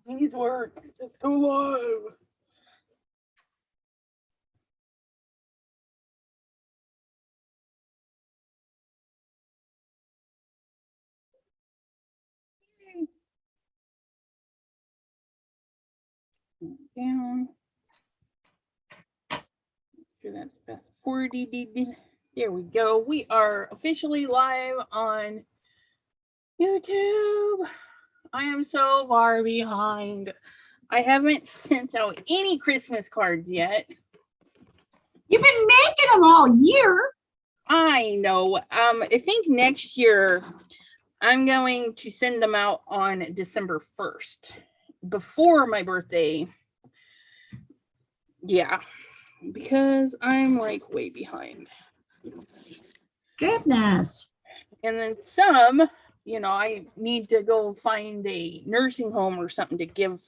Please work. Just go live. Down. Sure, that's best 40. There we go. We are officially live on YouTube. I am so far behind. I haven't sent out any Christmas cards yet. You've been making them all year. I know. I think next year I'm going to send them out on December 1st, before my birthday. Yeah, because I'm like way behind. Goodness. And then some, I need to go find a nursing home or something to give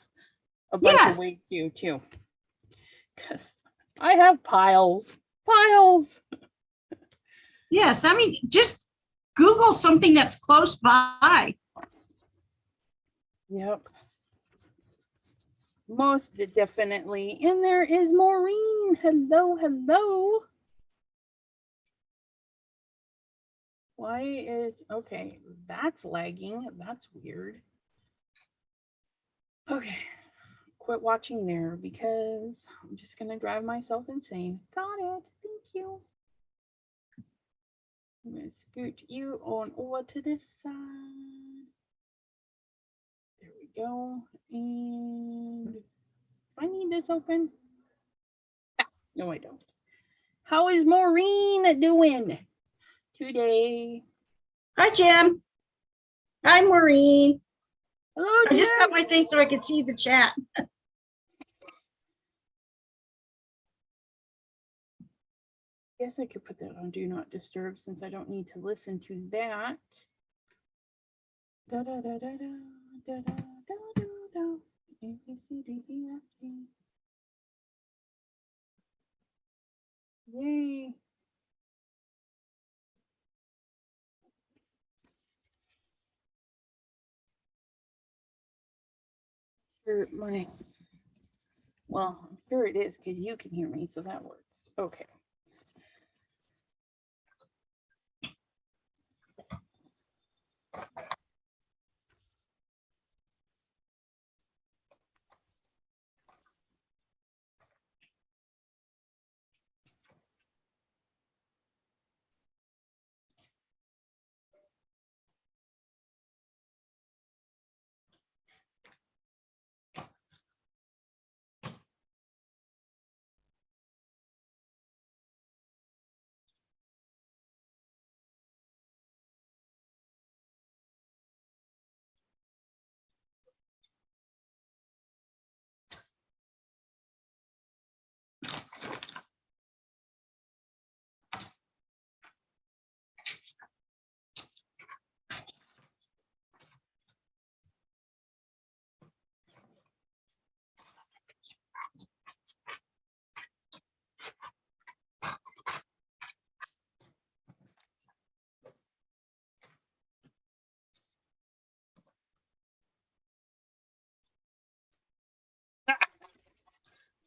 a bunch Yes. away to too. Because I have piles. Piles. Yes, I mean, just Google something that's close by. Yep. Most definitely. And there is Maureen. Hello, hello. Why is, okay, that's lagging. That's weird. Okay. Quit watching there because I'm just going to drive myself insane. Got it. Thank you. I'm going to scoot you on over to this side. There we go. And do I need this open? Ah, no, I don't. How is Maureen doing today? Hi, Jim. Hi, Maureen. Hello, I Jim. just got my thing so I could see the chat. Guess I could put that on Do Not Disturb since I don't need to listen to that. Da da da da da da da da da da. A B C D E F G. Yay! Sure, well, I'm sure it is because you can hear me, so that works. Okay.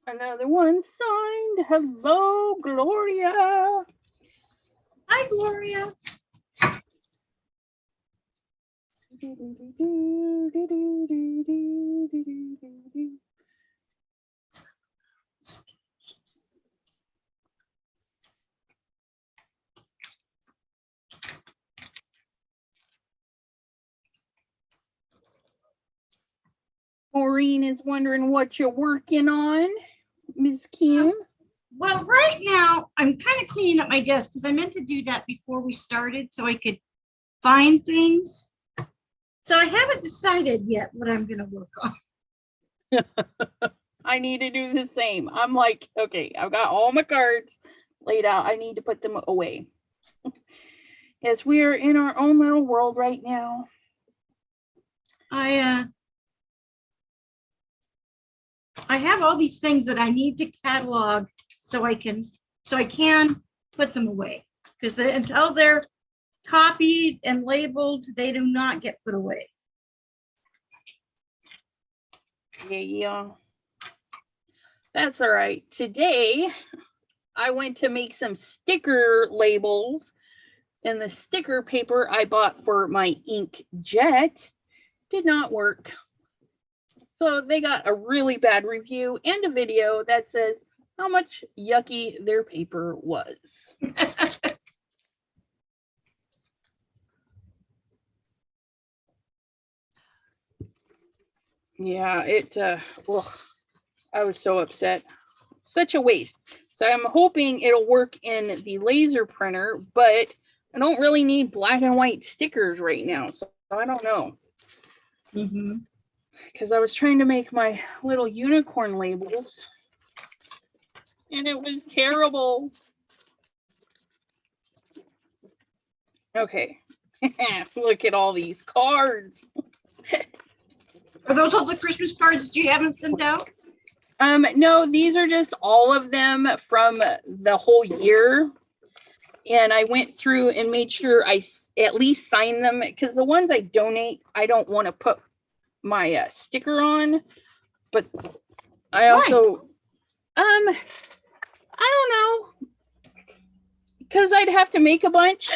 Another one signed. Hello, Gloria. Hi, Gloria. Maureen is wondering what you're working on, Ms. Kim. Well, right now, I'm kind of cleaning up my desk because I meant to do that before we started so I could find things. So I haven't decided yet what I'm going to work on. I need to do the same. I'm like, okay, I've got all my cards laid out. I need to put them away. Yes, we are in our own little world right now. I have all these things that I need to catalog so I can put them away, because until they're copied and labeled, they do not get put away. Yeah. That's all right. Today, I went to make some sticker labels, and the sticker paper I bought for my ink jet did not work. So they got a really bad review and a video that says how much yucky their paper was. Yeah, I was so upset. Such a waste. So I'm hoping it'll work in the laser printer, but I don't really need black and white stickers right now. So I don't know. Because I was trying to make my little unicorn labels and it was terrible. Okay. Look at all these cards. Are those all the Christmas cards that you haven't sent out? No, these are just all of them from the whole year. And I went through and made sure I at least signed them, because the ones I donate, I don't want to put my sticker on. But I also, I don't know, because I'd have to make a bunch.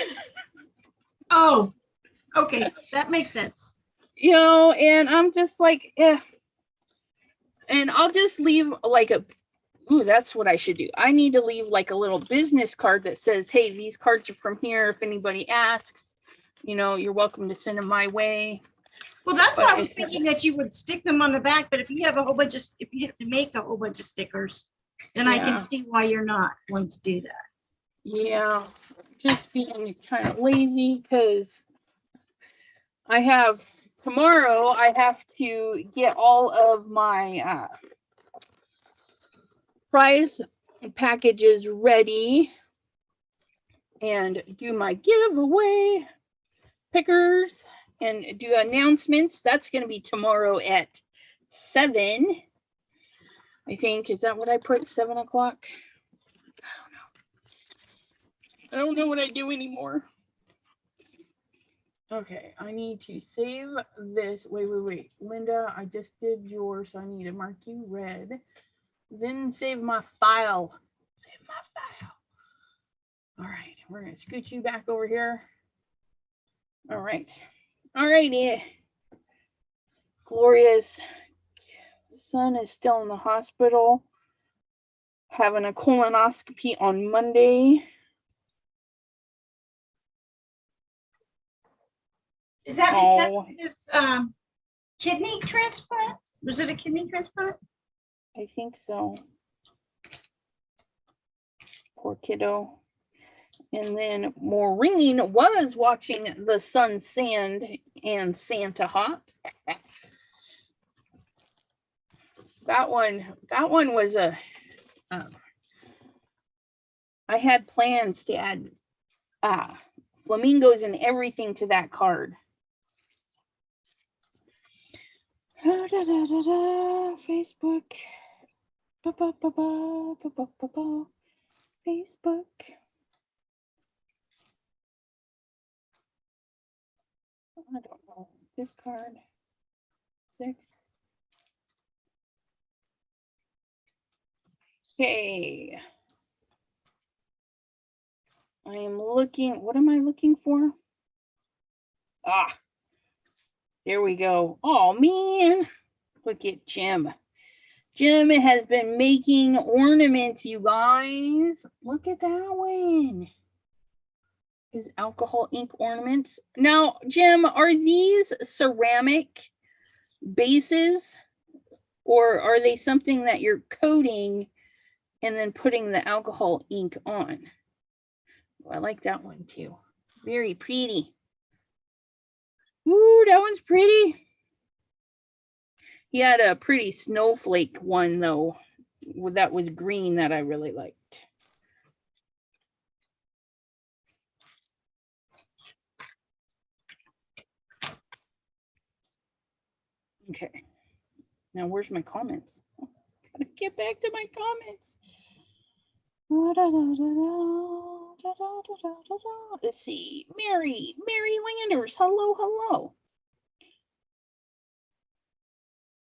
Oh, okay, that makes sense. You know, and I'm just like, yeah. And I'll just leave like that's what I should do. I need to leave like a little business card that says, hey, these cards are from here. If anybody asks, you know, you're welcome to send them my way. Well, that's why I was thinking that you would stick them on the back, but if you have a whole bunch of, if you have to make a whole bunch of stickers, then I can see why you're not going to do that. Yeah, just being kind of lazy, because tomorrow I have to get all of my prize packages ready and do my giveaway pickers and do announcements. That's going to be tomorrow at 7. I think. Is that what I put? 7 o'clock? I don't know what I do anymore. Okay, I need to save this. Wait. Linda, I just did yours, so I need to mark you red. Then save my file. Save my file. All right, we're going to scoot you back over here. All right. All righty. Gloria's son is still in the hospital, having a colonoscopy on Monday. Is that because of this kidney transplant? Was it a kidney transplant? I think so. Poor kiddo. And then Maureen was watching the sun, sand, and Santa Hop. That one was a. I had plans to add flamingos and everything to that card. Facebook. Facebook. I don't know. This card. 6. Okay. I am looking. What am I looking for? There we go. Oh, man. Look at Jim. Jim has been making ornaments, you guys. Look at that one. His alcohol ink ornaments. Now, Jim, are these ceramic bases, or are they something that you're coating and then putting the alcohol ink on? Oh, I like that one too. Very pretty. Ooh, that one's pretty. He had a pretty snowflake one though, that was green, that I really liked. Okay. Now where's my comments? Gotta get back to my comments. Let's see. Mary Landers. Hello.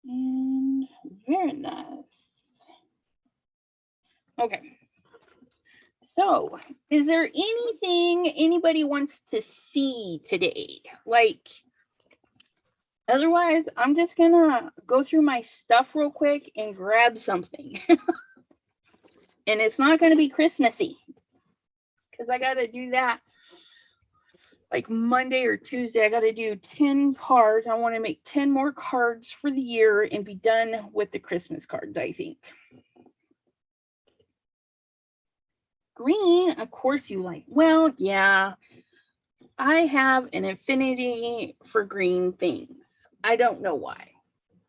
And very nice. Okay. So, is there anything anybody wants to see today? Like, otherwise, I'm just gonna go through my stuff real quick and grab something. And it's not gonna be Christmassy because I gotta do that like Monday or Tuesday. I gotta do 10 cards. I want to make 10 more cards for the year and be done with the Christmas cards, I think. Green, of course you like. Well, yeah, I have an affinity for green things. I don't know why.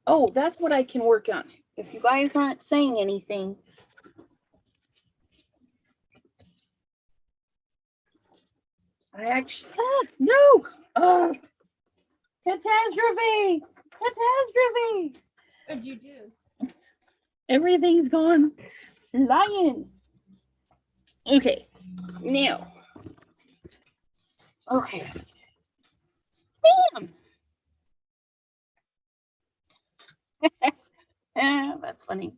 Oh, that's what I can work on. If you guys aren't saying anything, I actually, no, catastrophe, catastrophe. What'd you do? Everything's gone flying. Okay, now, okay, bam. That's funny.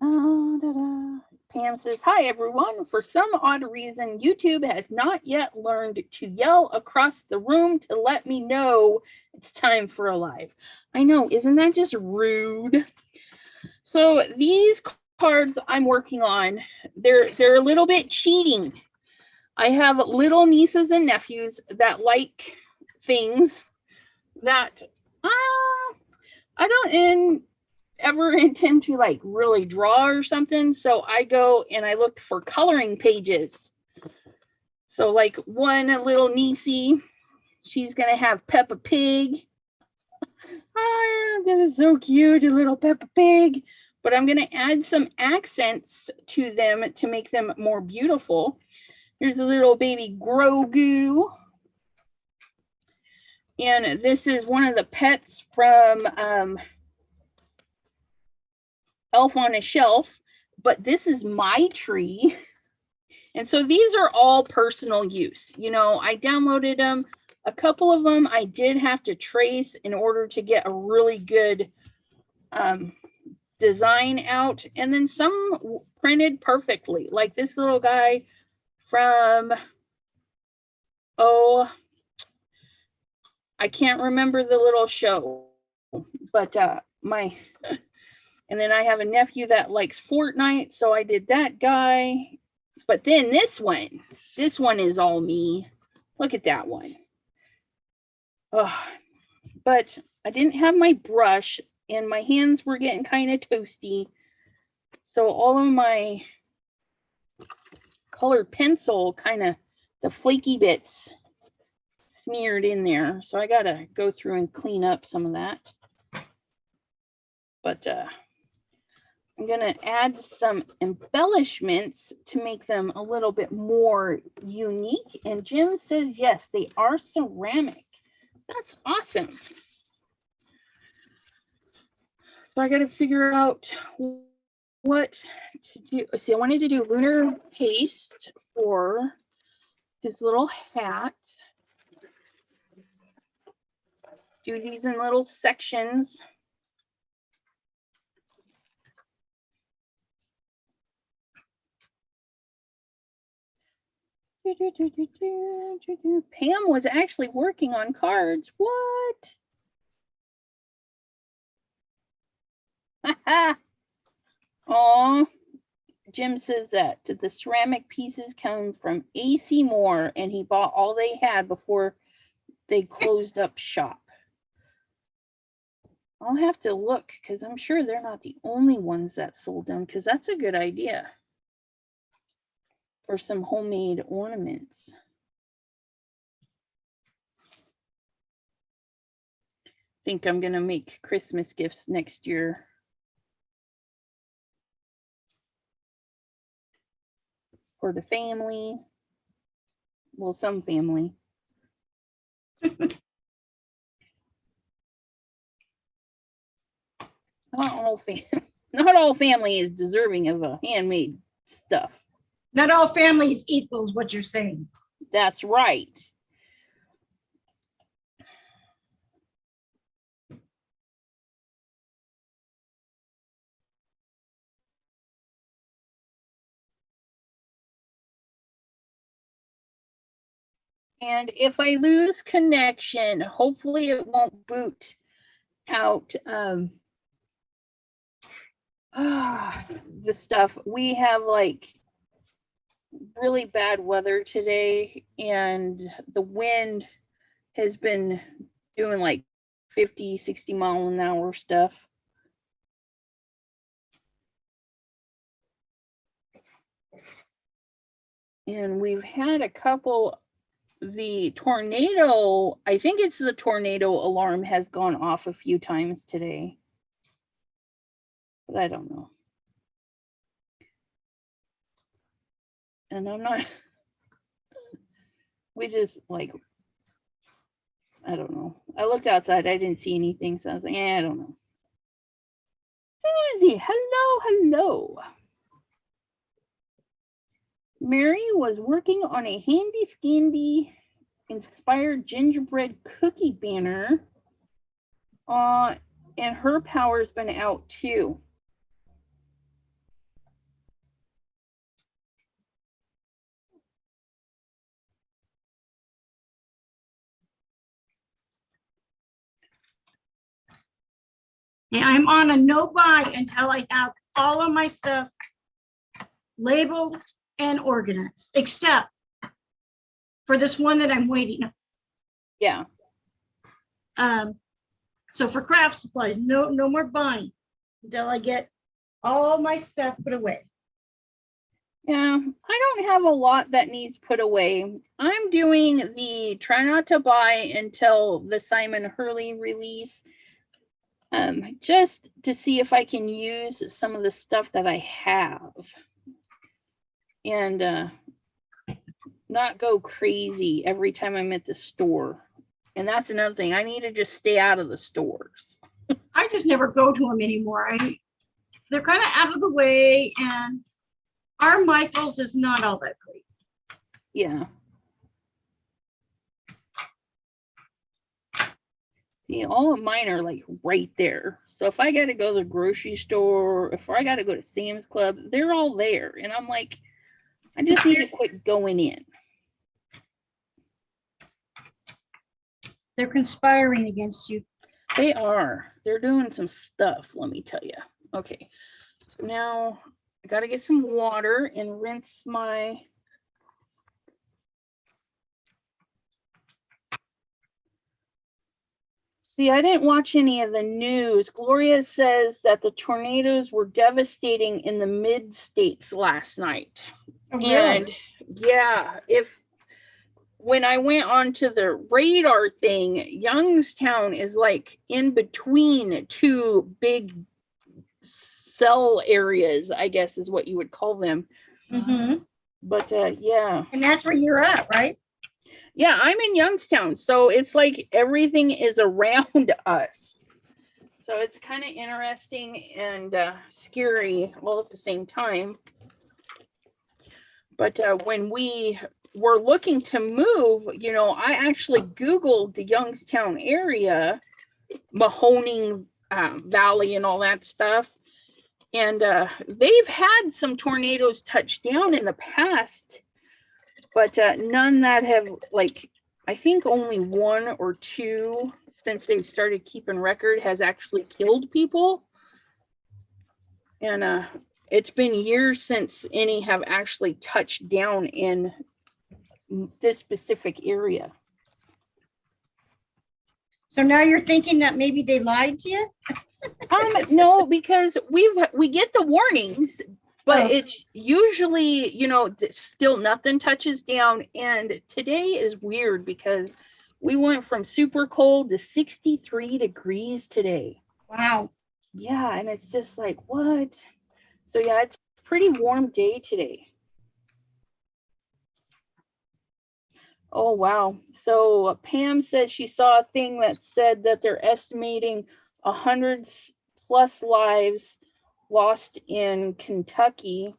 Pam says, hi, everyone. For some odd reason, YouTube has not yet learned to yell across the room to let me know it's time for a live. I know, isn't that just rude? So these cards I'm working on, they're a little bit cheating. I have little nieces and nephews that like things that I don't ever intend to like really draw or something. So I go and I look for coloring pages. So like one little niecey, she's gonna have Peppa Pig. Oh, that is so cute, a little Peppa Pig. But I'm gonna add some accents to them to make them more beautiful. Here's a little baby Grogu. And this is one of the pets from Elf on a Shelf, but this is my tree. And so these are all personal use. You know, I downloaded them. A couple of them I did have to trace in order to get a really good design out. And then some printed perfectly, like this little guy from, I can't remember the little show, but and then I have a nephew that likes Fortnite, so I did that guy. But then this one is all me. Look at that one. Oh, but I didn't have my brush and my hands were getting kind of toasty. So all of my colored pencil, kind of the flaky bits smeared in there. So I got to go through and clean up some of that. But I'm going to add some embellishments to make them a little bit more unique. And Jim says, yes, they are ceramic. That's awesome. So I got to figure out what to do. See, I wanted to do lunar paste for his little hat. Do these in little sections. Pam was actually working on cards. What? Oh, Jim says that the ceramic pieces come from AC Moore, and he bought all they had before they closed up shop. I'll have to look because I'm sure they're not the only ones that sold them, because that's a good idea for some homemade ornaments. I think I'm going to make Christmas gifts next year. For the family. Well, some family. Not all family is deserving of a handmade stuff. Not all families equals what you're saying. That's right. And if I lose connection, hopefully it won't boot out the stuff. We have like really bad weather today, and the wind has been doing like 50, 60 mile an hour stuff. And we've had a couple, the tornado, I think it's the tornado alarm has gone off a few times today. But I don't know. And I'm not, we just like, I don't know. I looked outside, I didn't see anything, so I was like, I don't know. Susie, hello, hello. Mary was working on a handy scandy inspired gingerbread cookie banner. And her power's been out too. Yeah, I'm on a no buy until I have all of my stuff labeled and organized, except for this one that I'm waiting. Yeah. So for craft supplies, no more buying until I get all my stuff put away. Yeah, I don't have a lot that needs put away. I'm doing the try not to buy until the Simon Hurley release, just to see if I can use some of the stuff that I have and not go crazy every time I'm at the store. And that's another thing. I need to just stay out of the stores. I just never go to them anymore. They're kind of out of the way, and our Michael's is not all that great. Yeah. See, all of mine are like right there. So if I got to go to the grocery store, if I got to go to Sam's Club, they're all there. And I'm like, I just need to quit going in. They're conspiring against you. They are. They're doing some stuff, let me tell you. Okay. So now I got to get some water and rinse my... See, I didn't watch any of the news. Gloria says that the tornadoes were devastating in the mid-states last night. Oh, really? And yeah, when I went onto the radar thing, Youngstown is like in between two big cell areas, I guess is what you would call them. Mm-hmm. But yeah. And that's where you're at, right? Yeah, I'm in Youngstown. So it's like everything is around us. So it's kind of interesting and scary all at the same time. But when we were looking to move, you know, I actually Googled the Youngstown area, Mahoning Valley and all that stuff. And they've had some tornadoes touch down in the past, but none that have, like, I think only one or two since they've started keeping record has actually killed people. And it's been years since any have actually touched down in this specific area. So now you're thinking that maybe they lied to you? No, because we get the warnings, but it's usually, you know, still nothing touches down. And today is weird because we went from super cold to 63 degrees today. Wow. Yeah, and it's just like, what? So yeah, it's a pretty warm day today. Oh, wow. So Pam said she saw a thing that said that they're estimating 100+ lives lost in Kentucky.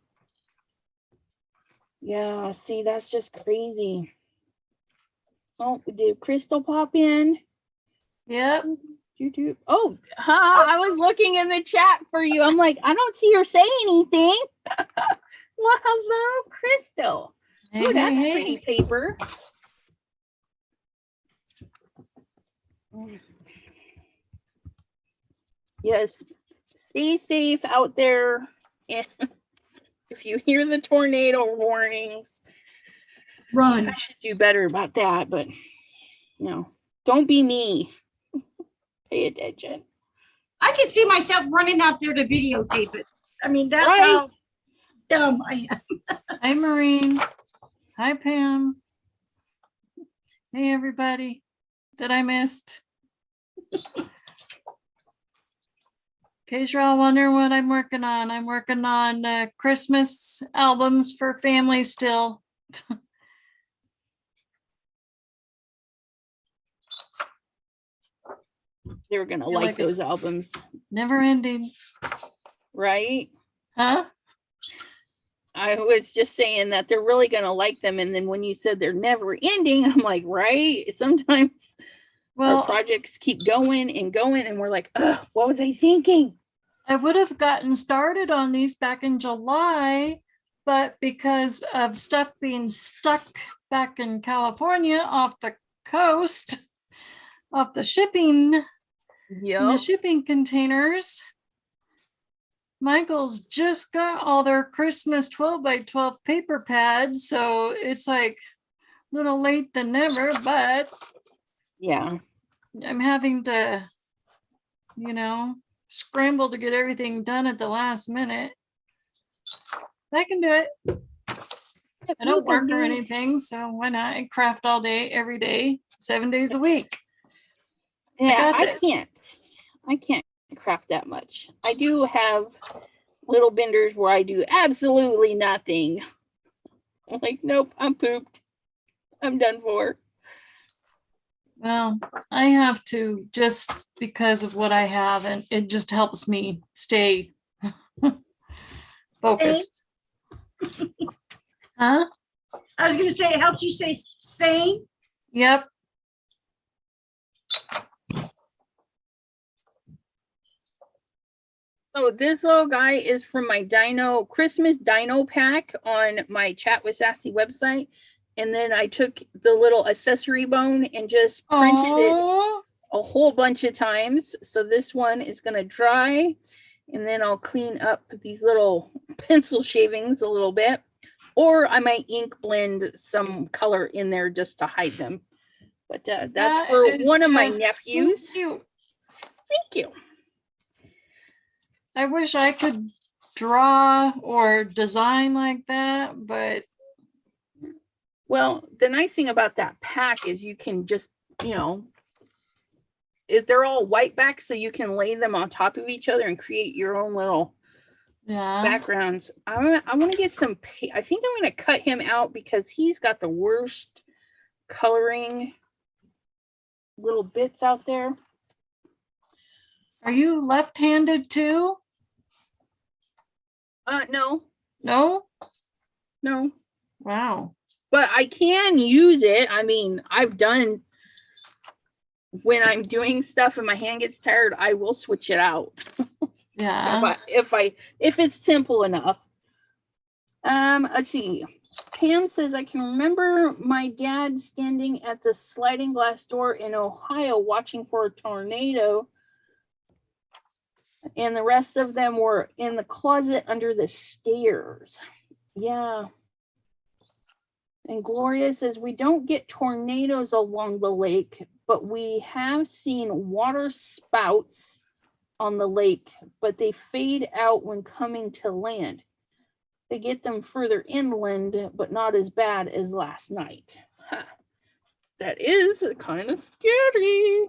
Yeah, see, that's just crazy. Oh, did Crystal pop in? Yep. Oh, I was looking in the chat for you. I'm like, I don't see her say anything. Well, hello, Crystal. Oh, that's pretty paper. Yes, stay safe out there. And if you hear the tornado warnings, Run. I should do better about that, but don't be me. Pay attention. I can see myself running out there to videotape it. I mean, that's Right. how dumb I am. Hi, Maureen. Hi, Pam. Hey, everybody that I missed. In case you're all wondering what I'm working on Christmas albums for families still. They're gonna Feel like like those it's- albums, Never ending. right? Huh? I was just saying that they're really gonna like them, and then when you said they're never ending, I'm like, right? Sometimes our Well, projects keep going, and we're like, ugh, what was I thinking? I would have gotten started on these back in July, but because of stuff being stuck back in California off the coast, off the shipping, in the Yep. shipping containers, Michael's just got all their Christmas 12 by 12 paper pads, so it's like a little late than never, but Yeah. I'm having to, scramble to get everything done at the last minute. I can do it. I don't work or anything, so why not? I craft all day, every day, 7 days a week. Yeah, got I this. can't craft that much. I do have little benders where I do absolutely nothing. I'm like, nope, I'm pooped. I'm done for. Well, I have to just because of what I have, and it just helps me stay focused. Huh? I was going to say, it helps you stay sane. Yep. So this little guy is from my Christmas dino pack on my Chat with Sassy website. And then I took the little accessory bone and just printed it a whole bunch of times. So this one is going to dry, and then I'll clean up these little pencil shavings a little bit, or I might ink blend some color in there just to hide them. But that's That for is one of my just nephews. Cute. Thank you. I wish I could draw or design like that, but Well, the nice thing about that pack is you can just, they're all white back, so you can lay them on top of each other and create your own little yeah. backgrounds. I want to get some, I think I'm going to cut him out because he's got the worst coloring little bits out there. Are you left-handed too? No. Wow. But I can use it. I mean, I've done, when I'm doing stuff and my hand gets tired, I will switch it out. Yeah. If it's simple enough. Let's see. Pam says, I can remember my dad standing at the sliding glass door in Ohio watching for a tornado, and the rest of them were in the closet under the stairs. Yeah. And Gloria says, we don't get tornadoes along the lake, but we have seen water spouts on the lake, but they fade out when coming to land. They get them further inland, but not as bad as last night. Huh. That is kind of scary.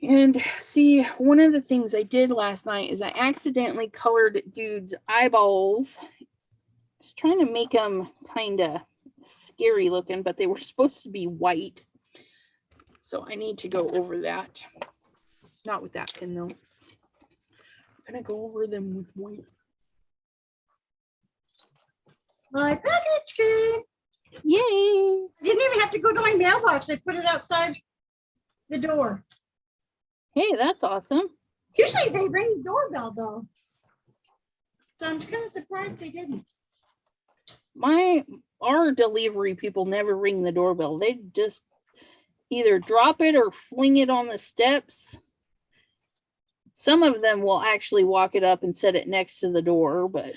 And see, one of the things I did last night is I accidentally colored dude's eyeballs. I was trying to make them kind of scary looking, but they were supposed to be white. So I need to go over that. Not with that pen though. I'm gonna go over them with white. My package came. Yay! I didn't even have to go to my mailbox. I put it outside the door. Hey, that's awesome. Usually they ring the doorbell though. So I'm kind of surprised they didn't. Our delivery people never ring the doorbell. They just either drop it or fling it on the steps. Some of them will actually walk it up and set it next to the door, but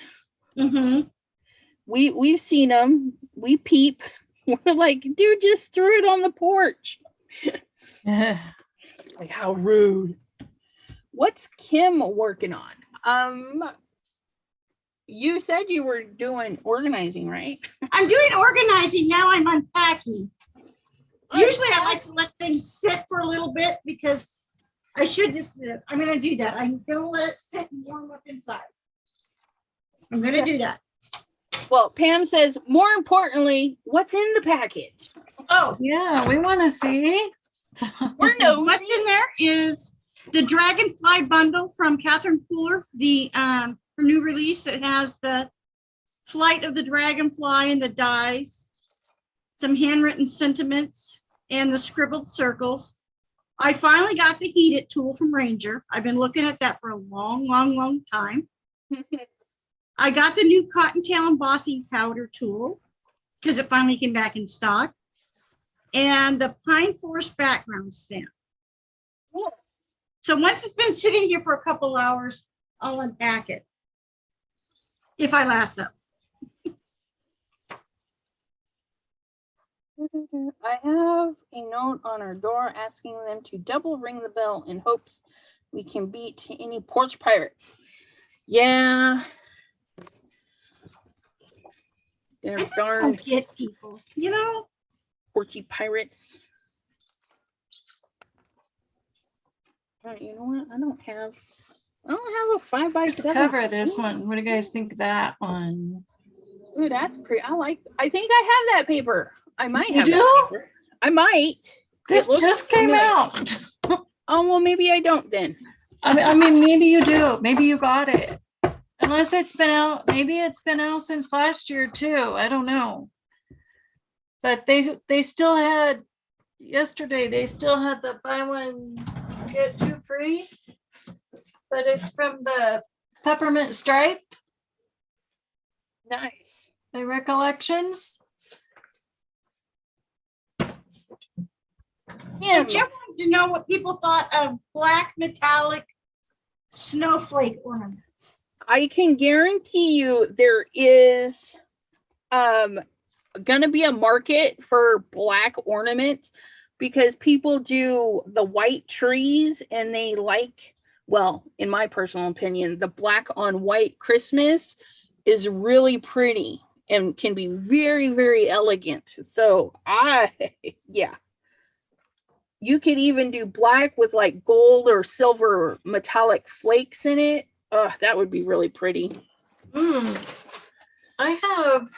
we've seen them. We peep. We're like, dude, just threw it on the porch. Like, how rude. What's Kim working on? You said you were doing organizing, right? I'm doing organizing. Now I'm unpacking. Usually I like to let things sit for a little bit because I should just, I'm going to do that. I'm going to let it sit and warm up inside. I'm going to do that. Well, Pam says, more importantly, what's in the package? Oh, Yeah, we want to see. We're no. What's in there is the Dragonfly bundle from Catherine Pooler, the her new release. It has the flight of the dragonfly and the dies, some handwritten sentiments, and the scribbled circles. I finally got the Heat It tool from Ranger. I've been looking at that for a long time. I got the new Cottontail embossing powder tool because it finally came back in stock. And the Pine Forest background stamp. Cool. So once it's been sitting here for a couple hours, I'll unpack it. If I last up. I have a note on our door asking them to double ring the bell in hopes we can beat any porch pirates. Yeah. They're darn Don't get people, you know? porchy pirates. All right, you know what? I don't have a 5x7 Cover this one. What do you guys think of that one? Ooh, that's pretty. I think I have that paper. I might You have do? that paper. I might. This It looks just came familiar. out. Oh, well, maybe I don't then. I mean, maybe you do. Maybe you got it. Unless it's been out. Maybe it's been out since last year too. I don't know. But they still had yesterday. They still had the buy one get two free. But it's from the Peppermint Stripe. Nice. The recollections. Yeah. Jeff wanted to know what people thought of black metallic snowflake ornaments. I can guarantee you there is gonna be a market for black ornaments because people do the white trees and they like, well, in my personal opinion, the black on white Christmas is really pretty and can be very, very elegant. So yeah. You could even do black with like gold or silver metallic flakes in it. Oh, that would be really pretty. We have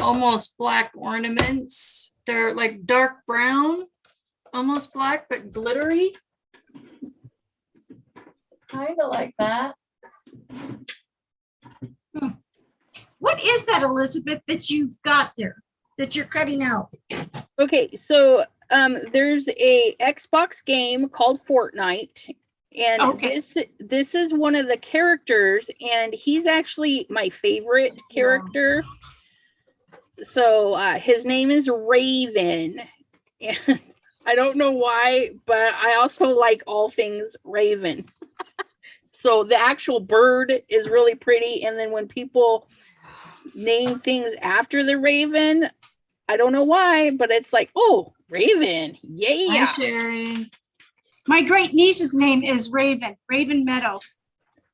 almost black ornaments. They're like dark brown, almost black, but glittery. Kind of like that. What is that, Elizabeth, that you've got there that you're cutting out? Okay, so there's a Xbox game called Fortnite, and Okay. this is one of the characters, and he's actually my favorite character. So his name is Raven, and I don't know why, but I also like all things Raven. So the actual bird is really pretty, and then when people name things after the Raven, I don't know why, but it's like, oh, Raven, yeah. Hi, Sherry. My great niece's name is Raven Meadow.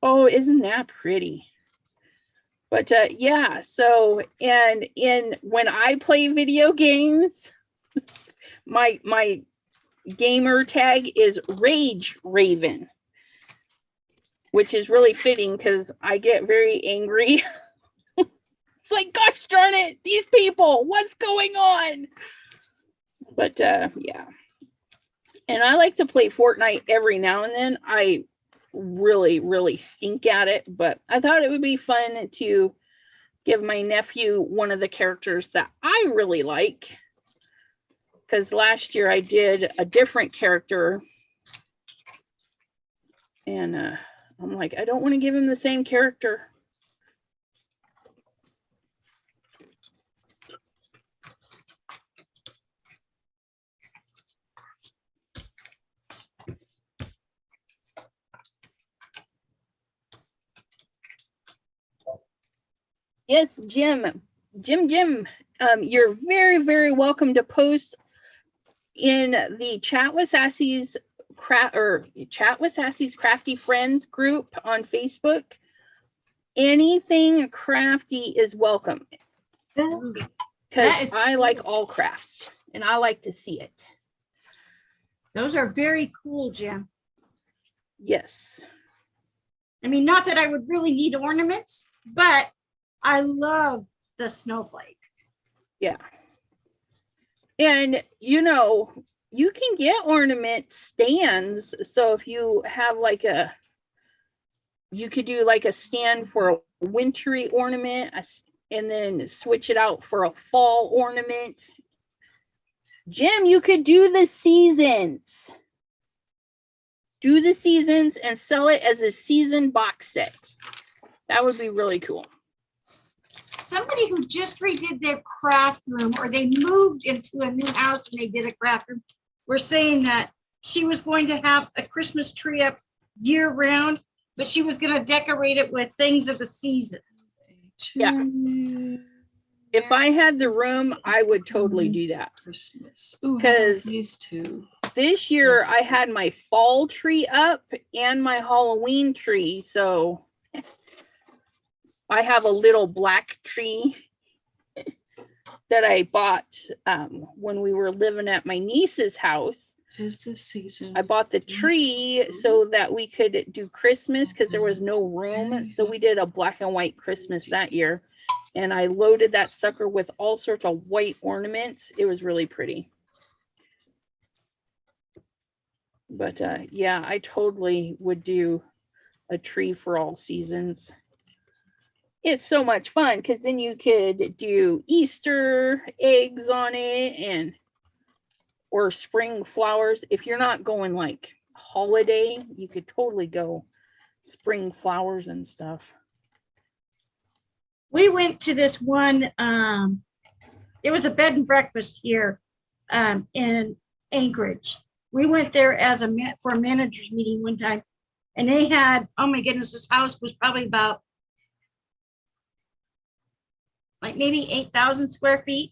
Oh, isn't that pretty? But yeah, so and when I play video games, my gamer tag is Rage Raven, which is really fitting because I get very angry. It's like, gosh darn it, these people, what's going on? But yeah. And I like to play Fortnite every now and then. I really, really stink at it, but I thought it would be fun to give my nephew one of the characters that I really like. Because last year I did a different character. And I'm like, I don't want to give him the same character. Yes, Jim. You're very, very welcome to post in the Chat with Sassy's Crafty Friends group on Facebook. Anything crafty is welcome because I like all crafts and I like to see it. Those are very cool, Jim. Yes. I mean, not that I would really need ornaments, but I love the snowflake. Yeah. And you can get ornament stands. So if you have you could do like a stand for a wintry ornament and then switch it out for a fall ornament. Jim, you could do the seasons. Do the seasons and sell it as a season box set. That would be really cool. Somebody who just redid their craft room, or they moved into a new house and they did a craft room, were saying that she was going to have a Christmas tree up year round, but she was going to decorate it with things of the season. Yeah. If I had the room, I would totally do that. Because these two. This year I had my fall tree up and my Halloween tree. So I have a little black tree that I bought when we were living at my niece's house. Tis the season. I bought the tree so that we could do Christmas because there was no room. So we did a black and white Christmas that year. And I loaded that sucker with all sorts of white ornaments. It was really pretty. But yeah, I totally would do a tree for all seasons. It's so much fun because then you could do Easter eggs on it or spring flowers. If you're not going like holiday, you could totally go spring flowers and stuff. We went to this one, it was a bed and breakfast here in Anchorage. We went there for a manager's meeting one time, and they had, oh my goodness, this house was probably about like maybe 8,000 square feet.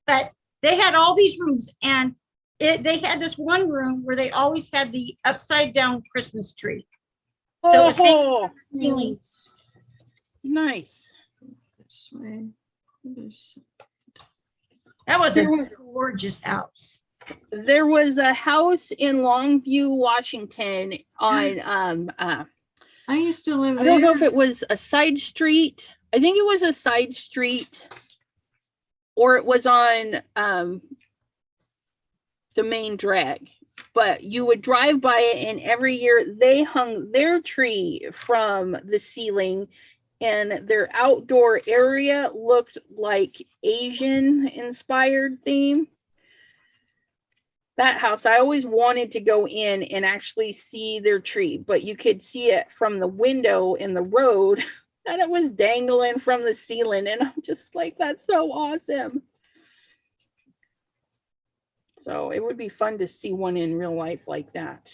But they had all these rooms, and they had this one room where they always had the upside down Christmas tree. So it was hanging from the ceilings. Nice. This way. That was a gorgeous house. There was a house in Longview, Washington on I used to live there. I don't know if it was a side street. I think it was a side street or it was on the main drag. But you would drive by it and every year they hung their tree from the ceiling and their outdoor area looked like Asian inspired theme. That house, I always wanted to go in and actually see their tree, but you could see it from the window in the road and it was dangling from the ceiling. And I'm just like, that's so awesome. So it would be fun to see one in real life like that.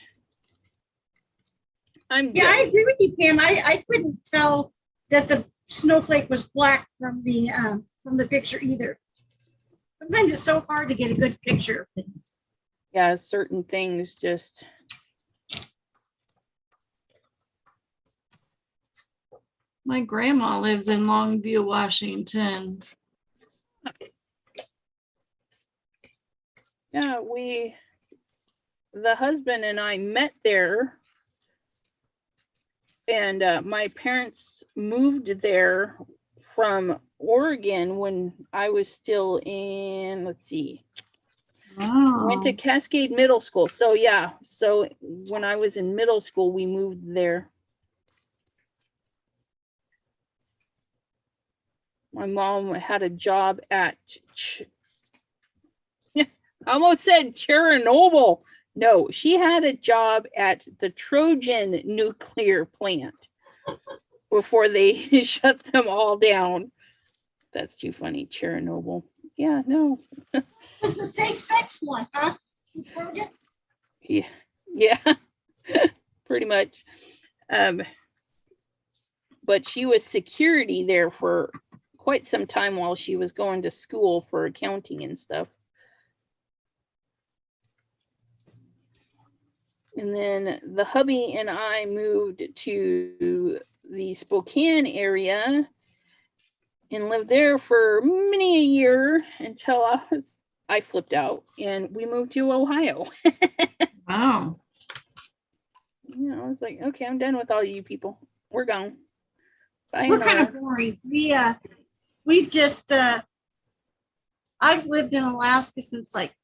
I agree with you, Pam. I couldn't tell that the snowflake was black from the picture either. Sometimes it's so hard to get a good picture of things. Yeah, certain things just. My grandma lives in Longview, Washington. Yeah, the husband and I met there. And my parents moved there from Oregon when I was still in, let's see. Wow. Went to Cascade Middle School. So yeah, so when I was in middle school, we moved there. My mom had a job at, I almost said Chernobyl. No, she had a job at the Trojan nuclear plant before they shut them all down. That's too funny, Chernobyl. Yeah, no. It's the same-sex one, huh? Trojan? Yeah, pretty much. but she was security there for quite some time while she was going to school for accounting and stuff. And then the hubby and I moved to the Spokane area and lived there for many a year until I flipped out and we moved to Ohio. Wow. Yeah, I was like, okay, I'm done with all you people. We're gone. We're kind of boring. We've just I've lived in Alaska since like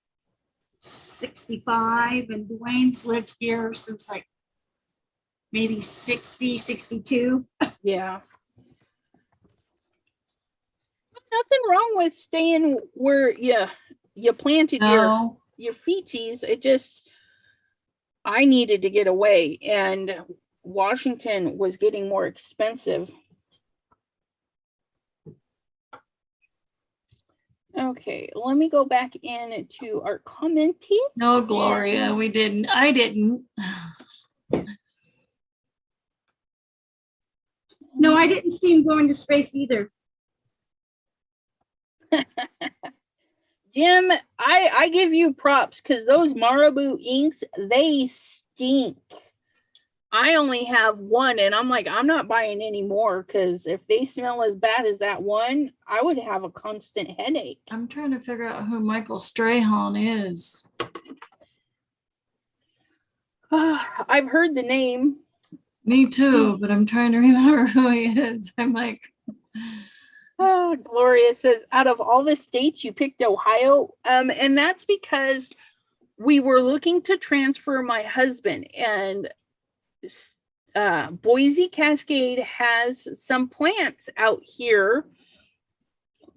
65, and Dwayne's lived here since like maybe 60, 62. Yeah. Nothing wrong with staying where you planted No. your feeties. It just, I needed to get away, and Washington was getting more expensive. Okay, let me go back into our commenting. No, Gloria, we didn't. I didn't. No, I didn't see him going to space either. Jim, I give you props because those Marabou inks, they stink. I only have one, and I'm like, I'm not buying any more because if they smell as bad as that one, I would have a constant headache. I'm trying to figure out who Michael Strahan is. I've heard the name. Me too, but I'm trying to remember who he is. I'm like, Gloria says, out of all the states, you picked Ohio. And that's because we were looking to transfer my husband, and Boise Cascade has some plants out here.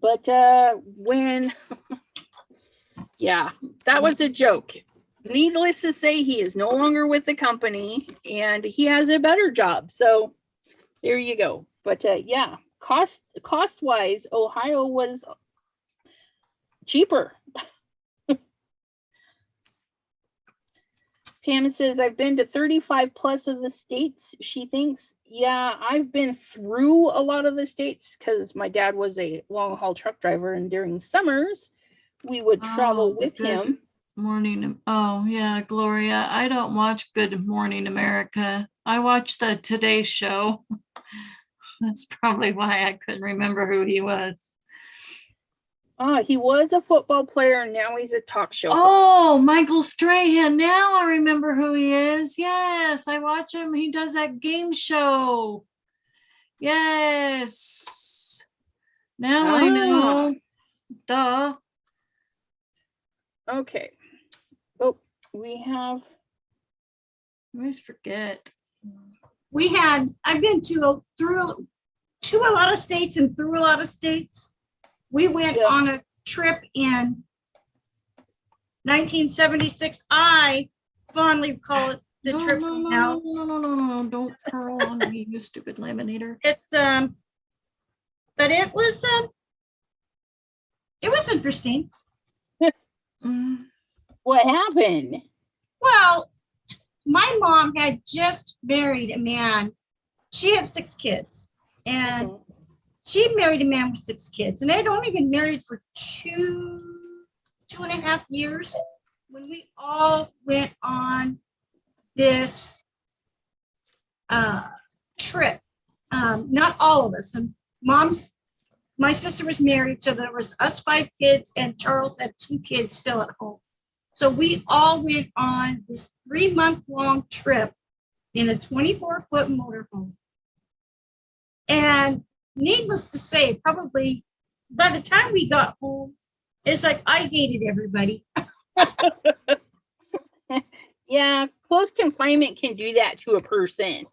But yeah, that was a joke. Needless to say, he is no longer with the company and he has a better job. So there you go. But yeah, cost wise, Ohio was cheaper. Pam says, I've been to 35 plus of the states, she thinks. Yeah, I've been through a lot of the states because my dad was a long haul truck driver, and during summers, we would travel with him. Morning. Oh, yeah, Gloria. I don't watch Good Morning America. I watch the Today Show. That's probably why I couldn't remember who he was. He was a football player, and now he's a talk show. Oh, Michael Strahan. Now I remember who he is. Yes, I watch him. He does that game show. Yes. Now I know. Duh. Okay. Oh, we have. I always forget. I've been to a lot of states and through a lot of states. We went on a trip in 1976. I fondly call it the trip from hell. No, don't curl on me, you stupid laminator. It's but it was interesting. What happened? Well, my mom had just married a man. She had 6 kids, and she married a man with 6 kids, and they'd only been married for 2.5 years when we all went on this trip. Not all of us. And my sister was married, so there was us 5 kids, and Charles had 2 kids still at home. So we all went on this 3-month-long trip in a 24-foot motorhome. And needless to say, probably by the time we got home, it's like I hated everybody. Yeah, close confinement can do that to a person.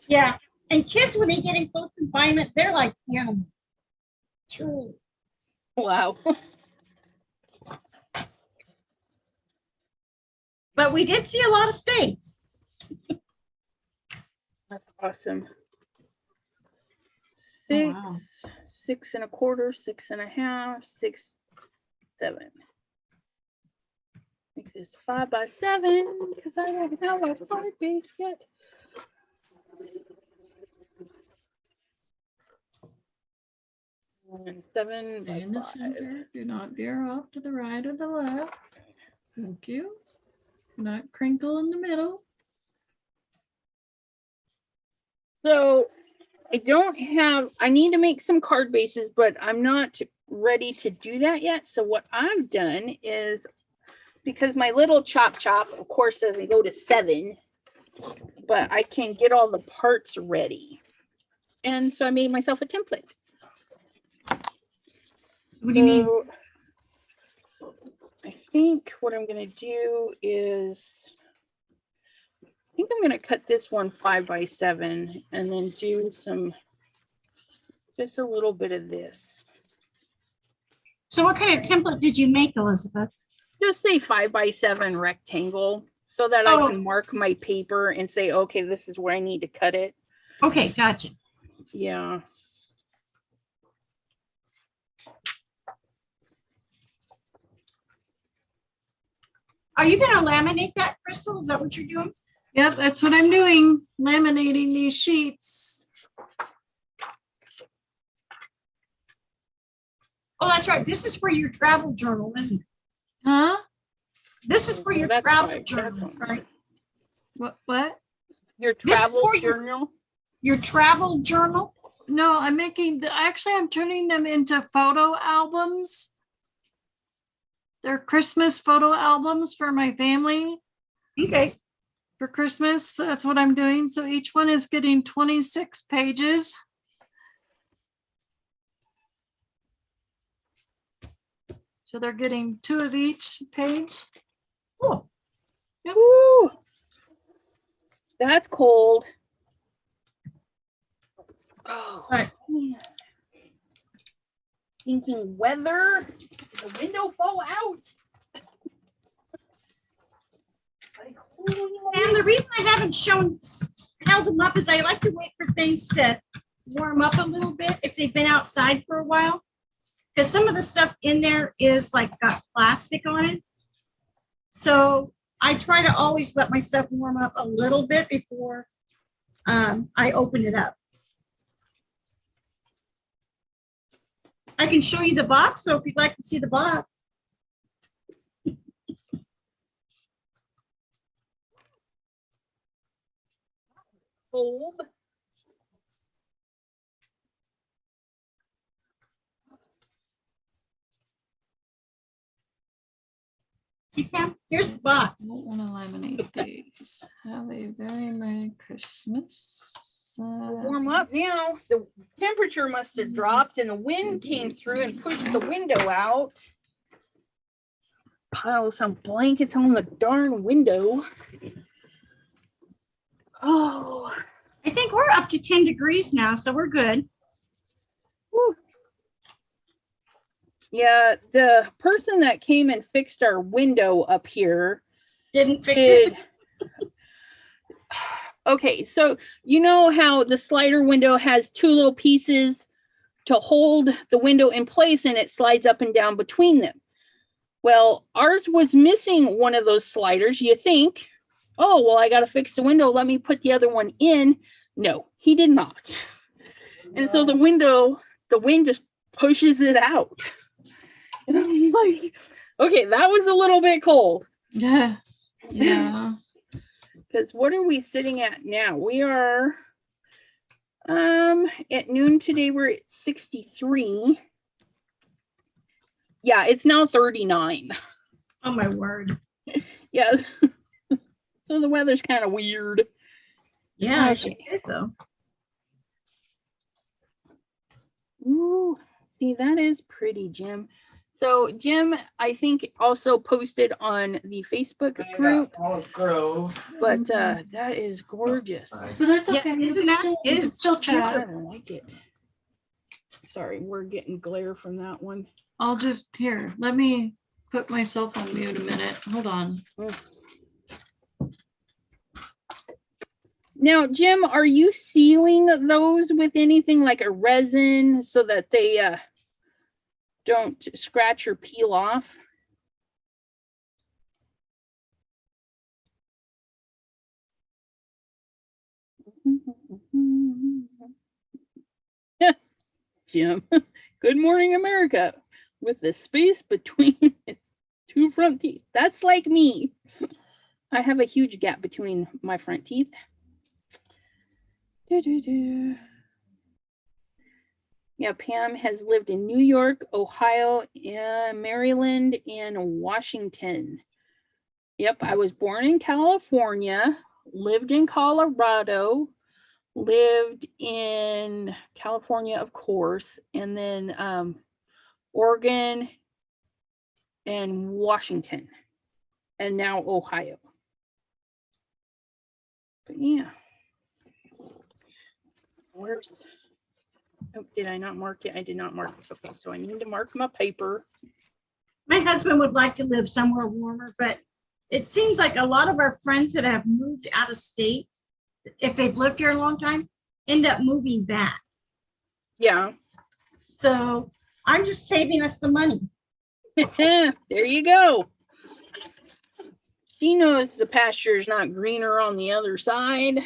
Yeah. And kids, when they get in close confinement, they're like animals. True. Wow. But we did see a lot of states. That's awesome. Oh, 6, wow. 6 1/4, 6 1/2, 6, 7. Make this 5 by 7 because I don't have a card base yet. And 7 Stay in by the 5. center. Do not veer off to the right or the left. Thank you. Not crinkle in the middle. So I need to make some card bases, but I'm not ready to do that yet. So what I've done is, because my little chop, of course, doesn't go to 7, but I can get all the parts ready. And so I made myself a template. What do you mean? I think what I'm going to do is, I think I'm going to cut this one 5 by 7 and then do just a little bit of this. So what kind of template did you make, Elizabeth? Just a 5 by 7 rectangle so that I can mark my paper and say, okay, this is where I need to cut it. Okay, gotcha. Yeah. Are you going to laminate that, Crystal? Is that what you're doing? Yep, that's what I'm doing. Laminating these sheets. Oh, that's right. This is for your travel journal, isn't it? Huh? This is for your That's travel right. journal, right? What? Your This is travel for your- journal? Your travel journal? No, I'm I'm turning them into photo albums. They're Christmas photo albums for my family Okay. for Christmas. That's what I'm doing. So each one is getting 26 pages. So they're getting 2 of each page. Cool. Woo! That's cold. Oh, Right. man. Thinking weather, the window fall out. Like, holy And the reason I haven't held them up is I like to wait for things to warm up a little bit if they've been outside for a while. Because some of the stuff in there is like got plastic on it. So I try to always let my stuff warm up a little bit before I open it up. I can show you the box, so if you'd like to see the box. cold. See, Pam, here's the box. I don't want to laminate these. Have a very Merry Christmas. Warm up now. The temperature must have dropped and the wind came through and pushed the window out. Pile some blankets on the darn window. Oh, I think we're up to 10 degrees now, so we're good. whew. Yeah, the person that came and fixed our window up here Didn't fix did. it. Okay, so you know how the slider window has 2 little pieces to hold the window in place and it slides up and down between them. Well, ours was missing one of those sliders. You think, oh, well, I got to fix the window. Let me put the other one in. No, he did not. And so the wind just pushes it out. And I'm like, okay, that was a little bit cold. Yeah. Yeah. Because what are we sitting at now? We are at noon today, we're at 63. Yeah, it's now 39. Oh my word. Yes. So the weather's kind of weird. Yeah, I Okay. should say so. Ooh, see, that is pretty, Jim. So Jim, I think also posted on the Facebook group, Olive Grove. but that is gorgeous. But that's Yeah, okay. isn't that- You it can is still I chat. don't like it. Sorry, we're getting glare from that one. I'll just let me put myself on mute a minute. Hold on. Now, Jim, are you sealing those with anything like a resin so that they don't scratch or peel off? Jim, Good Morning America with the space between its two front teeth. That's like me. I have a huge gap between my front teeth. Doo-doo-doo. Yeah, Pam has lived in New York, Ohio, Maryland, and Washington. Yep, I was born in California, lived in Colorado, lived in California, of course, and then Oregon and Washington, and now Ohio. But yeah. Where's, oh, did I not mark it? I did not mark it. Okay, so I need to mark my paper. My husband would like to live somewhere warmer, but it seems like a lot of our friends that have moved out of state, if they've lived here a long time, end up moving back. Yeah. So I'm just saving us the money. There you go. She knows the pasture is not greener on the other side.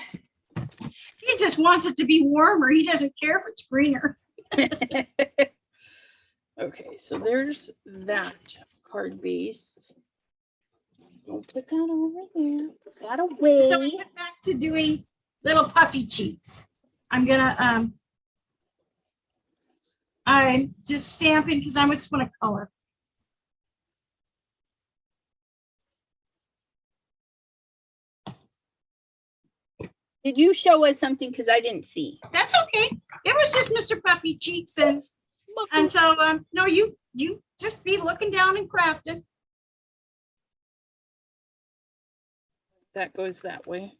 He just wants it to be warmer. He doesn't care if it's greener. Okay, so there's that card base. Don't put that over there. Put that away. So we went back to doing little puffy cheeks. I'm gonna I'm just stamping because I just want to color. Did you show us something? Because I didn't see. That's okay. It was just Mr. Puffy Cheeks, and so no, you just be looking down and crafting. That goes that way.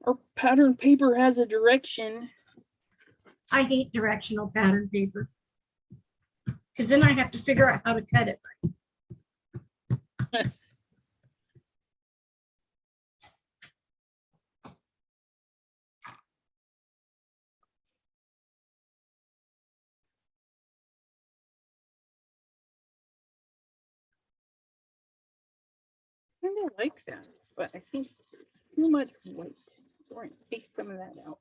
Our pattern paper has a direction. I hate directional pattern paper because then I have to figure out how to cut it right. I kind of like that, but I think too much white. So we're going to take some of that out.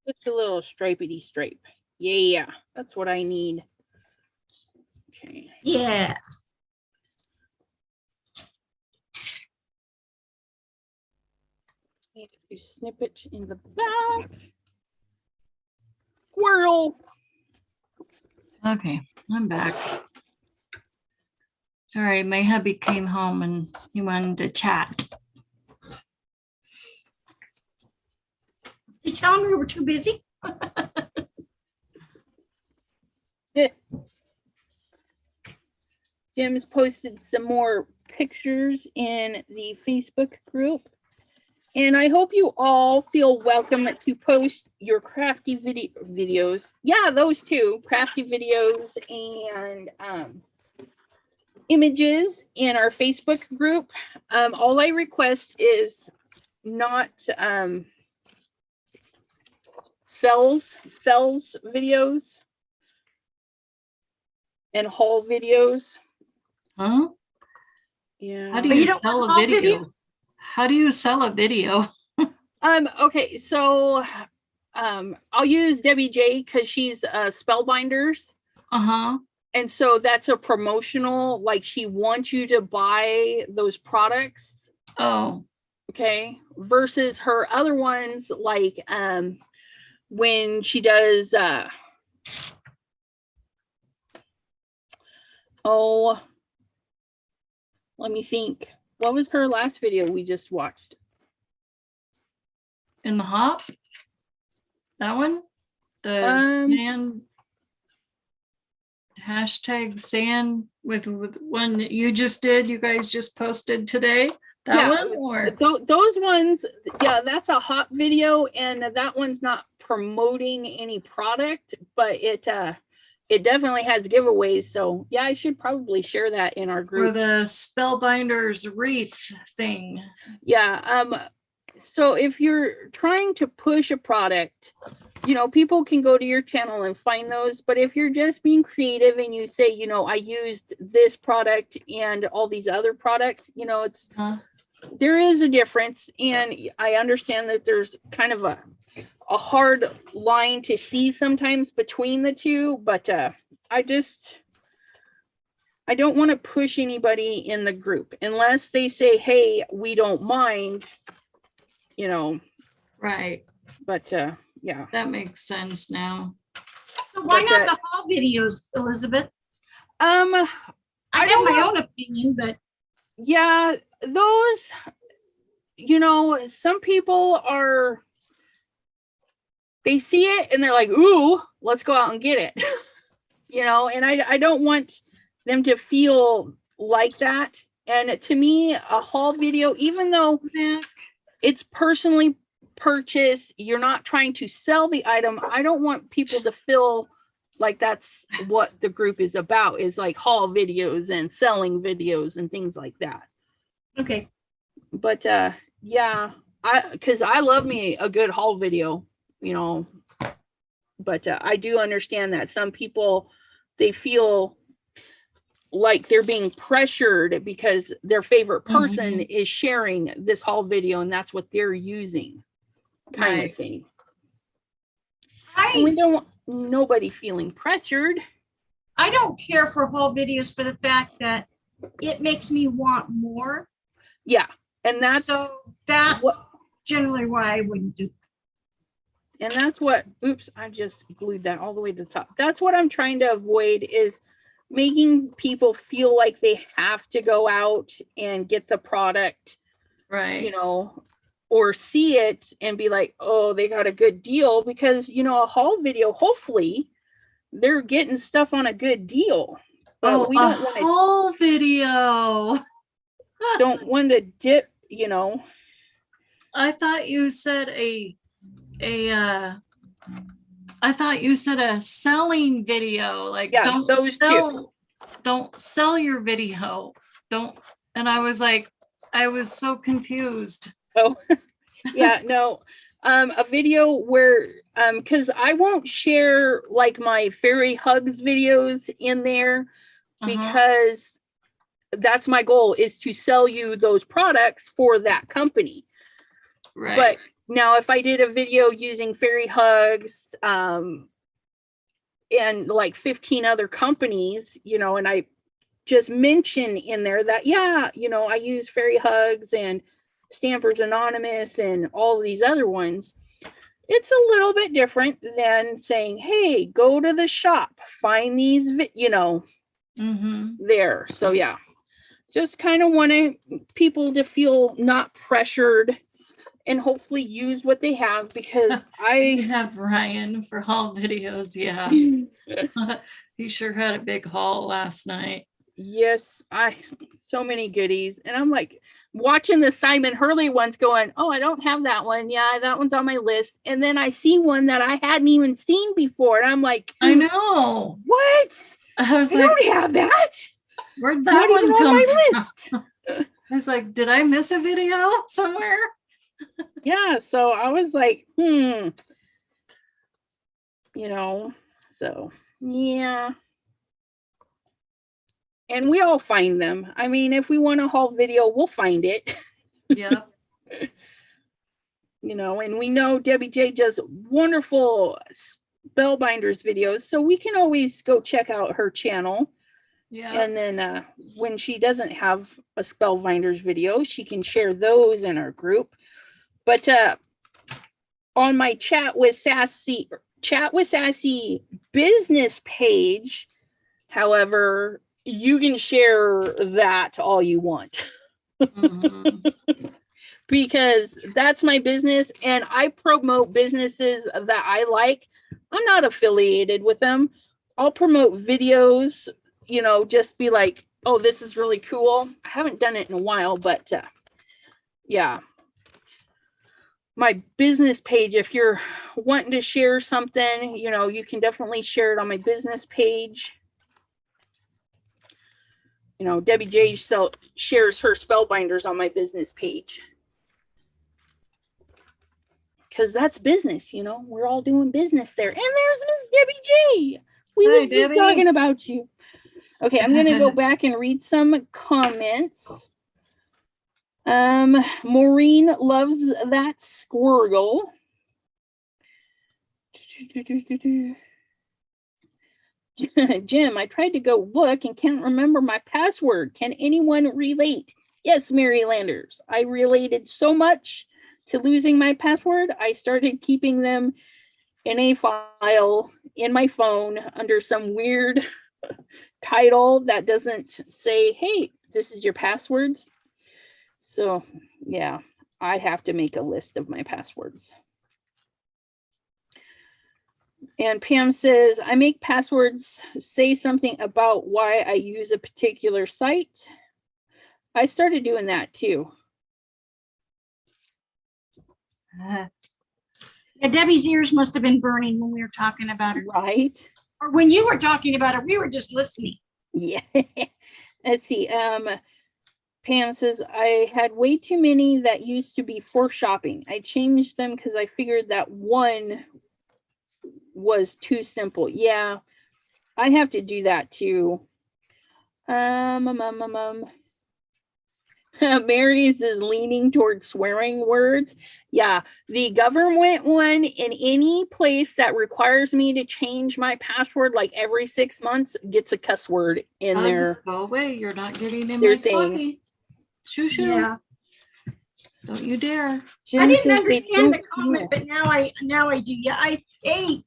Just a little stripey stripe. Yeah, that's what I need. Okay. Yeah. Need to snip it in the back. Squirrel. Okay, I'm back. Sorry, my hubby came home and he wanted to chat. You tell him we were too busy? Jim's posted some more pictures in the Facebook group. And I hope you all feel welcome to post your crafty videos. Yeah, those two, crafty videos and images in our Facebook group. All I request is not sells videos and haul videos. Huh? Yeah. How do But you you don't sell a want all video? videos? How do you sell a video? Okay, so I'll use Debbie J because she's Spellbinders. Uh-huh. And so that's a promotional, like she wants you to buy those products. Oh. Okay. Versus her other ones, like when she does oh, let me think. What was her last video we just watched? In the hop? That one? The sand hashtag sand with one that you just did, you guys just posted today. That one or those ones, yeah, that's a hot video, and that one's not promoting any product, but it definitely has giveaways. So yeah, I should probably share that in our group. or the Spellbinders wreath thing. Yeah. So if you're trying to push a product, you know, people can go to your channel and find those. But if you're just being creative and you say, you know, I used this product and all these other products, you know, it's there is a difference, and I understand that there's kind of a hard line to see sometimes between the two, but I don't want to push anybody in the group unless they say, hey, we don't mind, you know, Right. but yeah. That makes sense now. So why But, not the haul videos, Elizabeth? I I have my own opinion, but yeah, those, you know, some people are, they see it and they're like, ooh, let's go out and get it. You know, and I don't want them to feel like that. And to me, a haul video, even though it's personally purchased, you're not trying to sell the item, I don't want people to feel like that's what the group is about, is like haul videos and selling videos and things like that. okay. But yeah, because I love me a good haul video, you know, but I do understand that some people, they feel like they're being pressured because their favorite person is sharing this haul video and that's what they're using, kind of thing. And we don't want nobody feeling pressured. I don't care for haul videos for the fact that it makes me want more. Yeah, and that's generally why I wouldn't do. And that's what, oops, I just glued that all the way to the top. That's what I'm trying to avoid, is making people feel like they have to go out and get the product, right? You know, or see it and be like, oh, they got a good deal, because, you know, a haul video, hopefully they're getting stuff on a good deal. But we don't want a haul video. Don't want to dip, you know. I thought you said I thought you said a selling video, like, yeah, don't sell your video. Don't. And I was like, I was so confused. Oh, yeah, no, a video where, because I won't share like my fairy hugs videos in there, because that's my goal, is to sell you those products for that company. Right. But now if I did a video using fairy hugs, and like 15 other companies, you know, and I just mention in there that, yeah, you know, I use fairy hugs and Stanford's Anonymous and all of these other ones, it's a little bit different than saying, hey, go to the shop, find these, you know, there. So yeah, just kind of wanting people to feel not pressured and hopefully use what they have, because I have Ryan for haul videos. Yeah. He sure had a big haul last night. Yes, so many goodies. And I'm like watching the Simon Hurley ones going, oh, I don't have that one. Yeah, that one's on my list. And then I see one that I hadn't even seen before. And I'm like, I know. What? I was I don't have that. Where'd that one come from? I was like, did I miss a video somewhere? Yeah, so I was like, you know, so yeah. And we all find them. I mean, if we want a haul video, we'll find it. Yeah. You know, and we know Debbie J does wonderful spellbinders videos, so we can always go check out her channel. Yeah. And then when she doesn't have a spellbinders video, she can share those in our group. But on my Chat with Sassy business page, however, you can share that all you want. Because that's my business and I promote businesses that I like. I'm not affiliated with them. I'll promote videos, you know, just be like, oh, this is really cool. I haven't done it in a while, but yeah. My business page, if you're wanting to share something, you know, you can definitely share it on my business page. You know, Debbie J shares her spellbinders on my business page. Because that's business, you know, we're all doing business there. And there's Miss Debbie J. We were just talking about you. Okay, I'm going to go back and read some comments. Maureen loves that squirgle. Jim, I tried to go look and can't remember my password. Can anyone relate? Yes, Mary Landers. I related so much to losing my password. I started keeping them in a file in my phone under some weird title that doesn't say, hey, this is your passwords. So yeah, I have to make a list of my passwords. And Pam says, I make passwords say something about why I use a particular site. I started doing that too. Yeah, Debbie's ears must have been burning when we were talking about it. Right. Or when you were talking about it, we were just listening. Yeah. Let's see. Pam says, I had way too many that used to be for shopping. I changed them because I figured that one was too simple. Yeah, I have to do that too. Mary is leaning towards swearing words. Yeah, the government one in any place that requires me to change my password like every 6 months gets a cuss word in there. Go away. You're not getting in their my thing. coffee. Shoo shoo. Yeah. Don't you dare. Jim I didn't says they understand the don't comment, know. but now I do. Yeah, I hate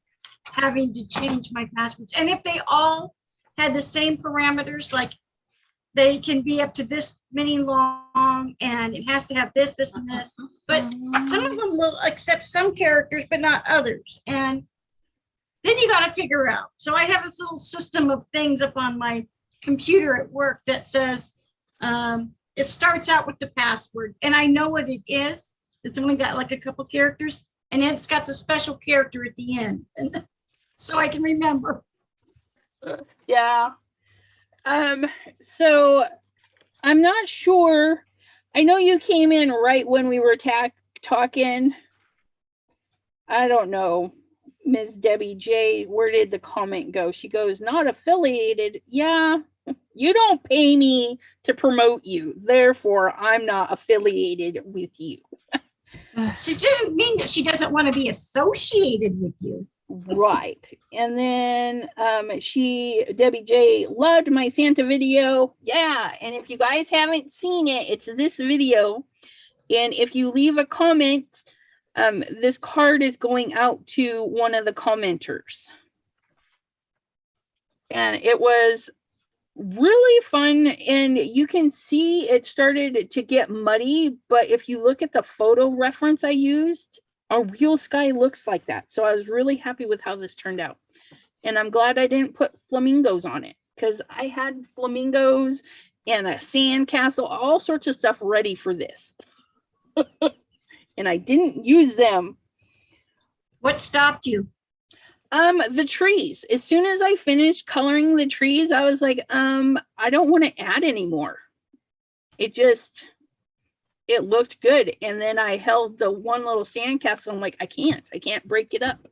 having to change my passwords. And if they all had the same parameters, like they can be up to this many long and it has to have this, this, and this. But some of them will accept some characters, but not others. And then you got to figure out. So I have this little system of things up on my computer at work that says, it starts out with the password and I know what it is. It's only got like a couple characters and then it's got the special character at the end. And so I can remember. Yeah. So I'm not sure. I know you came in right when we were talking. I don't know. Ms. Debbie J, where did the comment go? She goes, not affiliated. Yeah, you don't pay me to promote you. Therefore, I'm not affiliated with you. She doesn't mean that she doesn't want to be associated with you. Right. And then Debbie J loved my Santa video. Yeah. And if you guys haven't seen it, it's this video. And if you leave a comment, this card is going out to one of the commenters. And it was really fun. And you can see it started to get muddy. But if you look at the photo reference I used, a real sky looks like that. So I was really happy with how this turned out. And I'm glad I didn't put flamingos on it because I had flamingos and a sand castle, all sorts of stuff ready for this. And I didn't use them. What stopped you? The trees. As soon as I finished coloring the trees, I was like, I don't want to add anymore. It looked good. And then I held the one little sandcastle. I'm like, I can't break it up.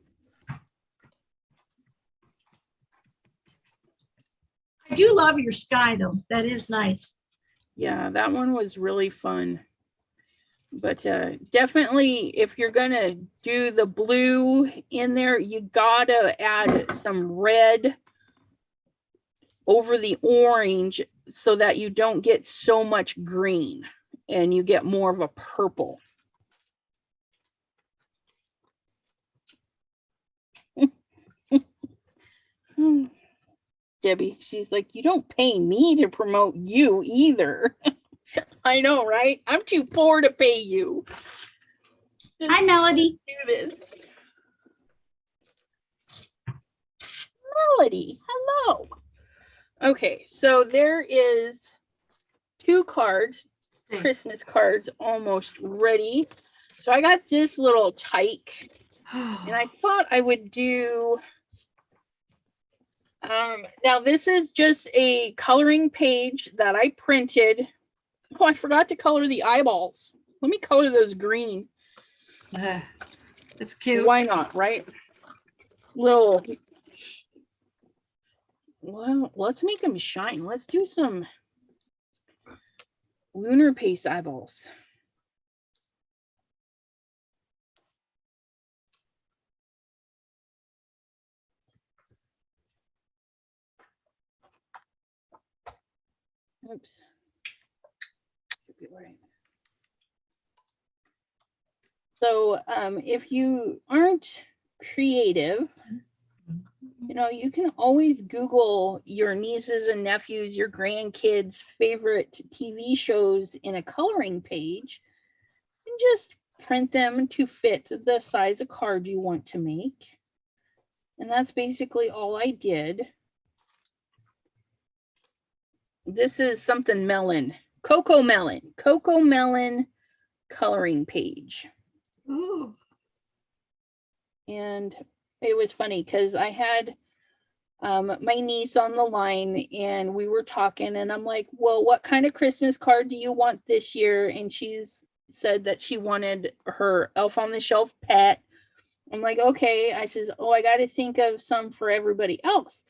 I do love your sky though. That is nice. Yeah, that one was really fun. But definitely, if you're going to do the blue in there, you got to add some red over the orange so that you don't get so much green and you get more of a purple. Debbie, she's like, you don't pay me to promote you either. I know, right? I'm too poor to pay you. Hi, Melody. Do this. Melody, hello. Okay, so there is 2 cards, Christmas cards almost ready. So I got this little tyke and I thought I would do, now this is just a coloring page that I printed. Oh, I forgot to color the eyeballs. Let me color those green. It's cute. Why not, right? Well, let's make them shine. Let's do some lunar paste eyeballs. Oops. Should be right. So if you aren't creative, you know, you can always Google your nieces and nephews, your grandkids' favorite TV shows in a coloring page and just print them to fit the size of card you want to make. And that's basically all I did. This is something melon, cocoa melon coloring page. Ooh. And it was funny because I had my niece on the line and we were talking and I'm like, well, what kind of Christmas card do you want this year? And she's said that she wanted her Elf on the Shelf pet. I'm like, okay. I says, oh, I got to think of some for everybody else.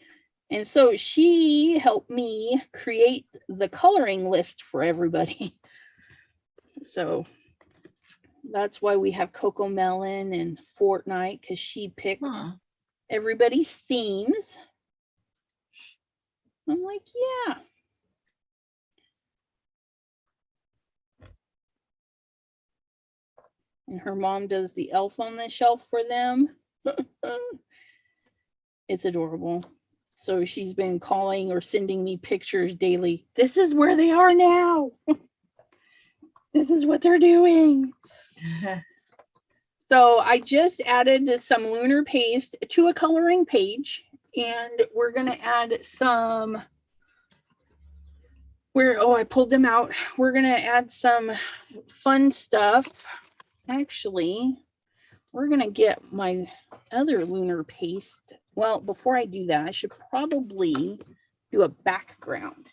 And so she helped me create the coloring list for everybody. So that's why we have Coco Melon and Fortnite, because she picked everybody's themes. I'm like, yeah. And her mom does the Elf on the Shelf for them. It's adorable. So she's been calling or sending me pictures daily. This is where they are now. This is what they're doing. So I just added some lunar paste to a coloring page, and we're going to add some I pulled them out. We're going to add some fun stuff. Actually, we're going to get my other lunar paste. Well, before I do that, I should probably do a background.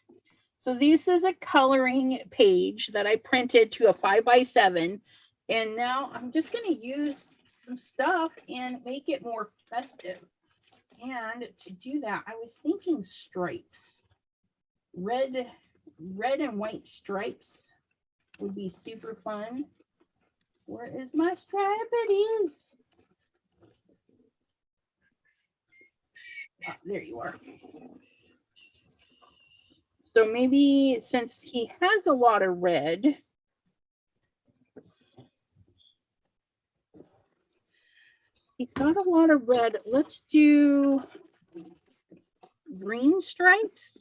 So this is a coloring page that I printed to a 5x7. And now I'm just going to use some stuff and make it more festive. And to do that, I was thinking stripes. Red and white stripes would be super fun. Where is my stripe? It is. Ah, there you are. So maybe since he has a lot of red, he's got a lot of red. Let's do green stripes.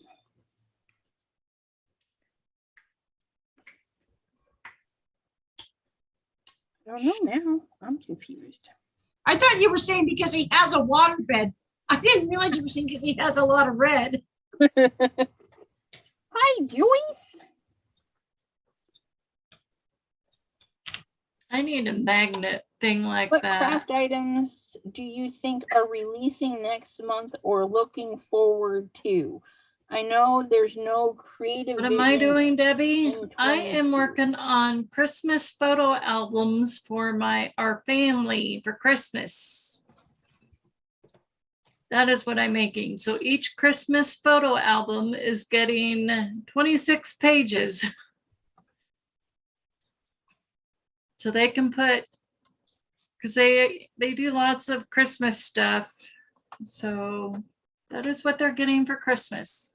I don't know now. I'm confused. I thought you were saying because he has a waterbed. I didn't realize you were saying because he has a lot of red. Hi, Joyce. I need a magnet thing like What that. craft items do you think are releasing next month or looking forward to? I know there's no creative. What am I doing, Debbie? I am 2022. working on Christmas photo albums for our family for Christmas. That is what I'm making. So each Christmas photo album is getting 26 pages. So they can put, because they do lots of Christmas stuff. So that is what they're getting for Christmas.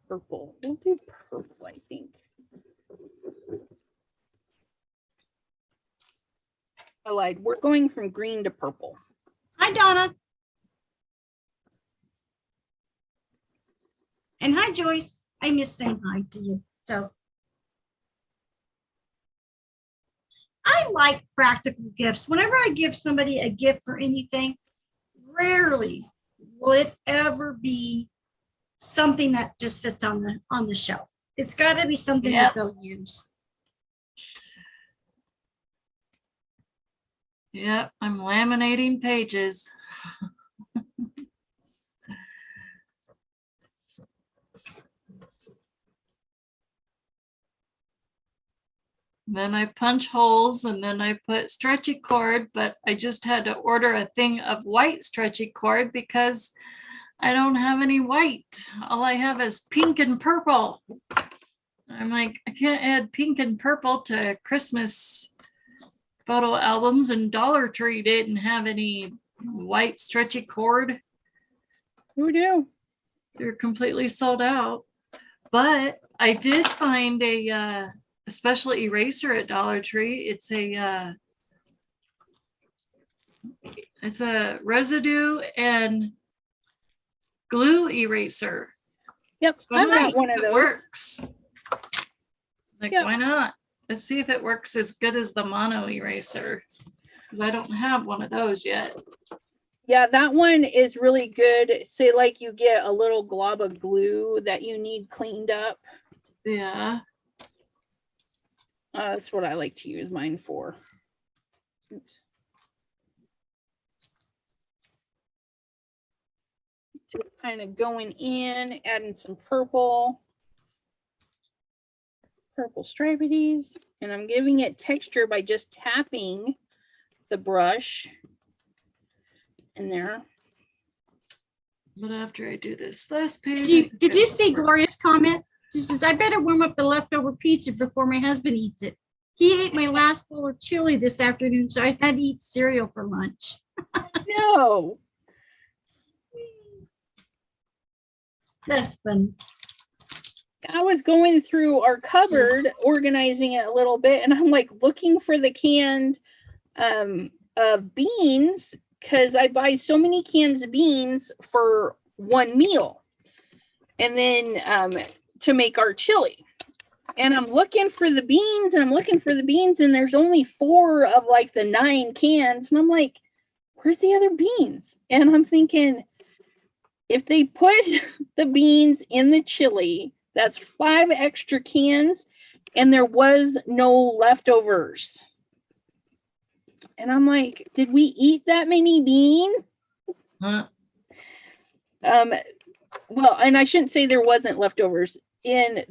Purple. We'll do purple, I think. I lied. We're going from green to purple. Hi, Donna. And hi, Joyce. I miss saying hi to you. So I like practical gifts. Whenever I give somebody a gift for anything, rarely will it ever be something that just sits on the shelf. It's got to be something that they'll use. Yep, I'm laminating pages. Then I punch holes and then I put stretchy cord, but I just had to order a thing of white stretchy cord because I don't have any white. All I have is pink and purple. I'm like, I can't add pink and purple to Christmas photo albums, and Dollar Tree didn't have any white stretchy cord. Who knew? They're completely sold out. But I did find a special eraser at Dollar Tree. It's a residue and glue eraser. Yep, So I've I'm gonna got see one if of it those. works. Like, Yep. why not? Let's see if it works as good as the mono eraser. Because I don't have one of those yet. Yeah, that one is really good. Say like you get a little glob of glue that you need cleaned up. Yeah. That's what I like to use mine for. Oops. Just kind of going in, adding some purple stripities, and I'm giving it texture by just tapping the brush in there. But after I do this last page. Did you see Gloria's comment? She says, I better warm up the leftover pizza before my husband eats it. He ate my last bowl of chili this afternoon, so I had to eat cereal for lunch. No. That's fun. I was going through our cupboard, organizing it a little bit, and I'm like looking for the canned beans, because I buy so many cans of beans for one meal, and then to make our chili. And I'm looking for the beans, and there's only 4 of like the 9 cans, and I'm like, where's the other beans? And I'm thinking, if they put the beans in the chili, that's 5 extra cans, and there was no leftovers. And I'm like, did we eat that many beans? Huh? Well, and I shouldn't say there wasn't leftovers. In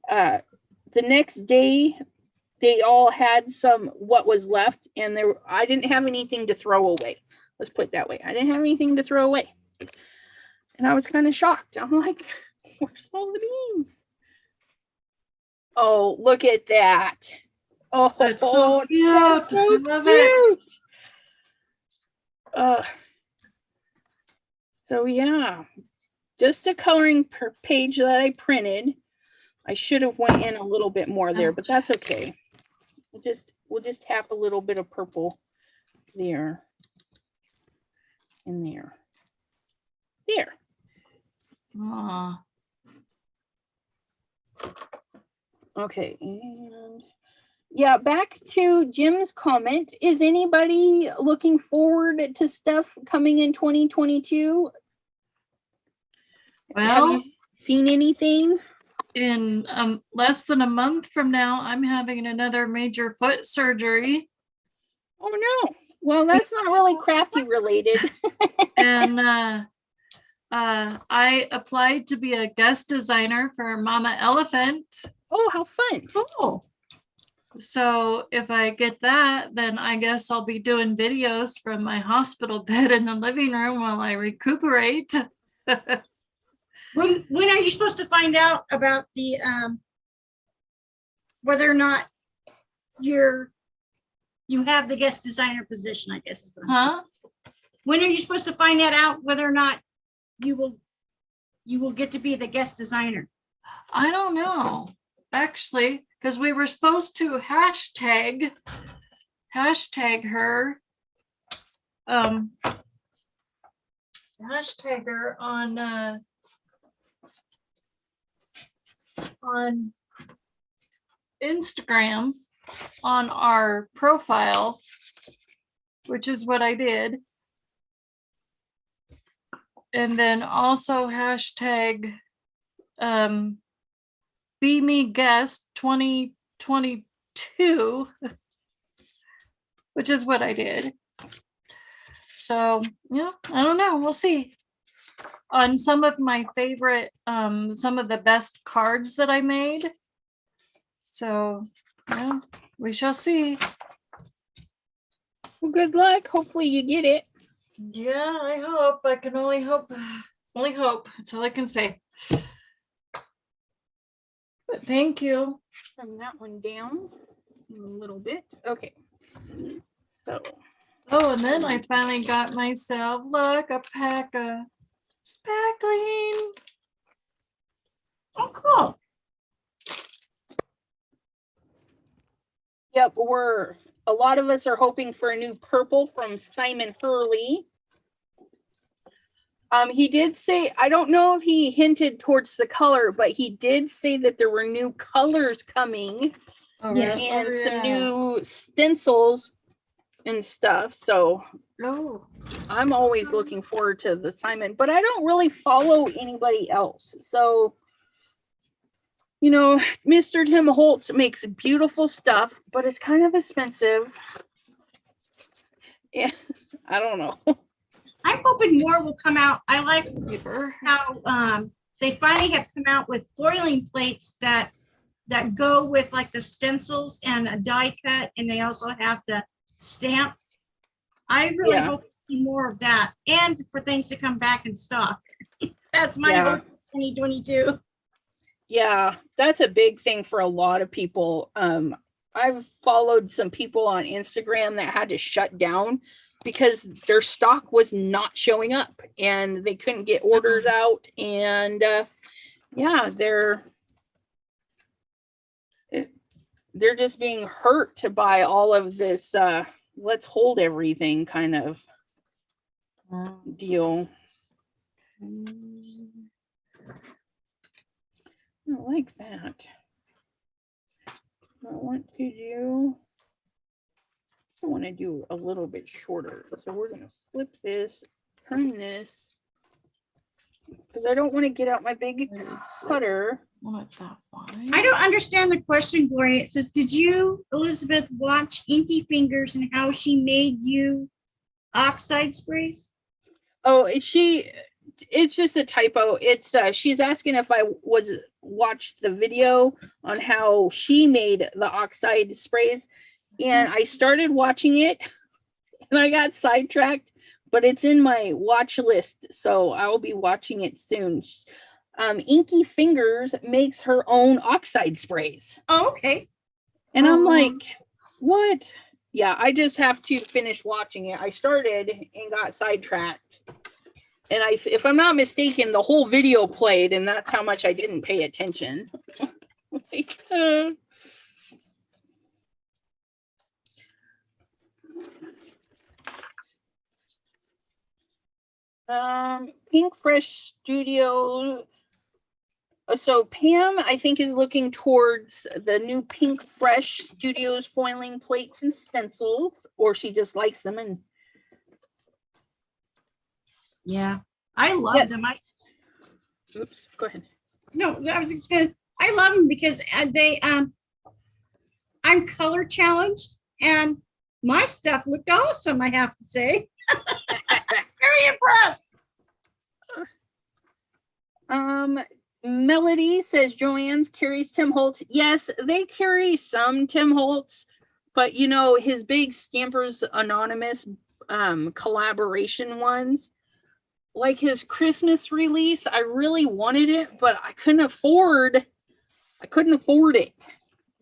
the next day, they all had some what was left, and I didn't have anything to throw away. Let's put it that way. I didn't have anything to throw away. And I was kind of shocked. I'm like, where's all the beans? Oh, look at that. Oh, That's so cute. That's so I love it. So yeah, just a coloring page that I printed. I should have went in a little bit more there, but that's okay. We'll just tap a little bit of purple there and there. There. Aw. Okay, and yeah, back to Jim's comment. Is anybody looking forward to stuff coming in 2022? Have Well, you seen anything? in less than a month from now, I'm having another major foot surgery. Oh no. Well, that's not really crafty related. And I applied to be a guest designer for Mama Elephant. Oh, how fun. Oh, So if I get that, then I guess I'll be doing videos from my hospital bed in the living room while I recuperate. when are you supposed to find out about the whether or not you have the guest designer position? I guess is what Huh? When are you supposed to find that out whether or not you will get to be the guest designer? I don't know, actually, because we were supposed to hashtag her, hashtag her on Instagram on our profile, which is what I did. And then also hashtag Be Me Guest 2022, which is what I did. So yeah, I don't know. We'll see. On some of my favorite, some of the best cards that I made. So yeah, we shall see. Well, good luck. Hopefully you get it. Yeah, I hope. I can only hope. Only hope. That's all I can say. But thank you. Trim that one down a little bit. Okay. So Oh, and then I finally got myself, look, a pack of spackling. Oh, cool. yep, a lot of us are hoping for a new purple from Simon Hurley. He did say, I don't know if he hinted towards the color, but he did say that there were new colors coming Yes. and some new stencils and stuff. So Oh, I'm always looking forward to the Simon, but I don't really follow anybody else. So, you know, Mr. Tim Holtz makes beautiful stuff, but it's kind of expensive. Yeah, I don't know. I'm hoping more will come out. I like paper. how they finally have come out with foiling plates that go with like the stencils and a die cut, and they also have the stamp. I really Yeah. hope to see more of that, and for things to come back in stock. That's my Yeah. hope for 2022. Yeah, that's a big thing for a lot of people. I've followed some people on Instagram that had to shut down because their stock was not showing up and they couldn't get orders out. And yeah, they're just being hurt by all of this let's hold everything kind of deal. I don't like that. I want to do a little bit shorter. So we're going to flip this, turn this, because I don't want to get out my big cutter. Not that one. I don't understand the question, Gloria. It says, did you, Elizabeth, watch Inky Fingers and how she made you oxide sprays? Oh, it's just a typo. It's she's asking if I watched the video on how she made the oxide sprays, and I started watching it and I got sidetracked, but it's in my watch list, so I'll be watching it soon. Inky Fingers makes her own oxide sprays. Oh, okay. And I'm like, what? Yeah, I just have to finish watching it. I started and got sidetracked. And if I'm not mistaken, the whole video played, and that's how much I didn't pay attention. Like, Pink Fresh Studio. So Pam, I think, is looking towards the new Pink Fresh Studios foiling plates and stencils, or she just likes them. And Yeah, I love yes. them. Oops, go ahead. No, I was just gonna. I love them because they. I'm color challenged, and my stuff looked awesome. I have to say, very impressed. Melody says Joanne's carries Tim Holtz. Yes, they carry some Tim Holtz, but you know, his big Stampers Anonymous collaboration ones, like his Christmas release, I really wanted it, but I couldn't afford it.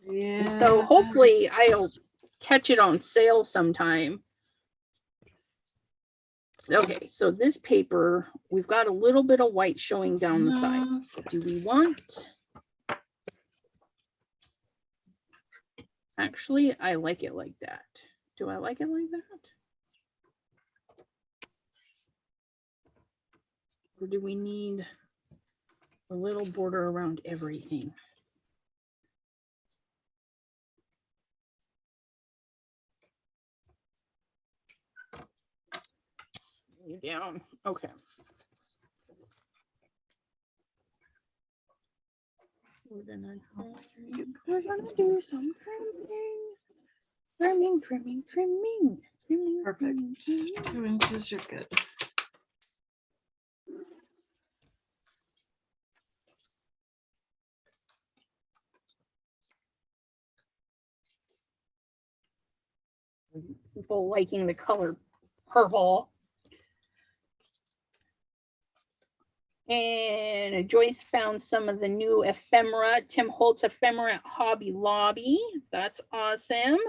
Yeah. So hopefully I'll catch it on sale sometime. Okay, so this paper, we've got a little bit of white showing down the side. Do we want? Actually, I like it like that. Do I like it like that? Or do we need a little border around everything? Down. Okay. We're gonna do some trimming. Perfect. 2 inches, you're good. People liking the color purple. And Joyce found some of the new ephemera, Tim Holtz ephemera at Hobby Lobby. That's awesome.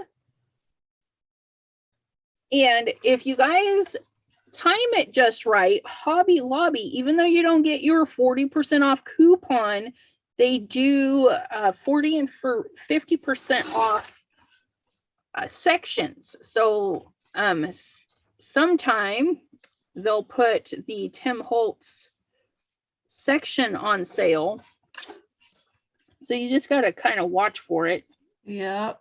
And if you guys time it just right, Hobby Lobby, even though you don't get your 40% off coupon, they do 40 and for 50% off sections. So sometime they'll put the Tim Holtz section on sale. So you just got to kind of watch for it. Yeah.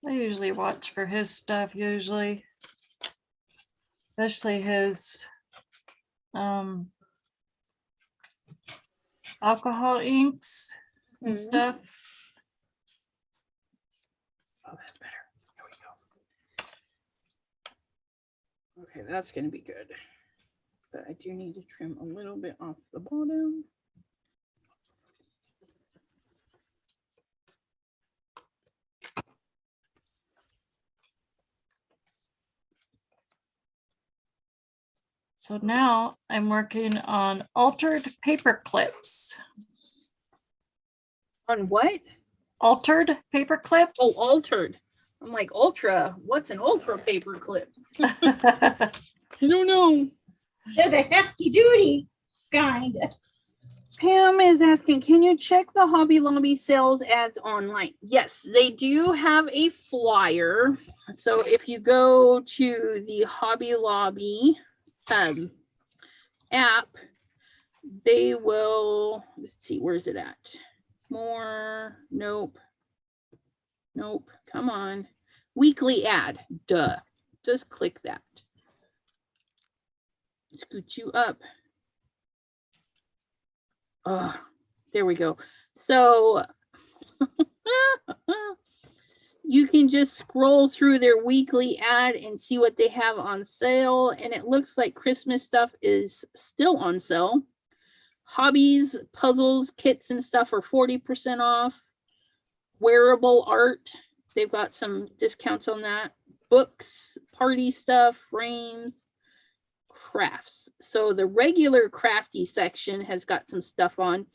I usually watch for his stuff usually. Especially his alcohol inks and stuff. Oh, that's better. There we go. Okay, that's going to be good. But I do need to trim a little bit off the bottom. So now I'm working on altered paper clips. On what? Altered paper clips. Oh, altered. I'm like, ultra. What's an ultra paper clip? I don't know. They're the hefty duty kind. Pam is asking, can you check the Hobby Lobby sales ads online? Yes, they do have a flyer. So if you go to the Hobby Lobby app, they will, let's see, where's it at? More, nope. Come on. Weekly ad, duh. Just click that. Scoot you up. Oh, there we go. So you can just scroll through their weekly ad and see what they have on sale. And it looks like Christmas stuff is still on sale. Hobbies, puzzles, kits, and stuff are 40% off. Wearable art, they've got some discounts on that. Books, party stuff, frames, crafts. So the regular crafty section has got some stuff on.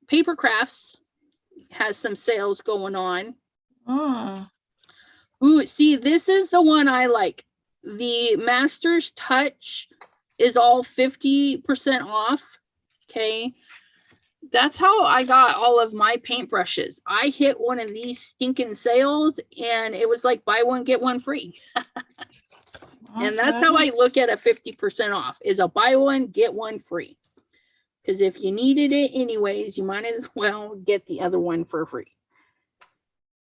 Paper crafts has some sales going on. Ooh, see, this is the one I like. The Master's Touch is all 50% off. Okay. That's how I got all of my paintbrushes. I hit one of these stinking sales and it was like buy one, get one free. And that's how I look at a 50% off is a buy one, get one free. Because if you needed it anyways, you might as well get the other one for free.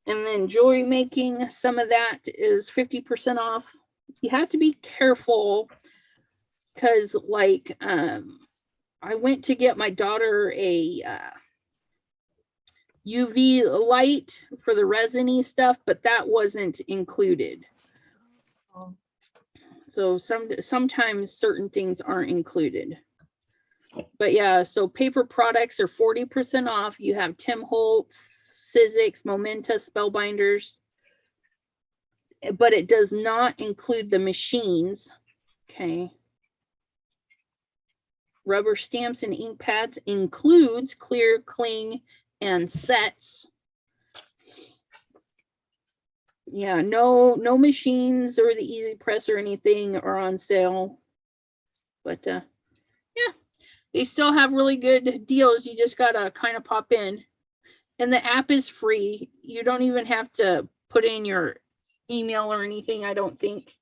And then jewelry making, some of that is 50% off. You have to be careful because like I went to get my daughter a UV light for the resiny stuff, but that wasn't included. So sometimes certain things aren't included. But yeah, so paper products are 40% off. You have Tim Holtz, Sizzix, Momenta, Spellbinders, but it does not include the machines. Okay. Rubber stamps and ink pads includes clear, cling, and sets. Yeah, no machines or the Easy Press or anything are on sale. But yeah, they still have really good deals. You just gotta kind of pop in. And the app is free. You don't even have to put in your email or anything, I don't think.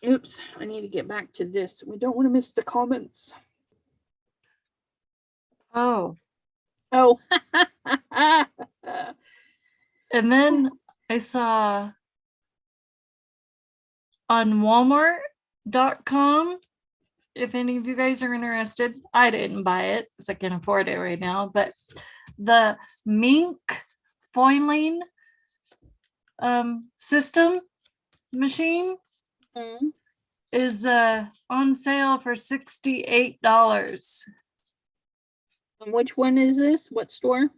Oops, I need to get back to this. We don't want to miss the comments. Oh. And then I saw on Walmart.com, if any of you guys are interested, I didn't buy it because I can't afford it right now, but the mink foiling system machine is on sale for $68. And which one is this? What store?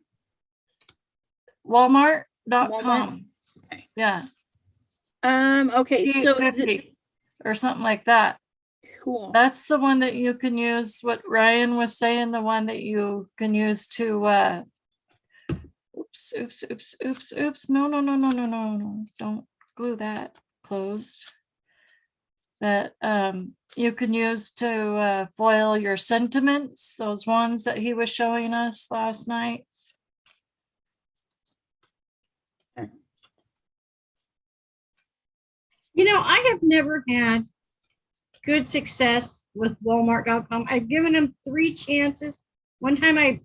Walmart.com. Walmart? Okay. Yeah. Okay, so or something like that. Cool. That's the one that you can use, what Ryan was saying, the one that you can use to, oops. No. Don't glue that closed. That you can use to foil your sentiments, those ones that he was showing us last night. You know, I have never had good success with Walmart.com. I've given them 3 chances. One time I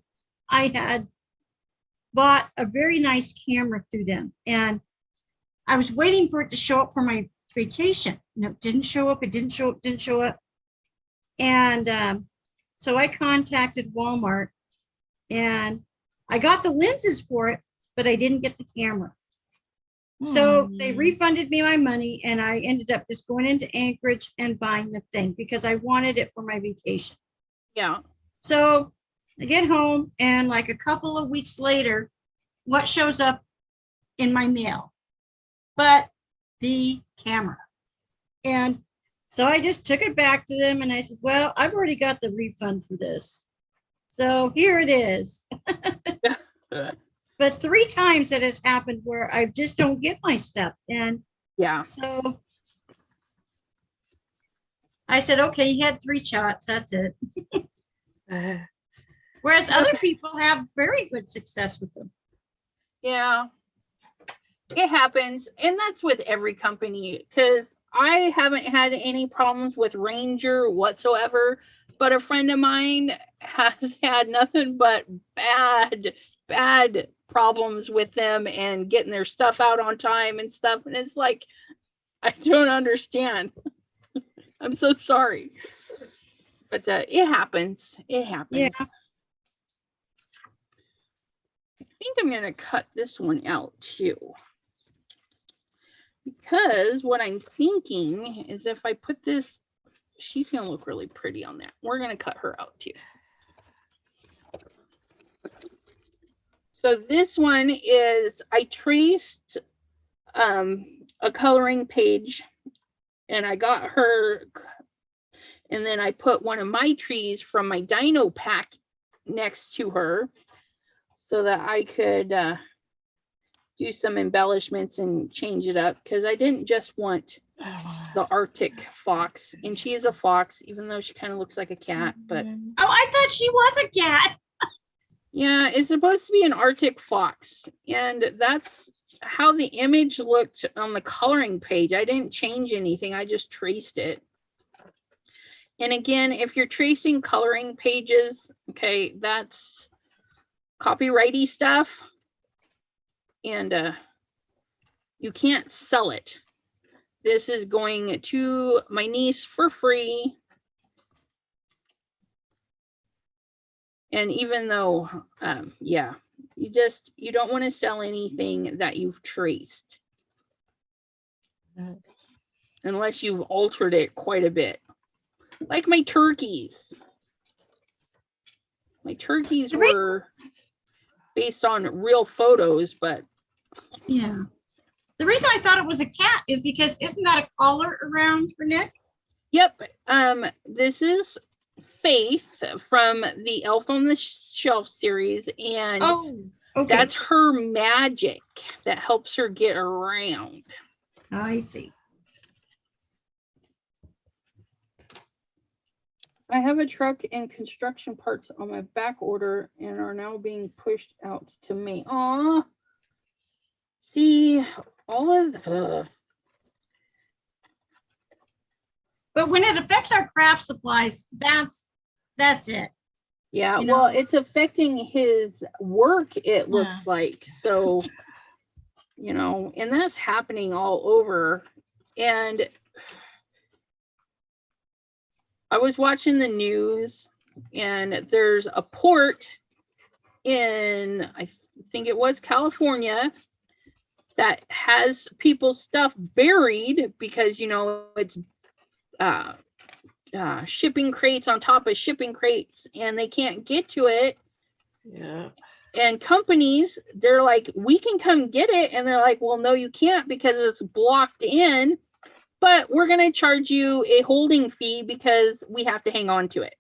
had bought a very nice camera through them, and I was waiting for it to show up for my vacation. No, it didn't show up. It didn't show up. And so I contacted Walmart, and I got the lenses for it, but I didn't get the camera. So they refunded me my money, and I ended up just going into Anchorage and buying the thing because I wanted it for my vacation. Yeah. So I get home, and like a couple of weeks later, what shows up in my mail? But the camera. And so I just took it back to them, and I said, well, I've already got the refund for this. So here it is. But 3 times that has happened where I just don't get my stuff. And Yeah. so I said, okay, you had 3 shots. That's it. Whereas other people have very good success with them. Yeah. It happens. And that's with every company, because I haven't had any problems with Ranger whatsoever. But a friend of mine has had nothing but bad problems with them and getting their stuff out on time and stuff. And it's like, I don't understand. I'm so sorry. But it happens. It happens. Yeah. I think I'm going to cut this one out too. Because what I'm thinking is if I put this, she's going to look really pretty on that. We're going to cut her out too. So this one is, I traced a coloring page, and I got her, and then I put one of my trees from my dino pack next to her so that I could do some embellishments and change it up, because I didn't just want the Arctic fox, and she is a fox, even though she kind of looks like a cat. But Oh, I thought she was a cat. yeah, it's supposed to be an Arctic fox, and that's how the image looked on the coloring page. I didn't change anything. I just traced it. And again, if you're tracing coloring pages, okay, that's copyrighty stuff, and you can't sell it. This is going to my niece for free. And even though, yeah, you don't want to sell anything that you've traced unless you've altered it quite a bit. Like my turkeys. My turkeys were based on real photos, but Yeah. The reason I thought it was a cat is because isn't that a collar around her neck? yep. This is Faith from the Elf on the Shelf series, and Oh, okay. that's her magic that helps her get around. I see. I have a truck and construction parts on my back order and are now being pushed out to me. Aw. See, all of But when it affects our craft supplies, that's it. yeah, You well, know? it's affecting his work, it looks Yes. like. So, and that's happening all over. And I was watching the news, and there's a port in, I think it was California, that has people's stuff buried because, it's shipping crates on top of shipping crates, and they can't get to it. Yeah. And companies, they're like, we can come get it. And they're like, well, no, you can't because it's blocked in. but we're going to charge you a holding fee because we have to hang on to it.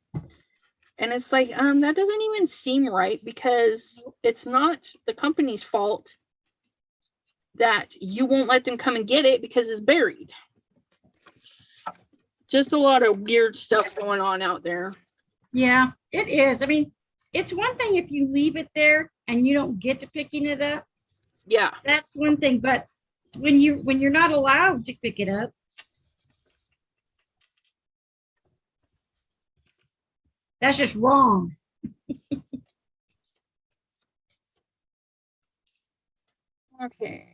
And it's like, that doesn't even seem right, because it's not the company's fault that you won't let them come and get it because it's buried. Just a lot of weird stuff going on out there. Yeah, it is. I mean, it's one thing if you leave it there and you don't get to picking it up. Yeah. That's one thing. But when you're not allowed to pick it up, that's just wrong. Okay.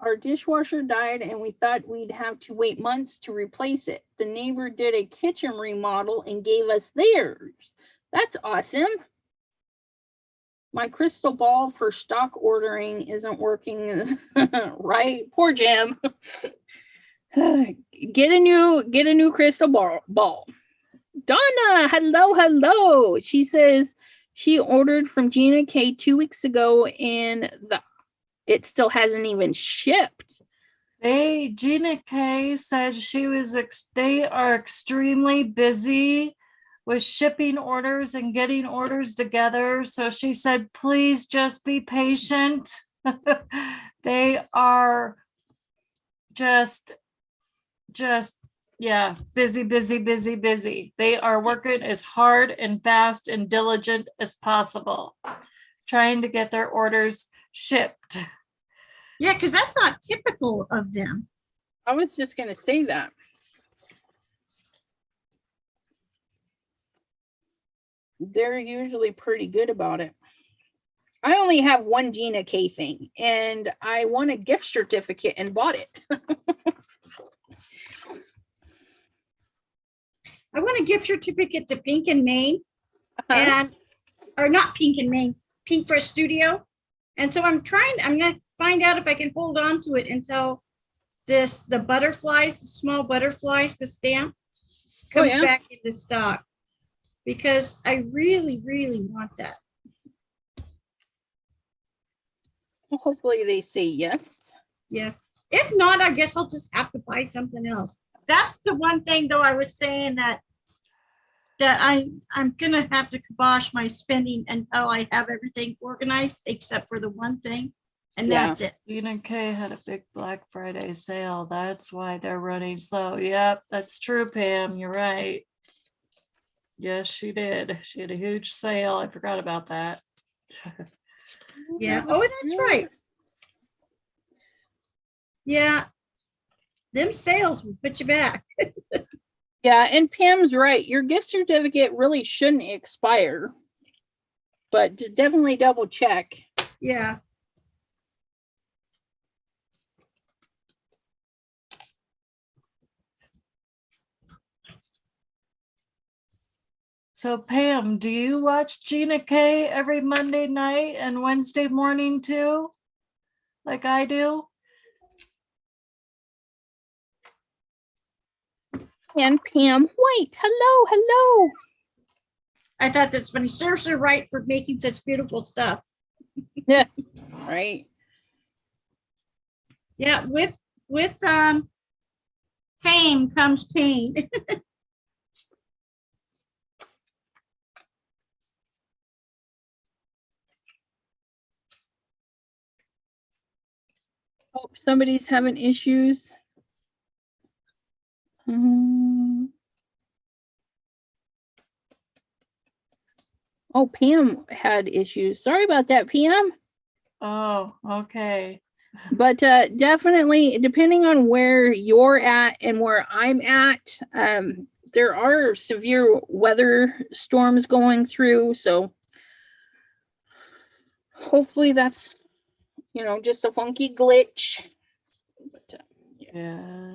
Our dishwasher died and we thought we'd have to wait months to replace it. The neighbor did a kitchen remodel and gave us theirs. That's awesome. My crystal ball for stock ordering isn't working right. Poor Jim. Get a new crystal ball. Donna, hello. She says she ordered from Gina K 2 weeks ago and it still hasn't even shipped. Gina K said they are extremely busy with shipping orders and getting orders together. So she said, please just be patient. They are just yeah, busy. They are working as hard and fast and diligent as possible, trying to get their orders shipped. Yeah, because that's not typical of them. I was just going to say that. They're usually pretty good about it. I only have one Gina K thing, and I won a gift certificate and bought it. I want a gift certificate to Pink and Maine, or not Pink and Maine, Pink for a Studio. And so I'm going to find out if I can hold on to it until the small butterflies, the stamp comes back into stock, because I really, really want that. Well, hopefully they say yes. Yeah. If not, I guess I'll just have to buy something else. That's the one thing, though, I was saying that I'm gonna have to kibosh my spending until I have everything organized except for the one thing, and that's it. Gina K had a big Black Friday sale. That's why they're running slow. Yep, that's true, Pam. You're right. Yes, she did. She had a huge sale. I forgot about that. Yeah. Oh, that's right. Yeah. Them sales will put you back. Yeah, and Pam's right. Your gift certificate really shouldn't expire, but definitely double check. Yeah. So Pam, do you watch Gina K every Monday night and Wednesday morning too? Like I do? And Pam White, hello. I thought that's funny. Serves her right for making such beautiful stuff. Yeah, right. Yeah, with fame comes pain. Oh, somebody's having issues. Oh, Pam had issues. Sorry about that, Pam. Oh, okay. But definitely, depending on where you're at and where I'm at, there are severe weather storms going through. So hopefully that's, just a funky glitch. But, Yeah.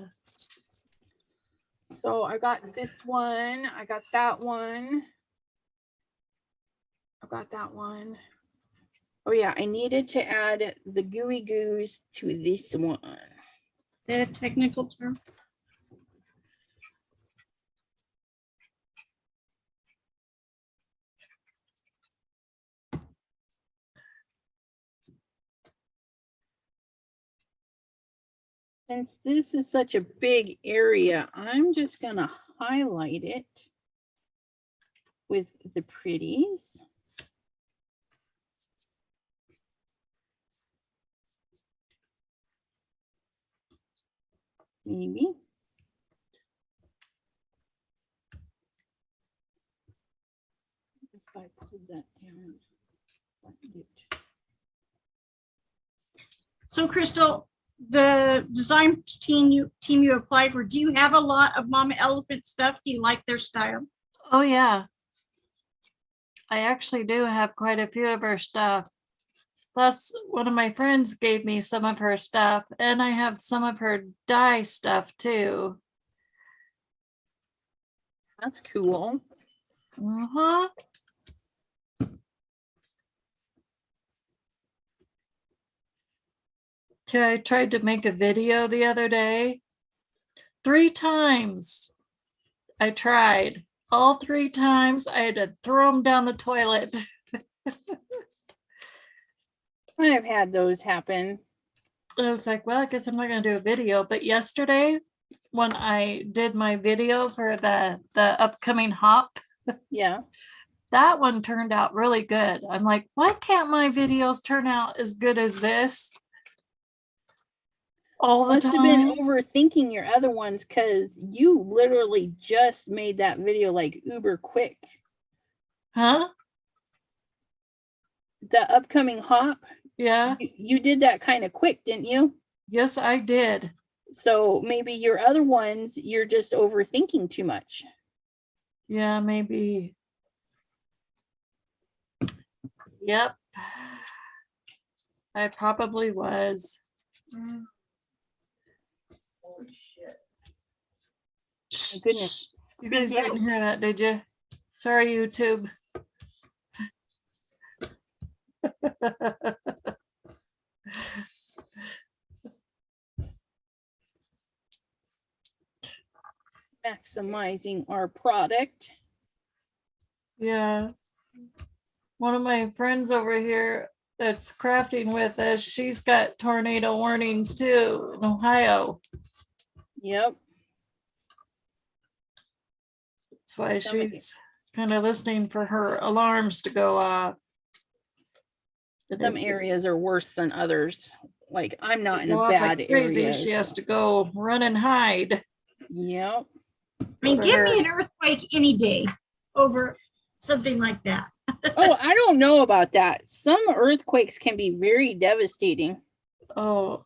So I got this one. I got that one. I got that one. Oh yeah, I needed to add the gooey goos to this one. Is that a technical term? Since this is such a big area, I'm just gonna highlight it with the pretties. Maybe. If I pull that down. So Crystal, the design team you applied for, do you have a lot of Mama Elephant stuff? Do you like their style? Oh, yeah. I actually do have quite a few of her stuff. Plus, one of my friends gave me some of her stuff, and I have some of her dye stuff too. That's cool. Uh-huh. Okay, I tried to make a video the other day. 3 times I tried. All 3 times I had to throw them down the toilet. I've had those happen. I was like, well, I guess I'm not going to do a video. But yesterday, when I did my video for the upcoming hop, Yeah. that one turned out really good. I'm like, why can't my videos turn out as good as this? All the Must time. have been overthinking your other ones because you literally just made that video like uber quick. Huh? The upcoming hop, Yeah. you did that kind of quick, didn't you? Yes, I did. So maybe your other ones, you're just overthinking too much. Yeah, maybe. Yep. I probably was. My goodness. You guys didn't hear that, did you? Sorry, YouTube. Maximizing our product. Yeah. One of my friends over here that's crafting with us, she's got tornado warnings too in Ohio. Yep. That's why she's kind of listening for her alarms to go off. Some areas are worse than others. Like I'm not in a Go off bad like crazy. area. She has to go run and hide. Yep. I mean, give me an earthquake any day over something like that. Oh, I don't know about that. Some earthquakes can be very devastating. Oh,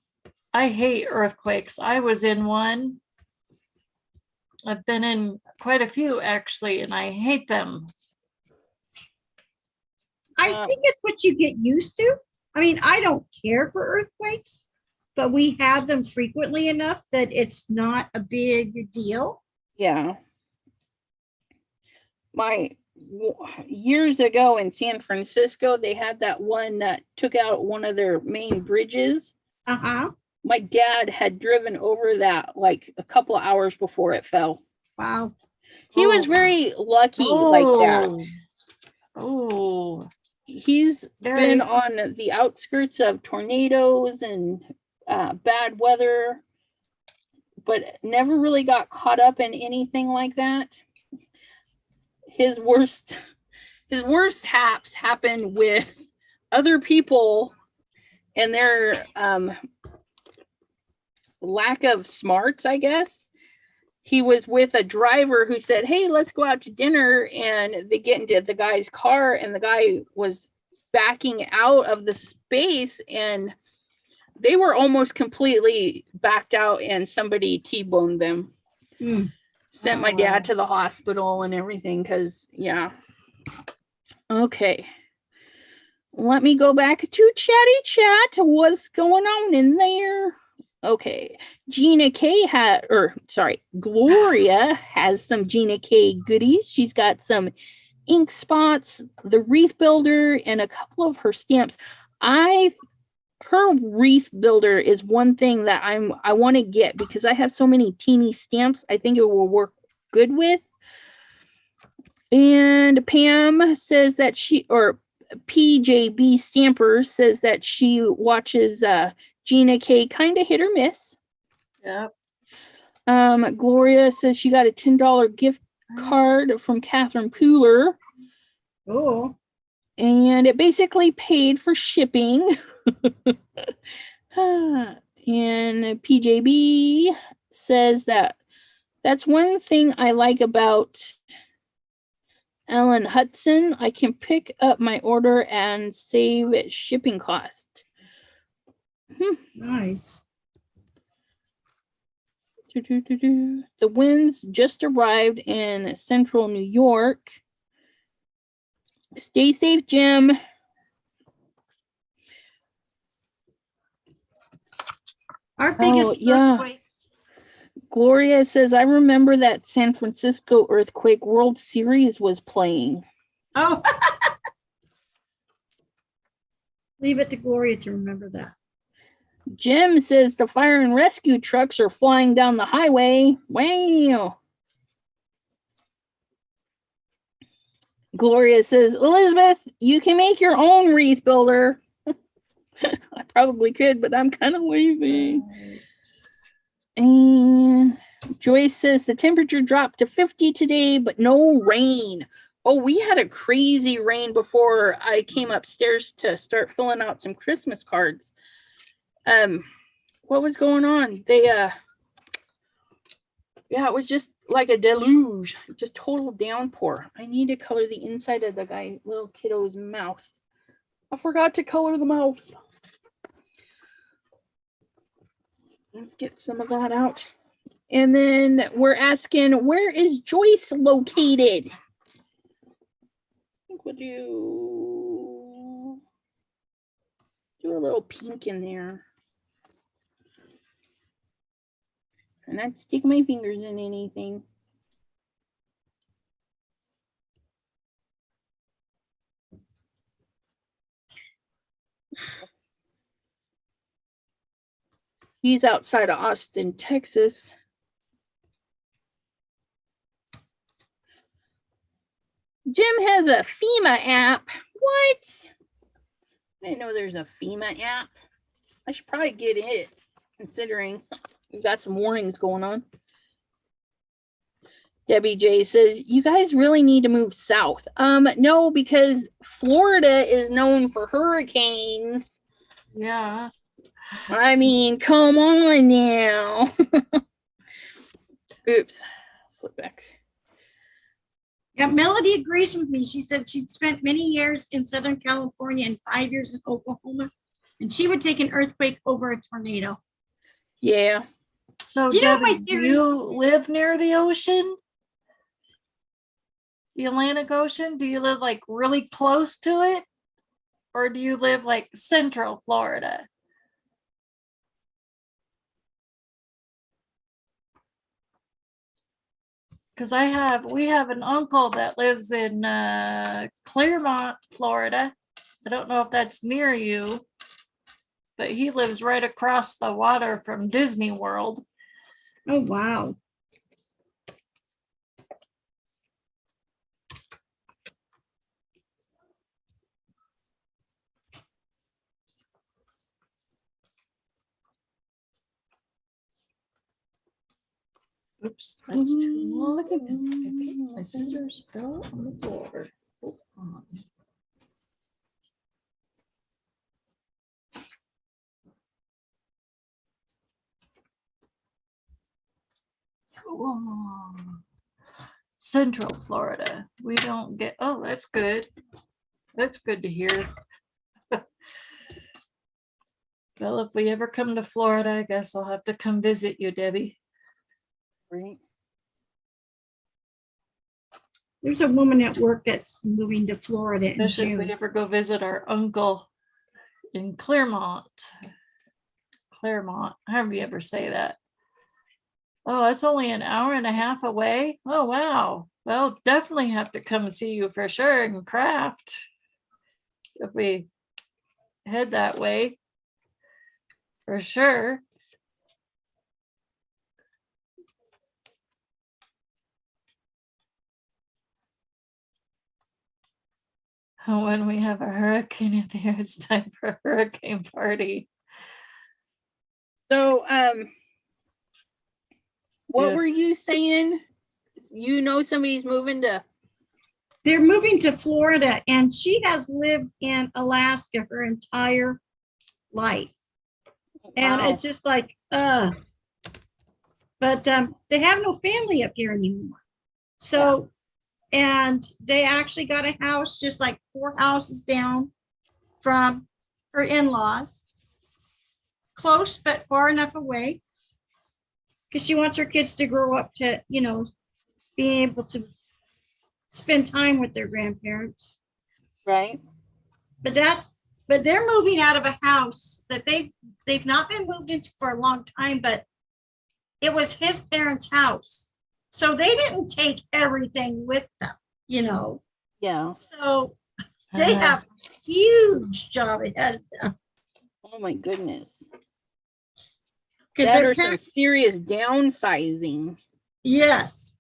I hate earthquakes. I was in one. I've been in quite a few actually, and I hate them. I think it's what you get used to. I mean, I don't care for earthquakes, but we have them frequently enough that it's not a big deal. Yeah. Years ago in San Francisco, they had that one that took out one of their main bridges. Uh-huh. My dad had driven over that like a couple of hours before it fell. Wow. He was very lucky like that. Oh. He's been on the outskirts of tornadoes and bad weather, but never really got caught up in anything like that. His worst haps happen with other people and their lack of smarts, I guess. He was with a driver who said, hey, let's go out to dinner. And they get into the guy's car and the guy was backing out of the space and they were almost completely backed out and somebody T-boned them. Sent my dad to the hospital and everything because, yeah. Okay. Let me go back to chatty chat. What's going on in there? Okay. Gloria has some Gina K goodies. She's got some ink spots, the wreath builder, and a couple of her stamps. Her wreath builder is one thing that I want to get because I have so many teeny stamps. I think it will work good with. And Pam says that PJB Stampers says that she watches Gina K kind of hit or miss. Yeah. Gloria says she got a $10 gift card from Catherine Pooler, Oh, and it basically paid for shipping. And PJB says that's one thing I like about Ellen Hudson. I can pick up my order and save shipping cost. nice. The winds just arrived in central New York. Stay safe, Jim. Our biggest earthquake. Gloria says, I remember that San Francisco earthquake World Series was playing. Oh, leave it to Gloria to remember that. Jim says the fire and rescue trucks are flying down the highway. Wow. Gloria says, Elizabeth, you can make your own wreath builder. I probably could, but I'm kind of lazy. And Joyce says the temperature dropped to 50 today, but no rain. Oh, we had a crazy rain before I came upstairs to start filling out some Christmas cards. What was going on? It was just like a deluge, just total downpour. I need to color the inside of the little kiddo's mouth. I forgot to color the mouth. Let's get some of that out. And then we're asking, where is Joyce located? I think we'll do a little pink in there. And not stick my fingers in anything. He's outside of Austin, Texas. Jim has a FEMA app. What? I didn't know there's a FEMA app. I should probably get it, considering we've got some warnings going on. Debbie J says, you guys really need to move south. No, because Florida is known for hurricanes. Yeah. I mean, come on now. Oops. Flip back. Yeah, Melody agrees with me. She said she'd spent many years in Southern California and 5 years in Oklahoma, and she would take an earthquake over a tornado. Yeah. So, Do you know my Debbie, do theory? you live near the ocean? The Atlantic Ocean? Do you live like really close to it? Or do you live like central Florida? Because we have an uncle that lives in Clermont, Florida. I don't know if that's near you, but he lives right across the water from Disney World. Oh, wow. Oops, that's too long. My scissors fell on the floor. Hold on. Whoa. Central Florida. We don't get, oh, that's good. That's good to hear. Well, if we ever come to Florida, I guess I'll have to come visit you, Debbie. Right. There's a woman at work that's moving to Florida in Especially if we June. ever go visit our uncle in Clermont. However you ever say that. Oh, that's only an hour and a half away. Oh, wow. Well, definitely have to come see you for sure and craft if we head that way. For sure. When we have a hurricane in there, it's time for a hurricane party. So, what Yeah. were you saying? You know somebody's moving to, They're moving to Florida, and she has lived in Alaska her entire life. And wow. it's just like, but they have no family up here anymore. So, and they actually got a house just like 4 houses down from her in-laws. Close, but far enough away. Because she wants her kids to grow up to, you know, being able to spend time with their grandparents. Right. But they're moving out of a house that they've not been moved into for a long time, but it was his parents' house. So they didn't take everything with them, you know. Yeah. So they have a huge job ahead of them. Oh my goodness. Because That their are some parents, serious downsizing. yes.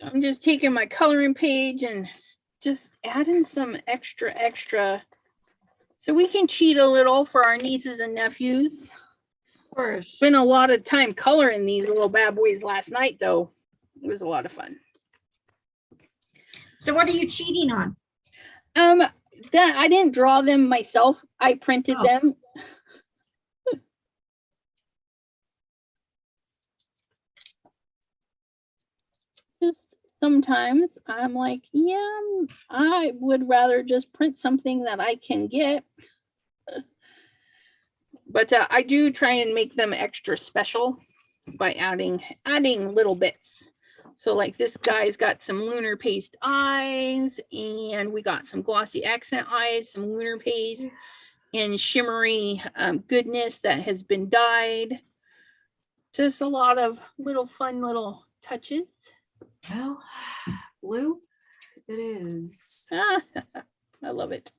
I'm just taking my coloring page and just adding some extra so we can cheat a little for our nieces and nephews. Of course. Spent a lot of time coloring these little bad boys last night, though. It was a lot of fun. So what are you cheating on? That I didn't draw them myself. I printed Oh. them. Just sometimes I'm like, yeah, I would rather just print something that I can get. But I do try and make them extra special by adding little bits. So like this guy's got some lunar paste eyes, and we got some glossy accent eyes, some lunar paste, and shimmery goodness that has been dyed. Just a lot of little fun little touches. Well, blue it is. I love it.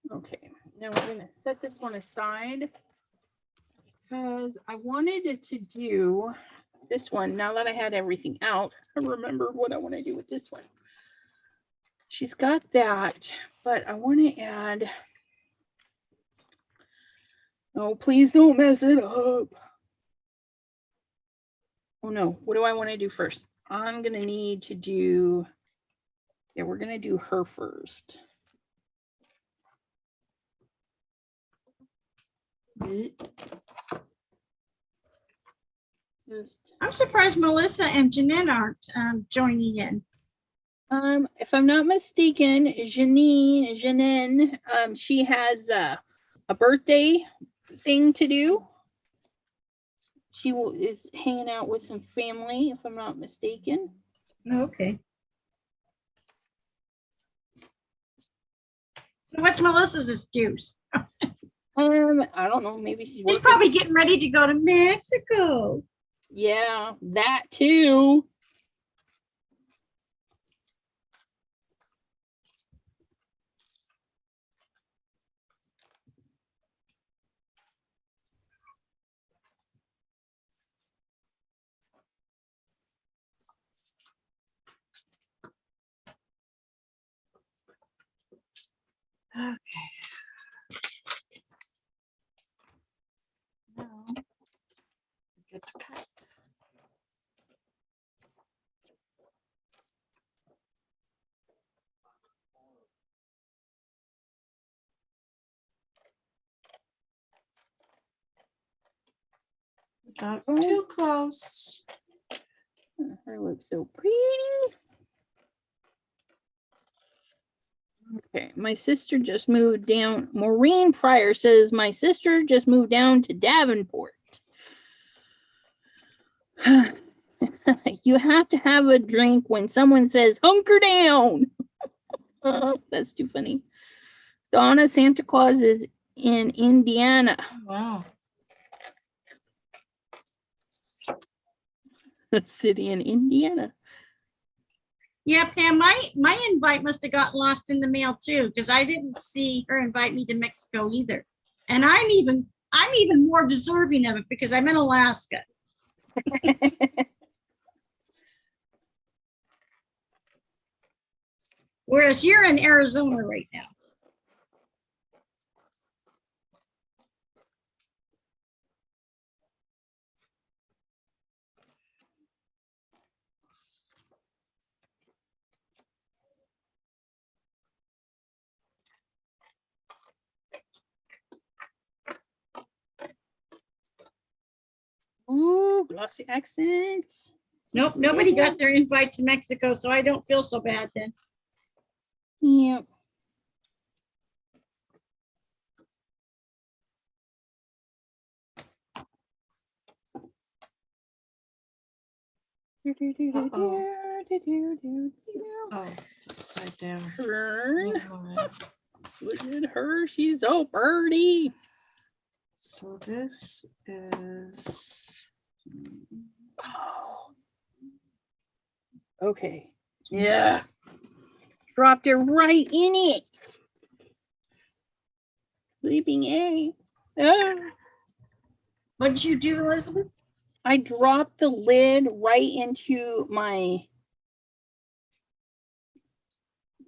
Okay, now we're gonna set this one aside because I wanted to do this one. Now that I had everything out, I remembered what I want to do with this one. She's got that, but I want to add, oh, please don't mess it up. Oh no, what do I want to do first? I'm gonna need to do, yeah, we're gonna do her first. Just, I'm surprised Melissa and Jeanette aren't joining in. if I'm not mistaken, Janine, she has a birthday thing to do. She is hanging out with some family, if I'm not mistaken. Okay. So what's Melissa's excuse? I don't know. Maybe she's She's working. probably getting ready to go to Mexico. Yeah, that too. Okay. Now, get to cut. Not too close. Her looks so pretty. Okay, my sister just moved down. Maureen Pryor says my sister just moved down to Davenport. You have to have a drink when someone says hunker down. That's too funny. Donna Santa Claus is in Indiana. Wow. The city in Indiana. Yeah, Pam, my invite must have got lost in the mail too, because I didn't see her invite me to Mexico either. And I'm even more deserving of it because I'm in Alaska. Whereas you're in Arizona right now. Ooh, glossy accents. Nope, nobody got their invite to Mexico, so I don't feel so bad then. Yep. Uh-oh. Oh, it's upside down. Turn. Never mind. Look at her. She's so pretty. So this is Oh. Okay. Yeah. Dropped it right in it. Sleeping egg. Ah. What did you do, Elizabeth? I dropped the lid right into my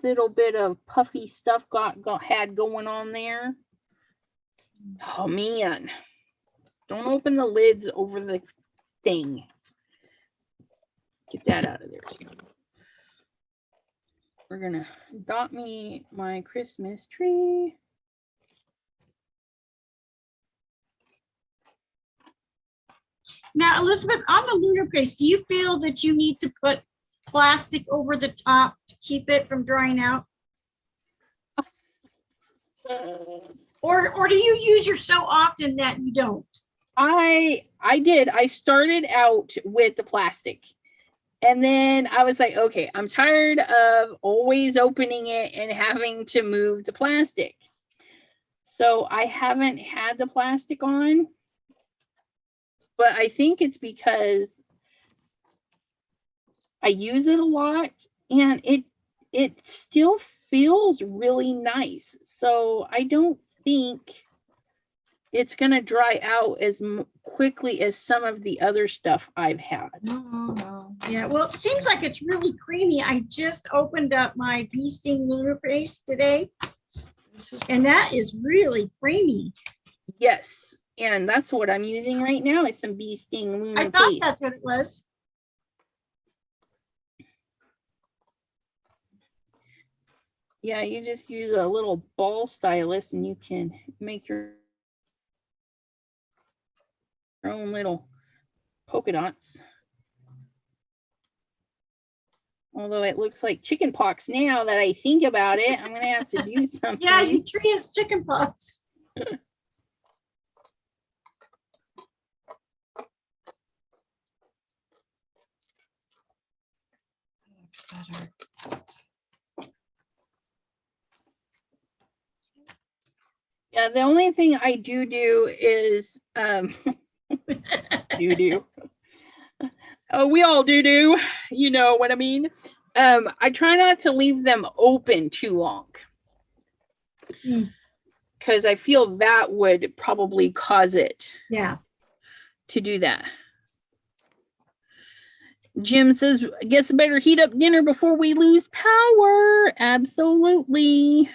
little bit of puffy stuff had going on there. Oh man. Don't open the lids over the thing. Get that out of there too. We're gonna dot me my Christmas tree. Now, Elizabeth, on the lunar paste, do you feel that you need to put plastic over the top to keep it from drying out? Or do you use your so often that you don't? I did. I started out with the plastic. And then I was like, okay, I'm tired of always opening it and having to move the plastic. So I haven't had the plastic on. But I think it's because I use it a lot and it still feels really nice. So I don't think it's going to dry out as quickly as some of the other stuff I've had. no. Yeah, well, it seems like it's really creamy. I just opened up my bee sting lunar paste today, and that is really creamy. Yes, and that's what I'm using right now. It's some bee sting lunar I thought paste. that's what it was. Yeah, you just use a little ball stylus and you can make your own little polka dots. Although it looks like chicken pox now that I think about it, I'm gonna have to do something. Yeah, your tree is chicken pox. Looks better. Yeah, the only thing I do is do. Oh, we all do. You know what I mean? I try not to leave them open too long. Because I feel that would probably cause it. Yeah. To do that. Jim says, I guess I better heat up dinner before we lose power. Absolutely.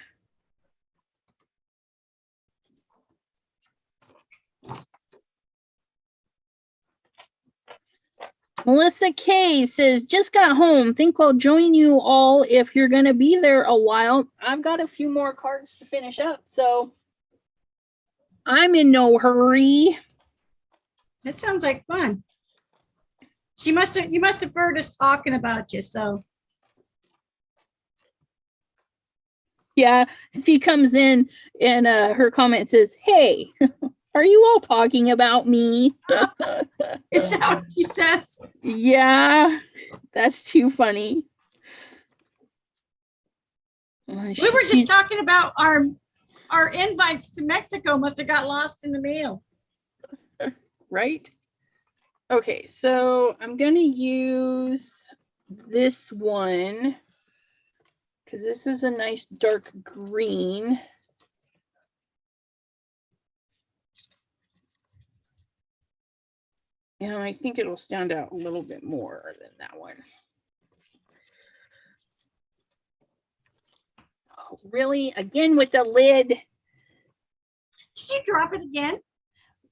Melissa K says, just got home. Think I'll join you all if you're going to be there a while. I've got a few more cards to finish up, so I'm in no hurry. That sounds like fun. You must have heard us talking about you, so. Yeah, she comes in and her comment says, hey, are you all talking about me? Is that what she says? Yeah, that's too funny. We were just talking about our invites to Mexico must have got lost in the mail. Right? Okay, so I'm going to use this one, because this is a nice dark green. And I think it'll stand out a little bit more than that one. Oh, really? Again with the lid? Did you drop it again?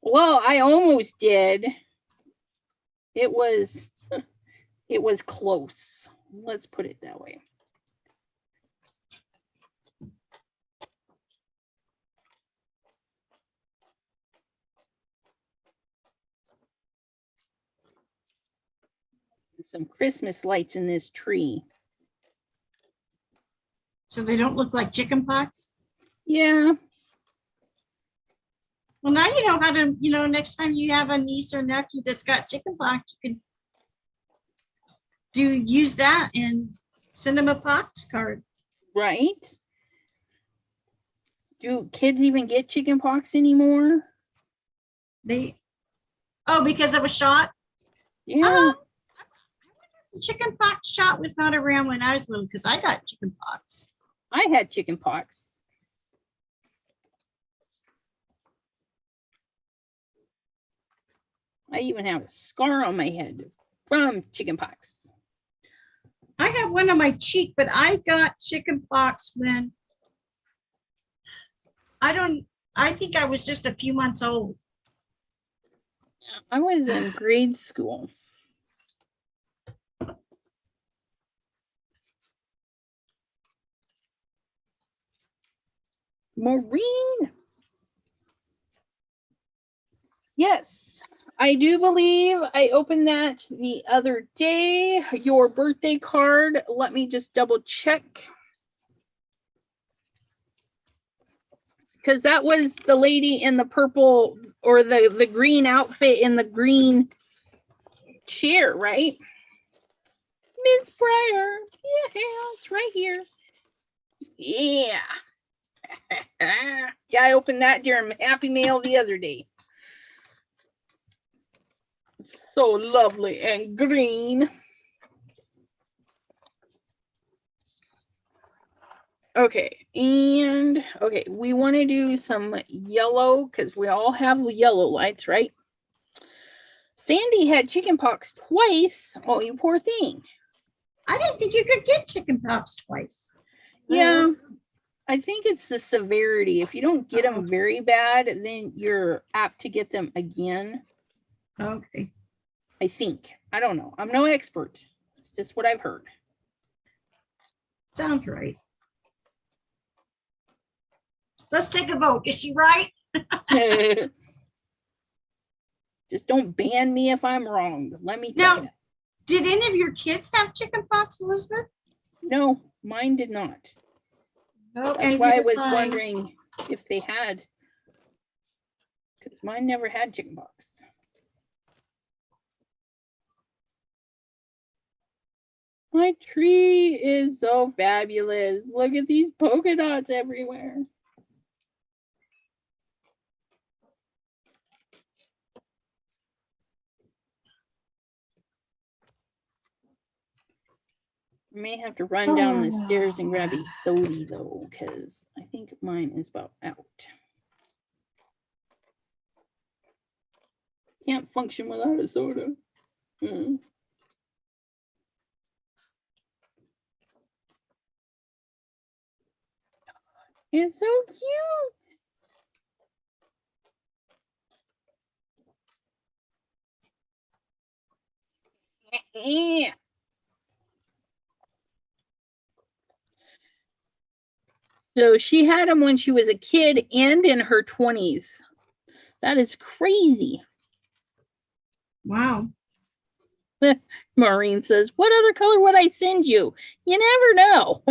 Well, I almost did. It was close. Let's put it that way. Some Christmas lights in this tree. So they don't look like chicken pox? Yeah. Well, now you know how to, next time you have a niece or nephew that's got chicken pox, you can use that and send them a pox card. Right. Do kids even get chicken pox anymore? Because of a shot? Yeah. The chicken pox shot was not around when I was little because I got chicken pox. I had chicken pox. I even have a scar on my head from chicken pox. I got one on my cheek, but I got chicken pox when I think I was just a few months old. I was in grade school. Maureen. Yes, I do believe I opened that the other day. Your birthday card. Let me just double check. Because that was the lady in the purple or the green outfit in the green chair, right? Miss Breyer. Yeah, it's right here. Yeah. Yeah, I opened that during Happy Mail the other day. So lovely and green. Okay, and okay, we want to do some yellow because we all have yellow lights, right? Sandy had chicken pox twice. Oh, you poor thing. I didn't think you could get chicken pox twice. Yeah, I think it's the severity. If you don't get them very bad, then you're apt to get them again. Okay. I think. I don't know. I'm no expert. It's just what I've heard. Sounds right. Let's take a vote. Is she right? Just don't ban me if I'm wrong. Let me Now, tell you. did any of your kids have chicken pox, Elizabeth? No, mine did not. Okay. That's why I was wondering if they had, because mine never had chicken pox. My tree is so fabulous. Look at these polka dots everywhere. I may have to run down the stairs and grab a soda though, because I think mine is about out. Can't function without a soda. It's so cute. Yeah. So she had them when she was a kid and in her 20s. That is crazy. Wow. Maureen says, what other color would I send you? You never know.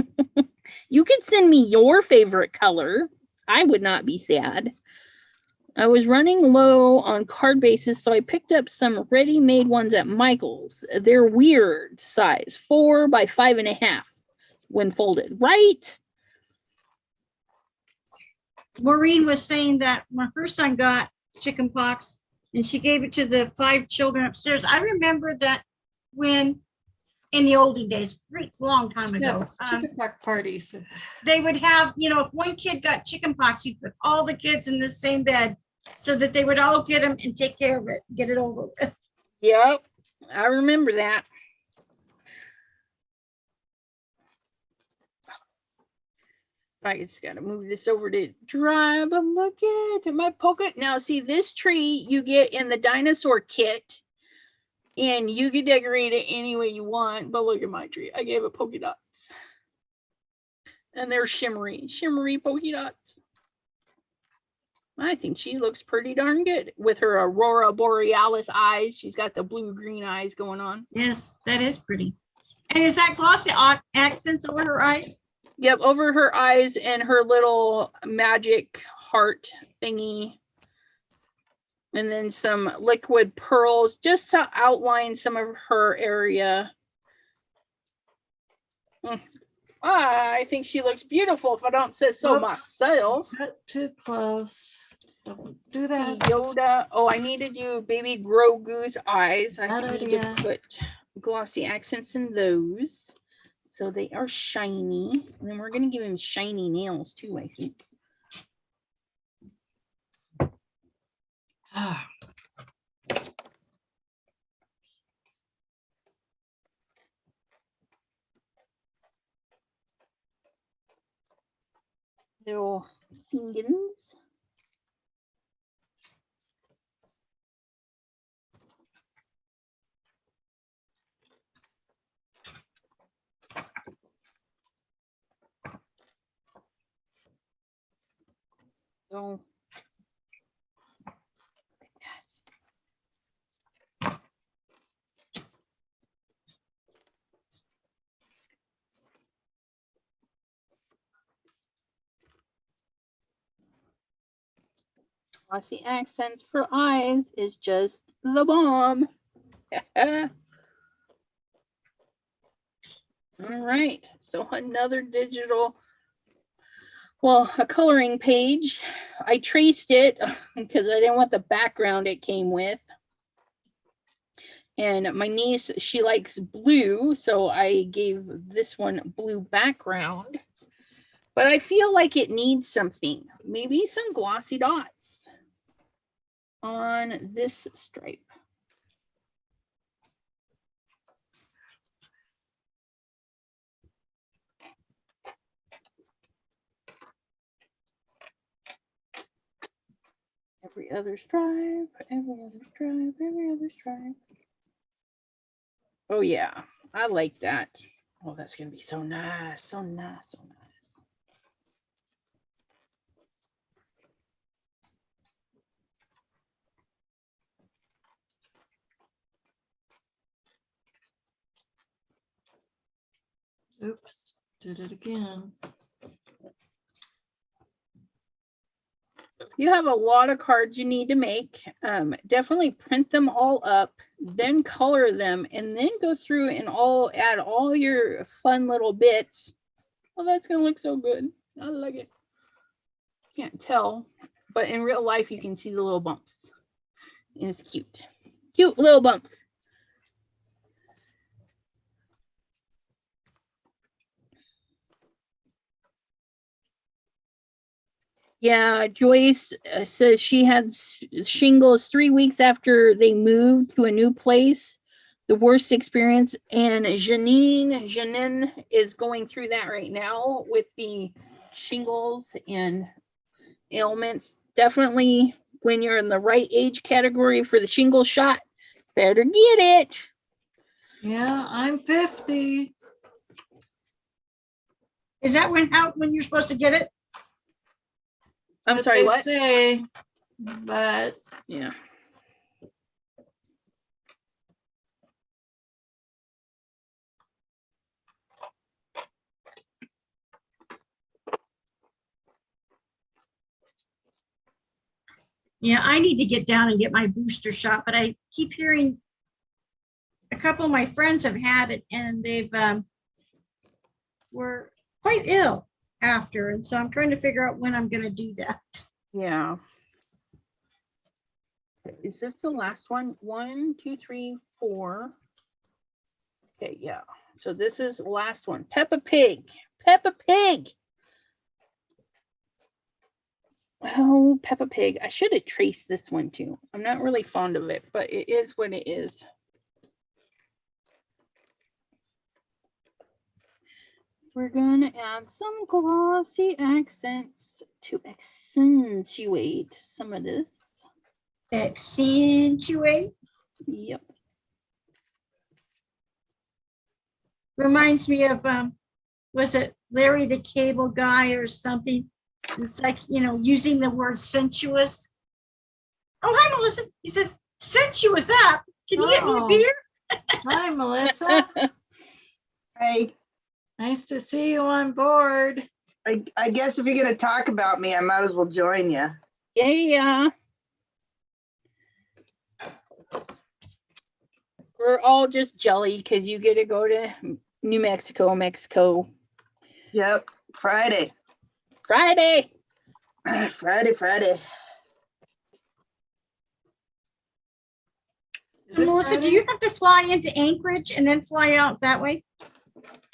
You could send me your favorite color. I would not be sad. I was running low on card bases, so I picked up some ready-made ones at Michael's. They're weird size, 4 by 5.5 when folded, right? Maureen was saying that when her son got chicken pox and she gave it to the 5 children upstairs. I remember that when in the olden days, long time Yeah, ago. chicken pox parties. They would have, if one kid got chicken pox, you'd put all the kids in the same bed so that they would all get them and take care of it, get it over with. Yep, I remember that. I just got to move this over to dry, but look at my polka. Now, see, this tree you get in the dinosaur kit, and you can decorate it any way you want, but look at my tree. I gave it polka dots. And they're shimmery polka dots. I think she looks pretty darn good with her Aurora Borealis eyes. She's got the blue-green eyes going on. Yes, that is pretty. And is that glossy accents over her eyes? Yep, over her eyes and her little magic heart thingy. And then some liquid pearls just to outline some of her area. I think she looks beautiful if I don't say so myself. Cut too close. Don't do that. Yoda. Oh, I need to do baby Grogu's eyes. I Bad need idea. to put glossy accents in those. So they are shiny. And then we're going to give him shiny nails too, I think. Little fingers. So glossy accents for eyes is just the bomb. All right, so another digital, well, a coloring page. I traced it because I didn't want the background it came with. And my niece, she likes blue, so I gave this one blue background. But I feel like it needs something, maybe some glossy dots on this stripe. Every other stripe, every other stripe, every other stripe. Oh yeah, I like that. Oh, that's gonna be so nice, so nice, so nice. Oops, did it again. You have a lot of cards you need to make. Definitely print them all up, then color them, and then go through and add all your fun little bits. Oh, that's gonna look so good. I like it. Can't tell, but in real life you can see the little bumps. And it's cute. Cute little bumps. Yeah, Joyce says she had shingles 3 weeks after they moved to a new place. The worst experience. And Janine is going through that right now with the shingles and ailments. Definitely when you're in the right age category for the shingle shot, better get it. Yeah, I'm 50. Is that when you're supposed to get it? I'm sorry, what? Say, but Yeah. Yeah, I need to get down and get my booster shot, but I keep hearing a couple of my friends have had it and they've were quite ill after. And so I'm trying to figure out when I'm going to do that. Yeah. Is this the last one? 1, 2, 3, 4. Okay, yeah. So this is the last one. Peppa Pig. Peppa Pig. Oh, Peppa Pig. I should have traced this one too. I'm not really fond of it, but it is what it is. We're going to add some glossy accents to accentuate some of this. Accentuate. Yep. Reminds me of, was it Larry the Cable Guy or something? It's like, you know, using the word sensuous. Oh, hi, Melissa. He says, sensuous up. Can you get me a Oh. beer? Hi, Melissa. Hey, Nice to see you on board. I guess if you're gonna talk about me, I might as well join you. Yeah. We're all just jelly because you get to go to New Mexico, Mexico. Yep, Friday. Friday. Friday. Is it Melissa, do Friday? you have to fly into Anchorage and then fly out that way?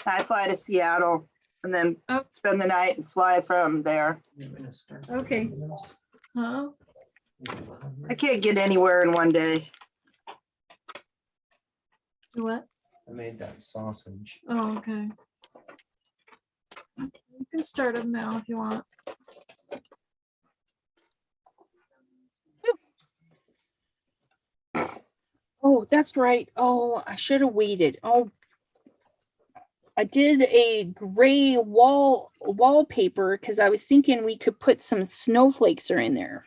I fly to Seattle and then Oh. spend the night and fly from there. Okay. Huh? I can't get anywhere in one day. What? I made that sausage. Oh, okay. You can start them now if you want. Oh, that's right. Oh, I should have waited. Oh, I did a gray wallpaper because I was thinking we could put some snowflakes in there.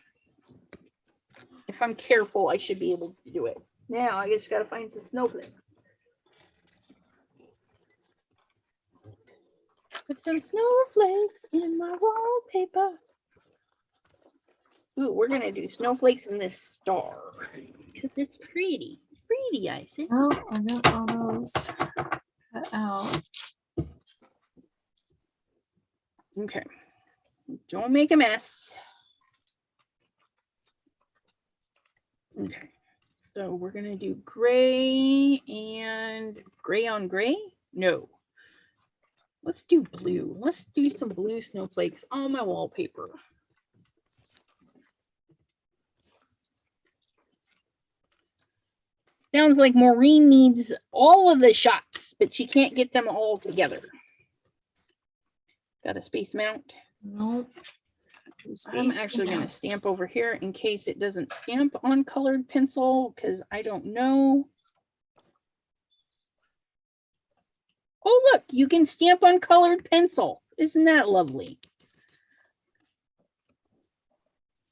If I'm careful, I should be able to do it. Now I just got to find some snowflakes. Put some snowflakes in my wallpaper. Ooh, we're gonna do snowflakes in this star because it's pretty. Pretty, I say. Oh, I got all those cut out. Okay. Don't make a mess. Okay. So we're gonna do gray and gray on gray. No. Let's do blue. Let's do some blue snowflakes on my wallpaper. Sounds like Maureen needs all of the shots, but she can't get them all together. Got a space mount? Nope. I'm actually going to stamp over here in case it doesn't stamp on colored pencil because I don't know. Oh, look, you can stamp on colored pencil. Isn't that lovely?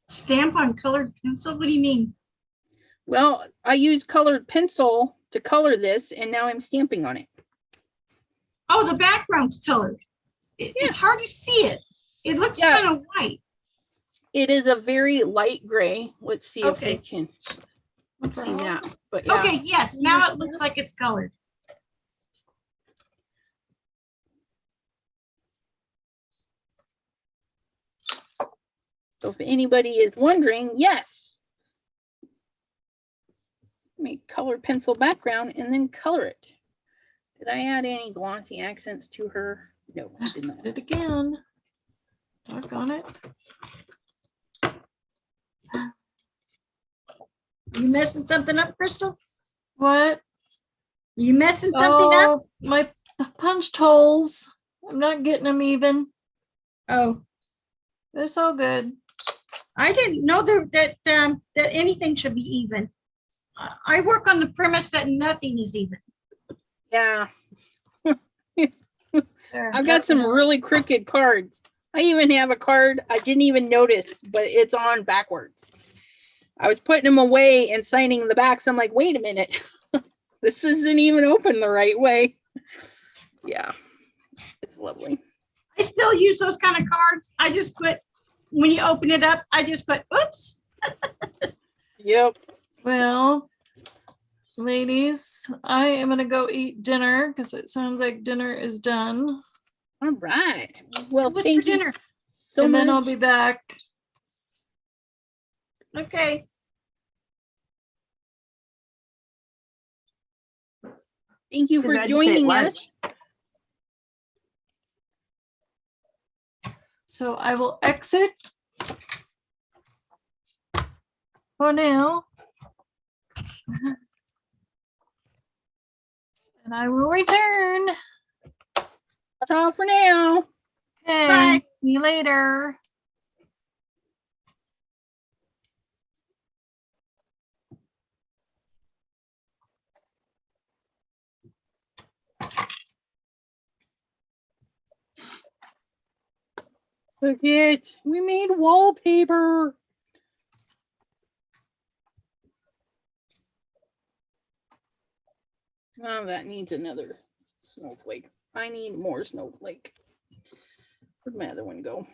Stamp on colored pencil? What do you mean? Well, I use colored pencil to color this, and now I'm stamping on it. Oh, the background's colored. It's hard to see it. It looks Yeah. kind of white. It is a very light gray. Let's see if Okay. I can see that. But yeah. Okay, yes, now it looks like it's colored. So if anybody is wondering, yes. Make colored pencil background and then color it. Did I add any glossy accents to her? No, I did not. Did it again. Work on it. You messing something up, Crystal? What? You messing something up? Oh, my punched holes. I'm not getting them even. Oh, It's all good. I didn't know that anything should be even. I work on the premise that nothing is even. Yeah, There, I've got some really crooked cards. I even have a card I didn't even notice, but it's on backwards. I was putting them away and signing the backs. I'm like, wait a minute. This isn't even open the right way. Yeah, it's lovely. I still use those kind of cards. I just put, when you open it up, I just put, oops. Yep. Well, ladies, I am gonna go eat dinner because it sounds like dinner is done. All right. Well, What's for thank you dinner? so And then I'll much. be back. Okay. Thank you for 'Cause I had to say joining lunch. us. So I will exit for now. And I will return. That's all for now. Okay, Bye. see you later. Look it. We made wallpaper. Oh, that needs another snowflake. I need more snowflake. Where'd my other one go?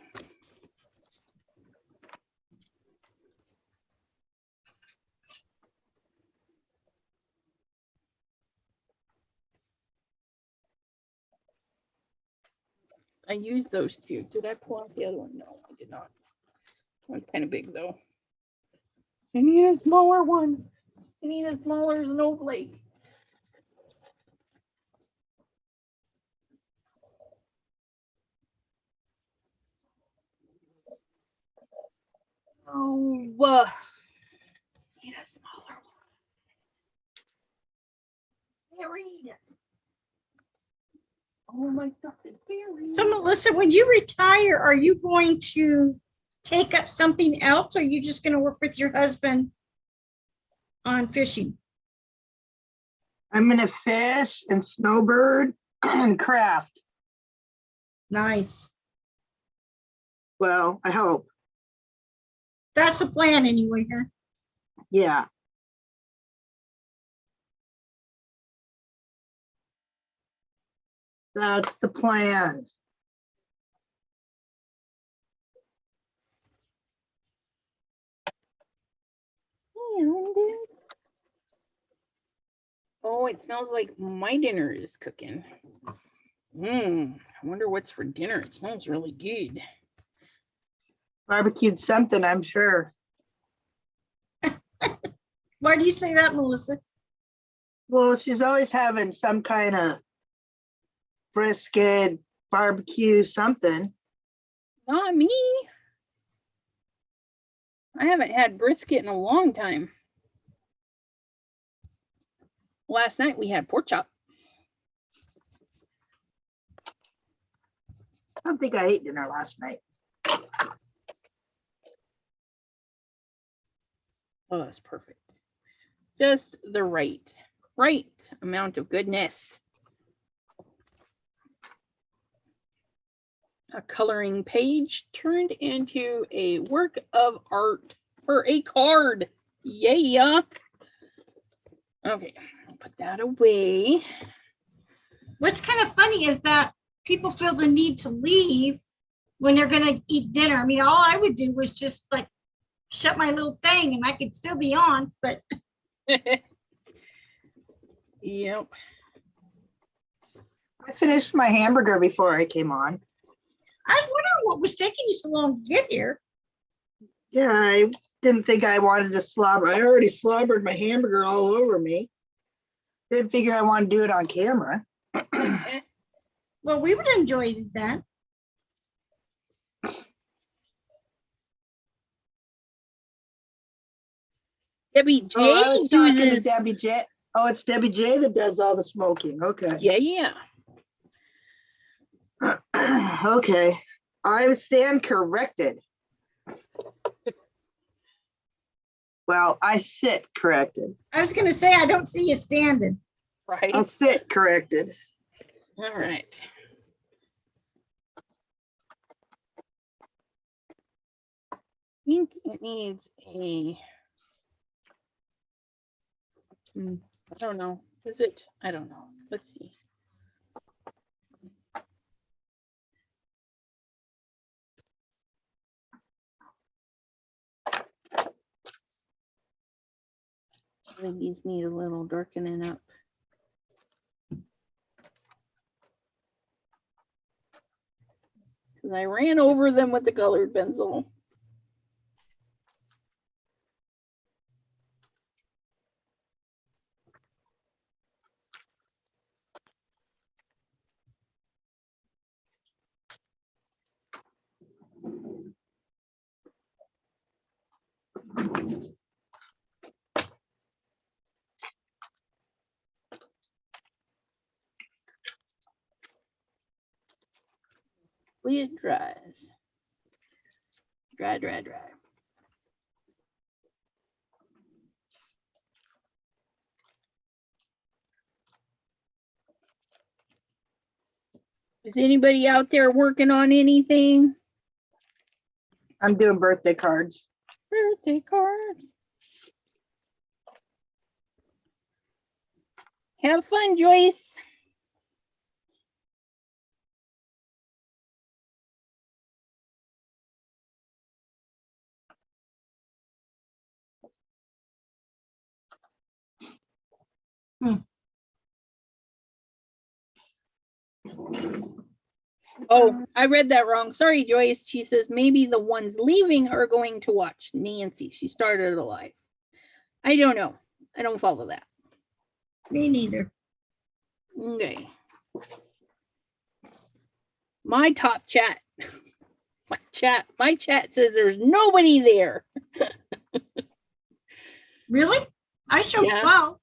I used those two. Did I pull out the other one? No, I did not. One's kind of big though. I need a smaller one. I need a smaller snowflake. Oh, need a smaller one. Buried. All my stuff is buried. So Melissa, when you retire, are you going to take up something else? Or are you just going to work with your husband on fishing? I'm gonna fish and snowbird and craft. Nice. Well, I hope. That's the plan anyway here. Yeah. That's the plan. Oh, it smells like my dinner is cooking. I wonder what's for dinner. It smells really good. Barbecued something, I'm sure. Why do you say that, Melissa? Well, she's always having some kind of brisket, barbecue, something. Not me. I haven't had brisket in a long time. Last night we had pork chop. I don't think I ate dinner last night. Oh, that's perfect. Just the right amount of goodness. A coloring page turned into a work of art for a card. Yeah. Okay, I'll put that away. What's kind of funny is that people feel the need to leave when they're going to eat dinner. I mean, all I would do was just like shut my little thing and I could still be on, but Yep. I finished my hamburger before I came on. I was wondering what was taking you so long to get here. Yeah, I didn't think I wanted to slobber. I already slobbered my hamburger all over me. Didn't figure I wanted to do it on camera. Well, we would enjoy that. Debbie J. Oh, I was talking to does- Debbie J. Oh, it's Debbie J that does all the smoking. Okay. Yeah. Okay. I stand corrected. Well, I sit corrected. I was going to say, I don't see you standing. Right. I'll sit corrected. All right. I think it needs a. I don't know. Is it? I don't know. Let's see. I think these need a little darkening up. Because I ran over them with the colored pencil. hopefully it dries. Dry, dry, dry. Is anybody out there working on anything? I'm doing birthday cards. Birthday card. Have fun, Joyce. Oh, I read that wrong. Sorry, Joyce. She says maybe the ones leaving are going to watch Nancy. She started a live. I don't know. I don't follow that. Me neither. Okay. My top chat. My chat says there's nobody there. Really? I showed Yeah. 12.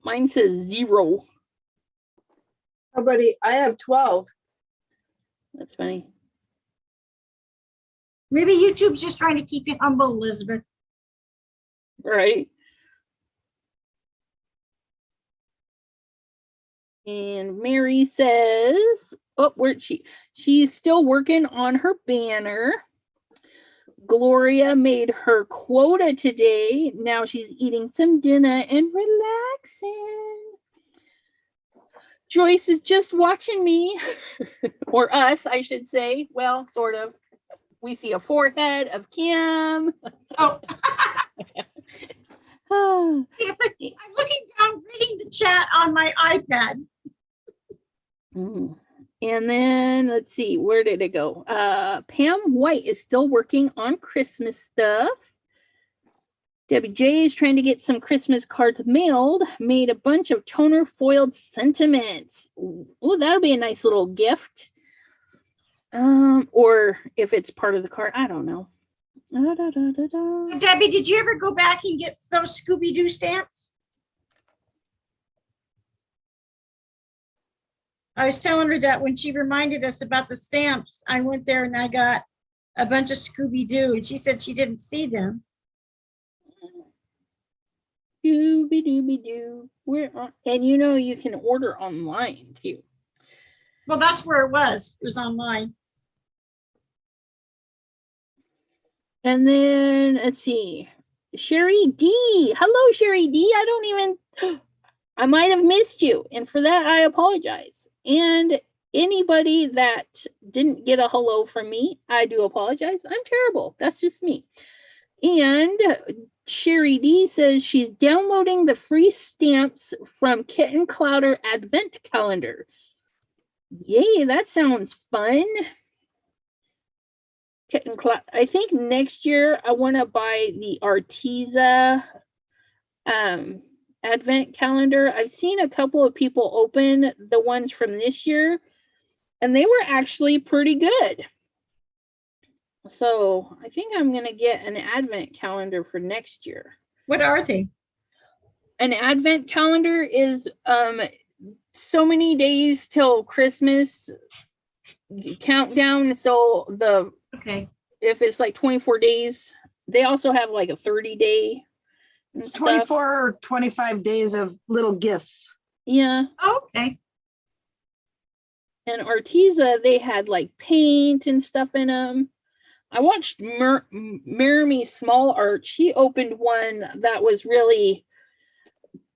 Mine says 0. Nobody, I have 12. That's funny. Maybe YouTube's just trying to keep you humble, Elizabeth. Right. And Mary says, oh, where'd she? She's still working on her banner. Gloria made her quota today. Now she's eating some dinner and relaxing. Joyce is just watching me, or us, I should say. Well, sort of. We see a forehead of Kim. Oh. I'm looking down, reading the chat on my iPad. And then let's see, where did it go? Pam White is still working on Christmas stuff. Debbie J is trying to get some Christmas cards mailed, made a bunch of toner foiled sentiments. Oh, that'll be a nice little gift. Or if it's part of the card, I don't know. So Debbie, did you ever go back and get those Scooby-Doo stamps? I was telling her that when she reminded us about the stamps, I went there and I got a bunch of Scooby-Doo, and she said she didn't see them. Dooby-dooby-doo. And you know you can order online too. Well, that's where it was. It was online. And then let's see. Sherry D. Hello, Sherry D. I might have missed you. And for that, I apologize. And anybody that didn't get a hello from me, I do apologize. I'm terrible. That's just me. And Sherry D says she's downloading the free stamps from Kitten Clouder Advent Calendar. Yay, that sounds fun. Kitten Cloud. I think next year I want to buy the Arteza Advent Calendar. I've seen a couple of people open the ones from this year, and they were actually pretty good. So I think I'm going to get an Advent calendar for next year. What are they? An Advent calendar is so many days till Christmas countdown. So if it's like 24 days, they also have like a 30-day. It's 24 or 25 days of little gifts. Yeah. Okay. And Arteza, they had like paint and stuff in them. I watched Marimie Small Art. She opened one that was really,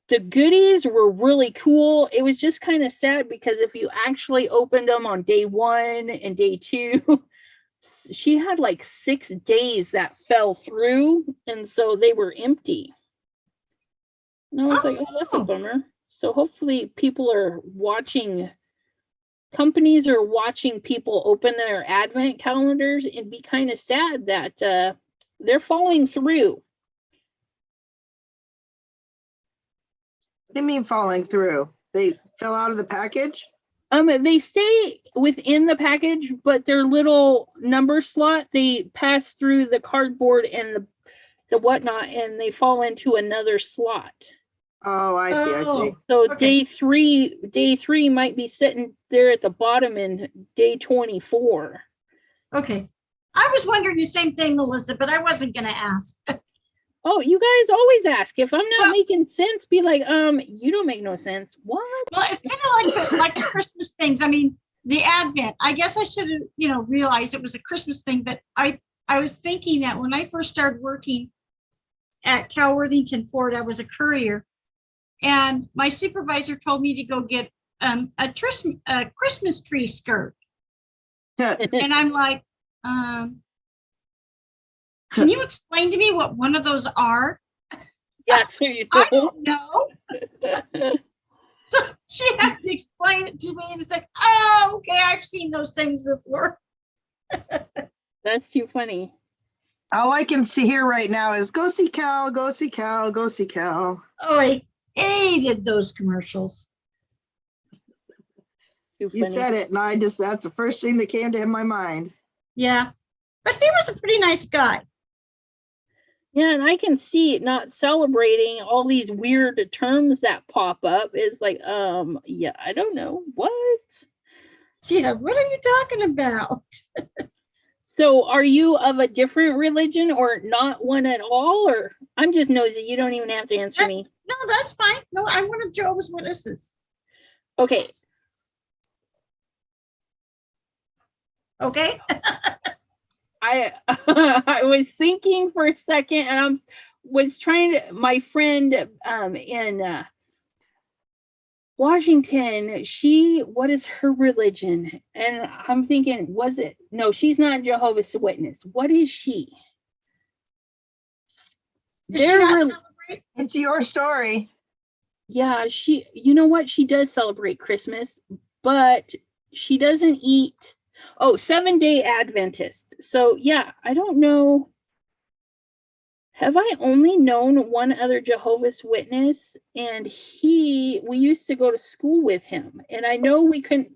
the goodies were really cool. It was just kind of sad because if you actually opened them on day 1 and day 2, she had like 6 days that fell through. And so they were empty. And I was like, oh, that's a bummer. So hopefully people are watching, companies are watching people open their Advent calendars and be kind of sad that they're falling through. What do you mean falling through? They fell out of the package? They stay within the package, but their little number slot, they pass through the cardboard and the whatnot, and they fall into another slot. Oh, I see, I see. Oh, So Okay. day three might be sitting there at the bottom in day 24. okay. I was wondering the same thing, Melissa, but I wasn't gonna ask. Oh, you guys always ask. If I'm not Well- making sense, be like, you don't make no sense. What? Well, it's kind of like the Christmas things. I mean, the Advent. I guess I should have, realized it was a Christmas thing, but I was thinking that when I first started working at Cal Worthington Ford, I was a courier, and my supervisor told me to go get a Christmas tree skirt, and I'm like, can you explain to me what one of those are? Yeah, so you I don't. don't know. So she had to explain it to me, and it's like, oh, okay, I've seen those things before. That's too funny. All I can see here right now is go see Cal, go see Cal, go see Cal. Oh, I hated those commercials. Too You funny. said it, and that's the first thing that came to my mind. Yeah, but he was a pretty nice guy. Yeah, and I can see it not celebrating all these weird terms that pop up is like, yeah, I don't know what. Yeah, what are you talking about? So are you of a different religion or not one at all? Or I'm just nosy. You don't even have to answer me. No, that's fine. No, I'm one of Jehovah's Witnesses. Okay. Okay. I I was thinking for a second and I was trying to my friend in Washington, what is her religion? And I'm thinking, no, she's not Jehovah's Witness. What is she? Does she Their not re- celebrate? It's your story. yeah, you know what? She does celebrate Christmas, but she doesn't eat. Oh, 7-day Adventist. So yeah, I don't know. Have I only known one other Jehovah's Witness? And we used to go to school with him. And I know we couldn't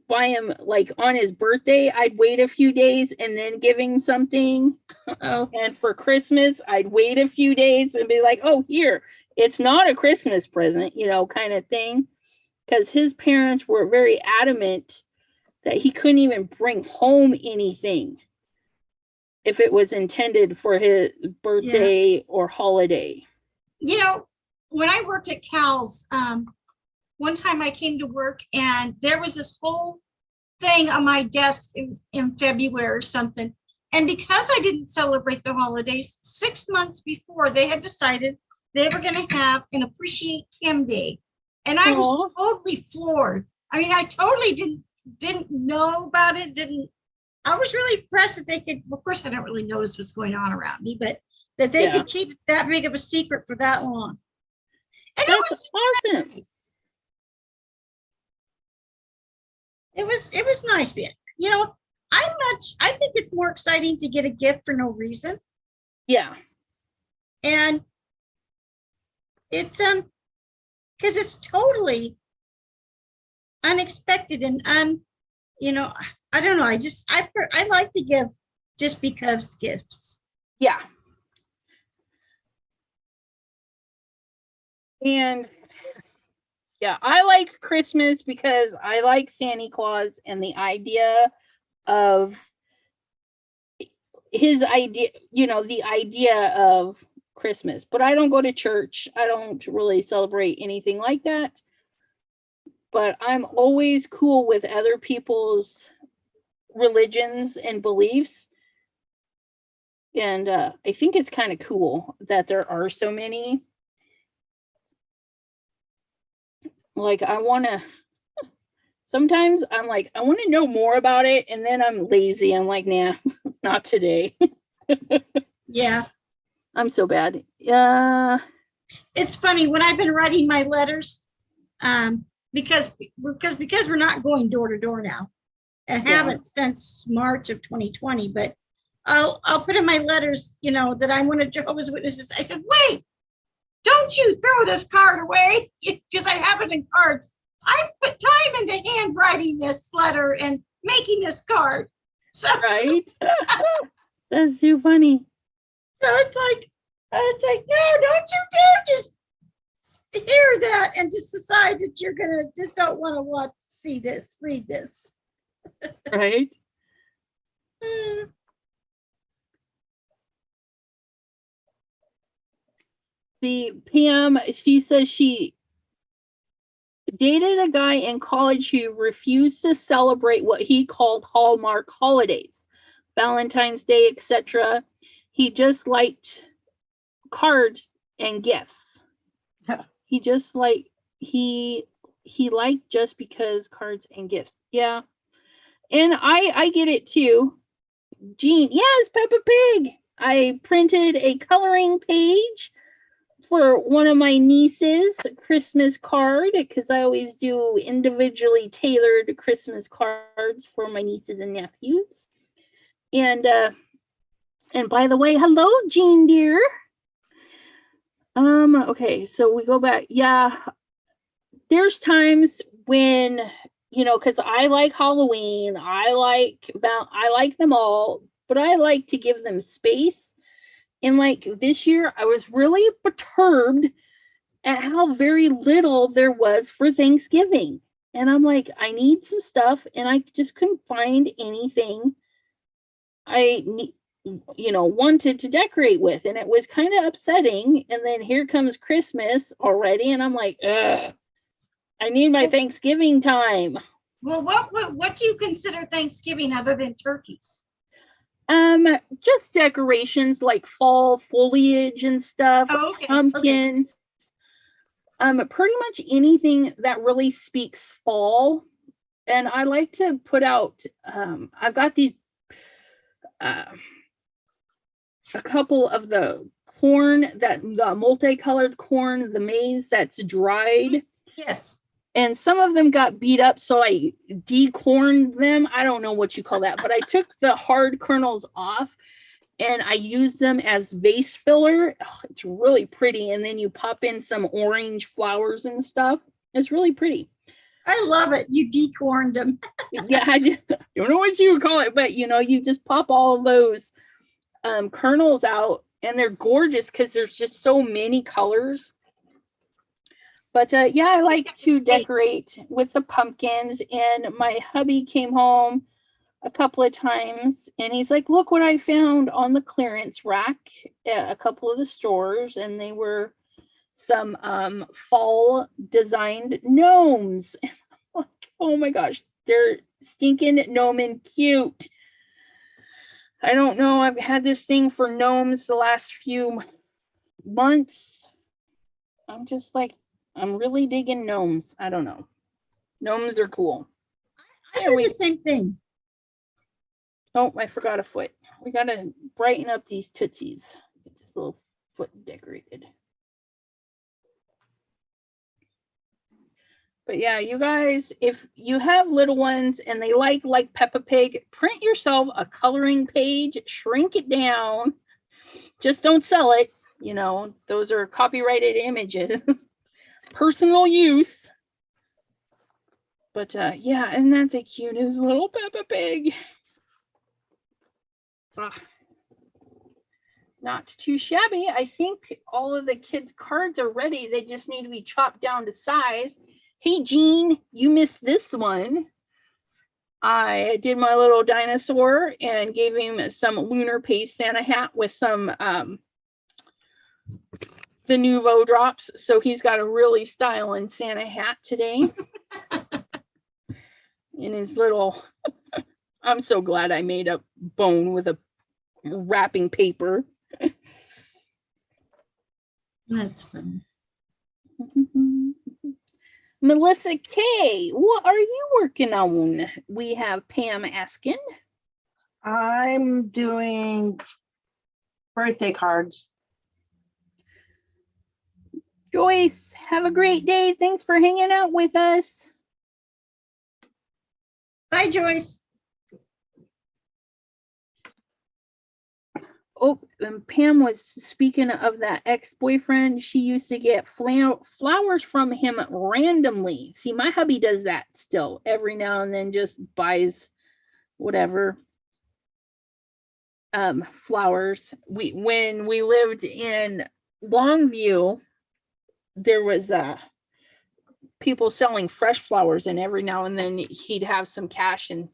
buy him like on his birthday. I'd wait a few days and then give him something. Oh, And for Christmas, I'd wait a few days and be like, oh, here, it's not a Christmas present, kind of thing. Because his parents were very adamant that he couldn't even bring home anything if it was intended for his birthday or holiday. when I worked at Cal's, one time I came to work and there was this whole thing on my desk in February or something. And because I didn't celebrate the holidays, 6 months before, they had decided they were going to have an Appreciate Kim Day. And I was totally floored. I mean, I totally didn't know about it. I was really impressed that they could, of course, I don't really notice what's going on around me, but that they could keep that big of a secret for that long. And it was just awesome. nice. It was nice. I think it's more exciting to get a gift for no reason. Yeah. And it's because it's totally unexpected and I don't know. I like to give just because gifts. Yeah. And yeah, I like Christmas because I like Santa Claus and the idea of his idea, the idea of Christmas. But I don't go to church. I don't really celebrate anything like that. But I'm always cool with other people's religions and beliefs. And I think it's kind of cool that there are so many. Like, sometimes I'm like, I want to know more about it. And then I'm lazy. I'm like, nah, not today. Yeah. I'm so bad. It's funny when I've been writing my letters, because we're not going door to door now. I haven't since March of 2020, but I'll put in my letters, that I'm one of Jehovah's Witnesses. I said, wait, don't you throw this card away, because I have it in cards. I put time into handwriting this letter and making this card. So right. That's too funny. So it's like, no, don't you dare just hear that and just decide that you're gonna just don't want to read this. Right? Hmm. The Pam, she says she dated a guy in college who refused to celebrate what he called Hallmark holidays, Valentine's Day, etc. He just liked cards and gifts. He just like he liked just because cards and gifts. Yeah. And I get it too. Jean, yes, Peppa Pig. I printed a coloring page for one of my nieces' Christmas card because I always do individually tailored Christmas cards for my nieces and nephews. And by the way, hello, Jean dear. Okay, so we go back. Yeah, there's times when, you know, because I like Halloween, I like them all, but I like to give them space. And like this year, I was really perturbed at how very little there was for Thanksgiving. And I'm like, I need some stuff, and I just couldn't find anything I need, you know, wanted to decorate with. And it was kind of upsetting. And then here comes Christmas already, and I'm like, ugh, I need my Thanksgiving time. Well, what do you consider Thanksgiving other than turkeys? Just decorations like fall foliage and stuff, Oh, okay, pumpkins. Pretty much anything that really speaks fall. And I like to put out, I've got these, a couple of the corn, the multicolored corn, the maize that's dried. Yes. And some of them got beat up, so I decorned them. I don't know what you call that, but I took the hard kernels off and I used them as vase filler. Oh, it's really pretty. And then you pop in some orange flowers and stuff. It's really pretty. I love it. You decorned them. Yeah, I just don't know what you would call it, but you know, you just pop all of those kernels out, and they're gorgeous because there's just so many colors. But yeah, I like to decorate with the pumpkins. And my hubby came home a couple of times and he's like, look what I found on the clearance rack at a couple of the stores. And they were some fall designed gnomes. Like, oh my gosh, they're stinking gnome and cute. I don't know. I've had this thing for gnomes the last few months. I'm just like, I'm really digging gnomes. I don't know. Gnomes are cool. I do the same thing. Oh, I forgot a foot. We got to brighten up these tootsies. Get this little foot decorated. But yeah, you guys, if you have little ones and they like Peppa Pig, print yourself a coloring page, shrink it down. Just don't sell it. You know, those are copyrighted images. Personal use. But yeah, isn't that the cutest little Peppa Pig? Not too shabby. I think all of the kids' cards are ready. They just need to be chopped down to size. Hey, Jean, you missed this one. I did my little dinosaur and gave him some lunar paste Santa hat with some the Nouveau drops. So he's got a really styling Santa hat today. In his little, I'm so glad I made a bone with a wrapping paper. That's fun. Melissa K, what are you working on? We have Pam asking. I'm doing birthday cards. Joyce, have a great day. Thanks for hanging out with us. Bye, Joyce. Oh, and Pam was speaking of that ex-boyfriend. She used to get flowers from him randomly. See, my hubby does that still every now and then, just buys whatever flowers. When we lived in Longview, there was people selling fresh flowers, and every now and then he'd have some cash and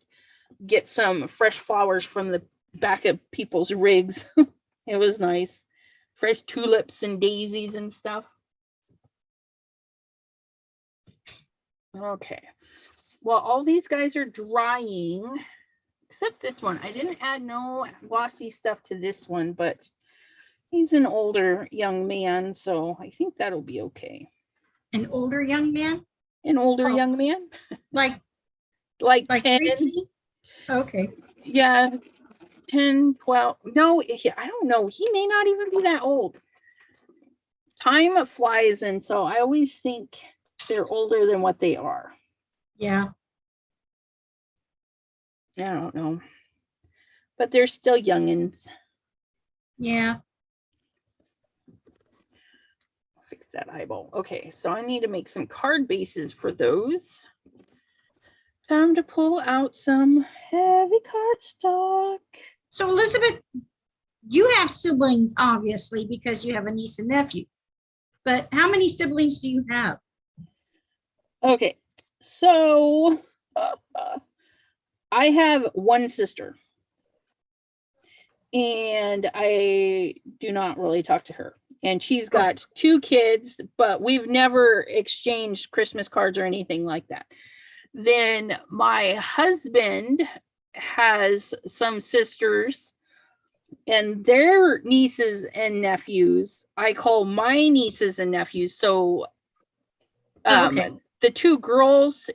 get some fresh flowers from the back of people's rigs. It was nice. Fresh tulips and daisies and stuff. Okay. Well, all these guys are drying, except this one. I didn't add no glossy stuff to this one, but he's an older young man, so I think that'll be okay. An older young man? An older Oh. young man? Like Like 10. preteen? Okay. Yeah, 10, 12. No, I don't know. He may not even be that old. Time flies, and so I always think they're older than what they are. Yeah. I don't know. But they're still youngins. Yeah. Fix that eyeball. Okay, so I need to make some card bases for those. Time to pull out some heavy cardstock. So Elizabeth, you have siblings, obviously, because you have a niece and nephew. But how many siblings do you have? Okay, so I have one sister, and I do not really talk to her. And she's got 2 kids, but we've never exchanged Christmas cards or anything like that. Then my husband has some sisters, and their nieces and nephews, I call my nieces and nephews. So Okay. the 2 girls,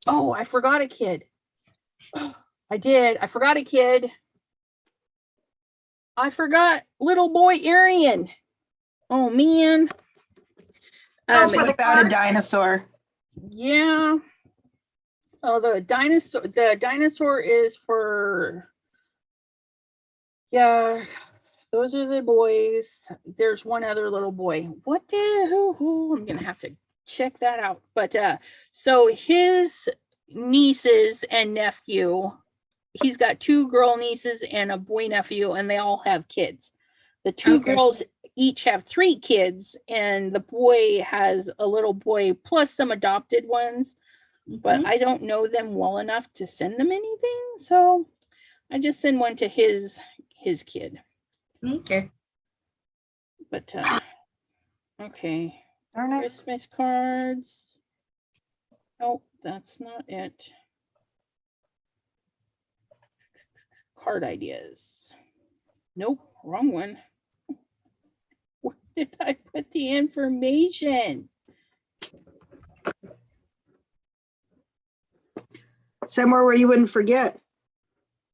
oh, I forgot a kid. I forgot a kid. I forgot little boy Arian. Oh man. Oh, for What the about a cards? dinosaur? Yeah. Oh, the dinosaur is for, yeah, those are the boys. There's one other little boy. What did who? I'm gonna have to check that out. But so his nieces and nephew, he's got 2 girl nieces and a boy nephew, and they all have kids. The 2 Okay. girls each have 3 kids, and the boy has a little boy plus some adopted ones, but Mhm. I don't know them well enough to send them anything, so I just send one to his kid. Okay. But okay, Darn it. Christmas cards. Oh, that's not it. Card ideas. Nope, wrong one. Where did I put the information? Somewhere where you wouldn't forget.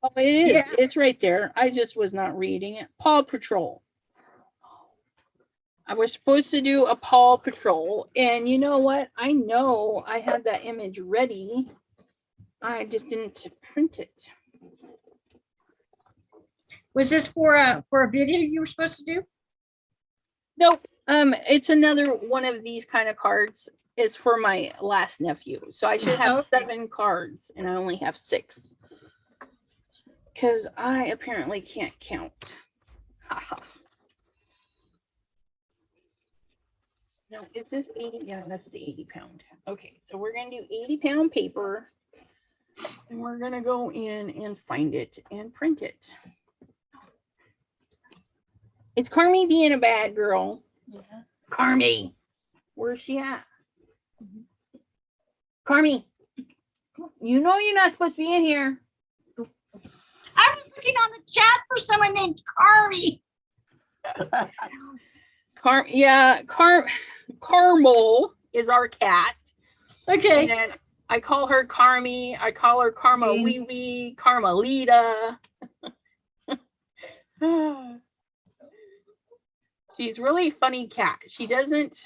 Oh, it is. Yeah. It's right there. I just was not reading it. Paw Patrol. I was supposed to do a Paw Patrol, and you know what? I know I had that image ready. I just didn't print it. Was this for a video you were supposed to do? Nope. It's another one of these kind of cards. It's for my last nephew. So I should have Okay. 7 cards, and I only have 6. Because I apparently can't count. No, is this 80? Yeah, that's the 80 pound. Okay, so we're going to do 80 pound paper. And we're going to go in and find it and print it. It's Carmi being a bad girl. Yeah. Carmi. Where's she at? Carmi. You know you're not supposed to be in here. I was looking on the chat for someone named Kari. Carmel is our cat. Okay. And I call her Carmi. I call her Karma Jean. Wee Wee, Carmelita. She's really a funny cat. She doesn't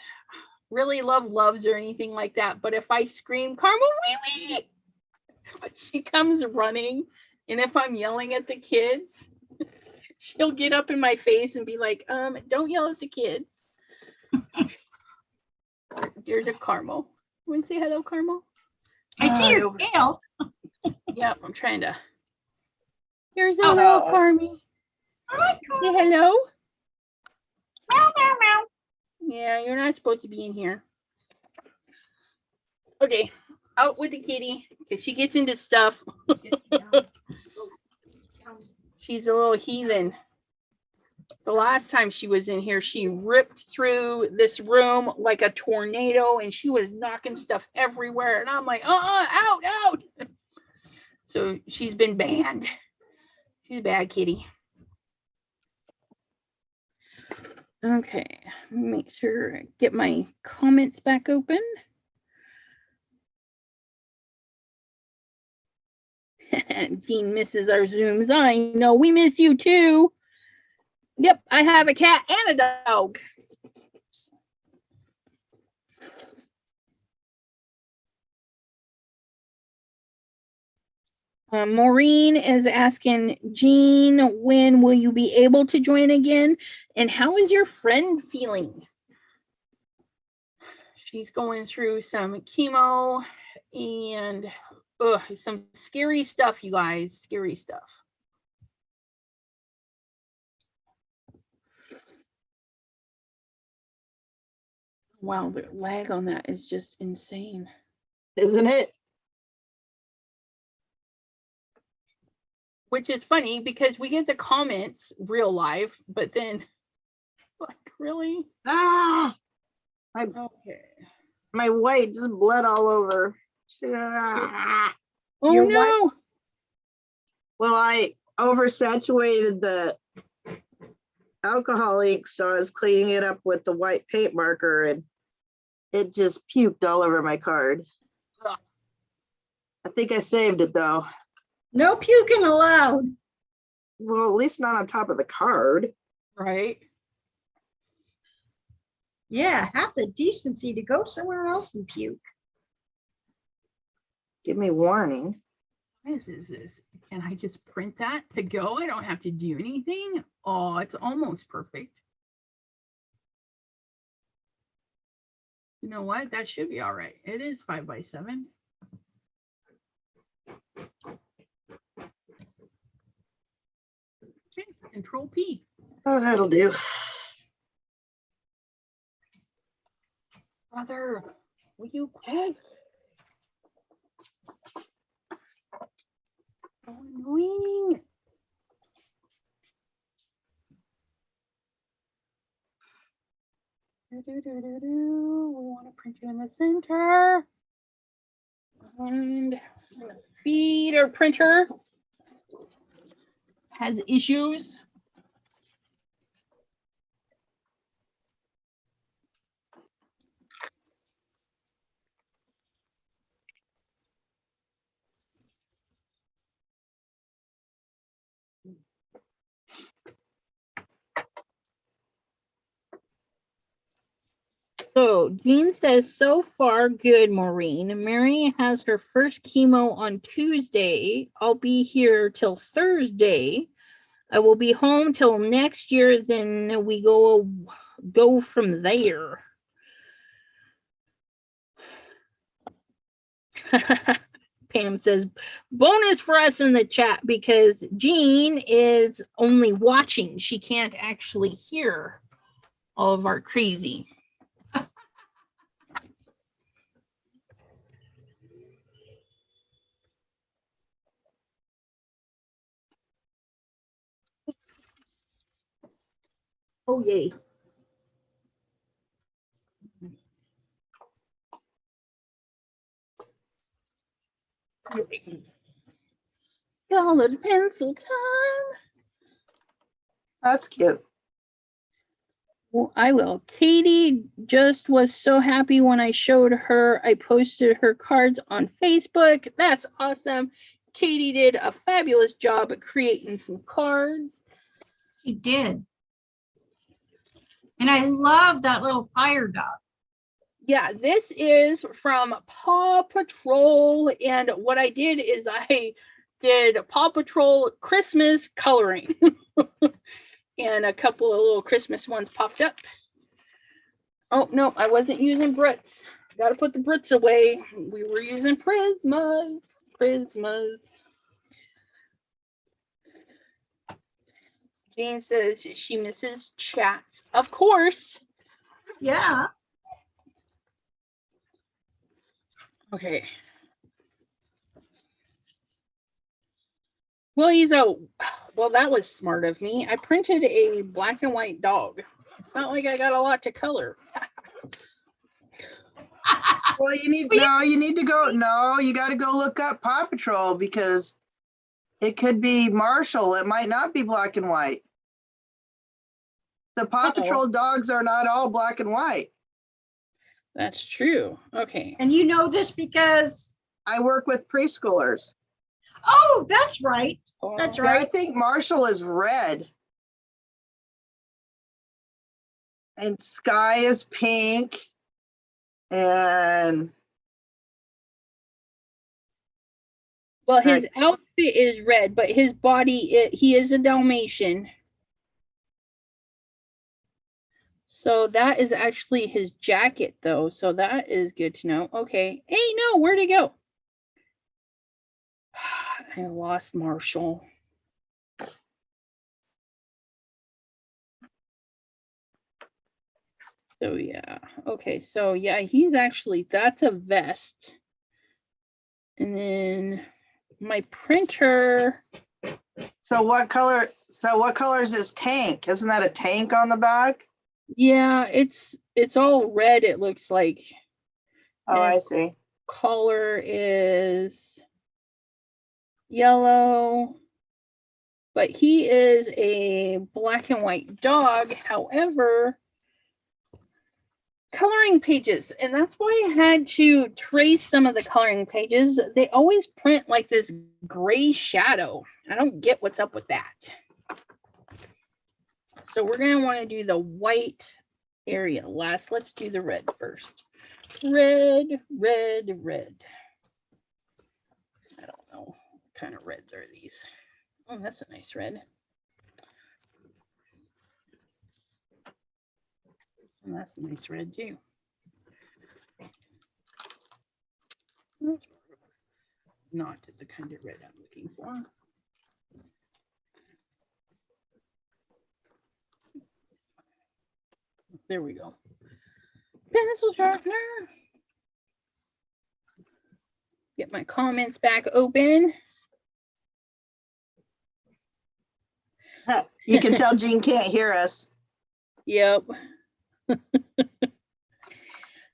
really love loves or anything like that. But if I scream Karma Wee Wee, she comes running. And if I'm yelling at the kids, she'll get up in my face and be like, don't yell at the kids. There's a Carmel. Want to say hello, Carmel? I see your tail. Yep, I'm trying to. Here's the Oh. little Carmi. Hi, Kari. Say hello. Meow, meow, meow. Yeah, you're not supposed to be in here. Okay, out with the kitty because she gets into stuff. She's a little heathen. The last time she was in here, she ripped through this room like a tornado and she was knocking stuff everywhere. And I'm like, out, out. So she's been banned. She's a bad kitty. Okay, make sure I get my comments back open. Dean misses our Zooms. I know, we miss you too. Yep, I have a cat and a dog. Maureen is asking, Jean, when will you be able to join again? And how is your friend feeling? She's going through some chemo and some scary stuff, you guys. Scary stuff. Wow, the lag on that is just insane. Isn't it? Which is funny because we get the comments real live, but then, like, really? Ah, Okay. my white just bled all over. Ah. Oh, Your no. Well, I oversaturated the alcohol ink, so I was cleaning it up with the white paint marker and it just puked all over my card. Ugh. I think I saved it though. No puking allowed. Well, at least not on top of the card. Right? Yeah, have the decency to go somewhere else and puke. Give me warning. What is this? Can I just print that to go? I don't have to do anything. Oh, it's almost perfect. You know what? That should be all right. It is 5x7. Okay, Control P. Oh, that'll do. Brother, will you quit? So annoying. We want to print it in the center. And feed our printer. Has issues. So Jean says, so far good, Maureen. Mary has her first chemo on Tuesday. I'll be here till Thursday. I will be home till next year. Then we go from there. Pam says, bonus for us in the chat because Jean is only watching. She can't actually hear all of our crazy. Oh, yay. Colored pencil time. That's cute. Well, I will. Katie just was so happy when I showed her. I posted her cards on Facebook. That's awesome. Katie did a fabulous job at creating some cards. She did. And I love that little fire dog. Yeah, this is from Paw Patrol. And what I did is I did Paw Patrol Christmas coloring. And a couple of little Christmas ones popped up. Oh, no, I wasn't using Brits. Got to put the Brits away. We were using Prismas. Prismas. Jane says she misses chats. Of course. Yeah. Okay. Well, well, that was smart of me. I printed a black and white dog. It's not like I got a lot to color. Well, you need to go. No, you got to go look up Paw Patrol because it could be Marshall. It might not be black and white. The Paw Uh-oh. Patrol dogs are not all black and white. That's true. Okay. And you know this because, I work with preschoolers. oh, that's right. That's Yeah, I right. think Marshall is red. And Sky is pink. And Well, his outfit is red, but his body, he is a Dalmatian. So that is actually his jacket, though. So that is good to know. Okay. Hey, no, where'd he go? I lost Marshall. So yeah. Okay. So yeah, he's actually, that's a vest. And then my printer. so what color is his tank? Isn't that a tank on the back? Yeah, it's all red, it looks like. Oh, And I his see. collar is yellow. But he is a black and white dog. However, coloring pages, and that's why I had to trace some of the coloring pages. They always print like this gray shadow. I don't get what's up with that. So we're going to want to do the white area last. Let's do the red first. Red, red, red. I don't know what kind of reds are these. Oh, that's a nice red. And that's a nice red too. That's not the kind of red I'm looking for. There we go. Pencil sharpener. Get my comments back open. You can tell Jean can't hear us. Yep.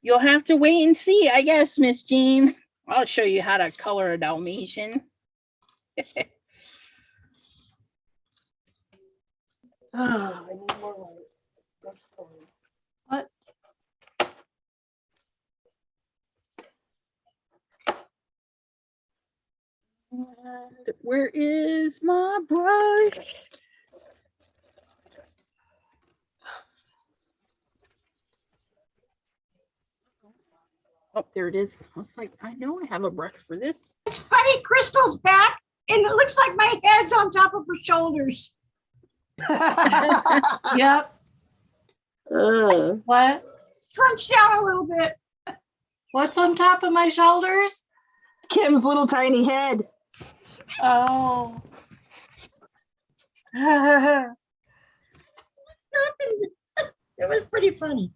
You'll have to wait and see, I guess, Miss Jean. I'll show you how to color a Dalmatian. Oh, I need more light. What? And where is my brush? Oh, there it is. I was like, I know I have a brush for this. It's funny, Crystal's back, and it looks like my head's on top of her shoulders. Yep. What? Crunch down a little bit. What's on top of my shoulders? Kim's little tiny head. Oh. It was pretty funny.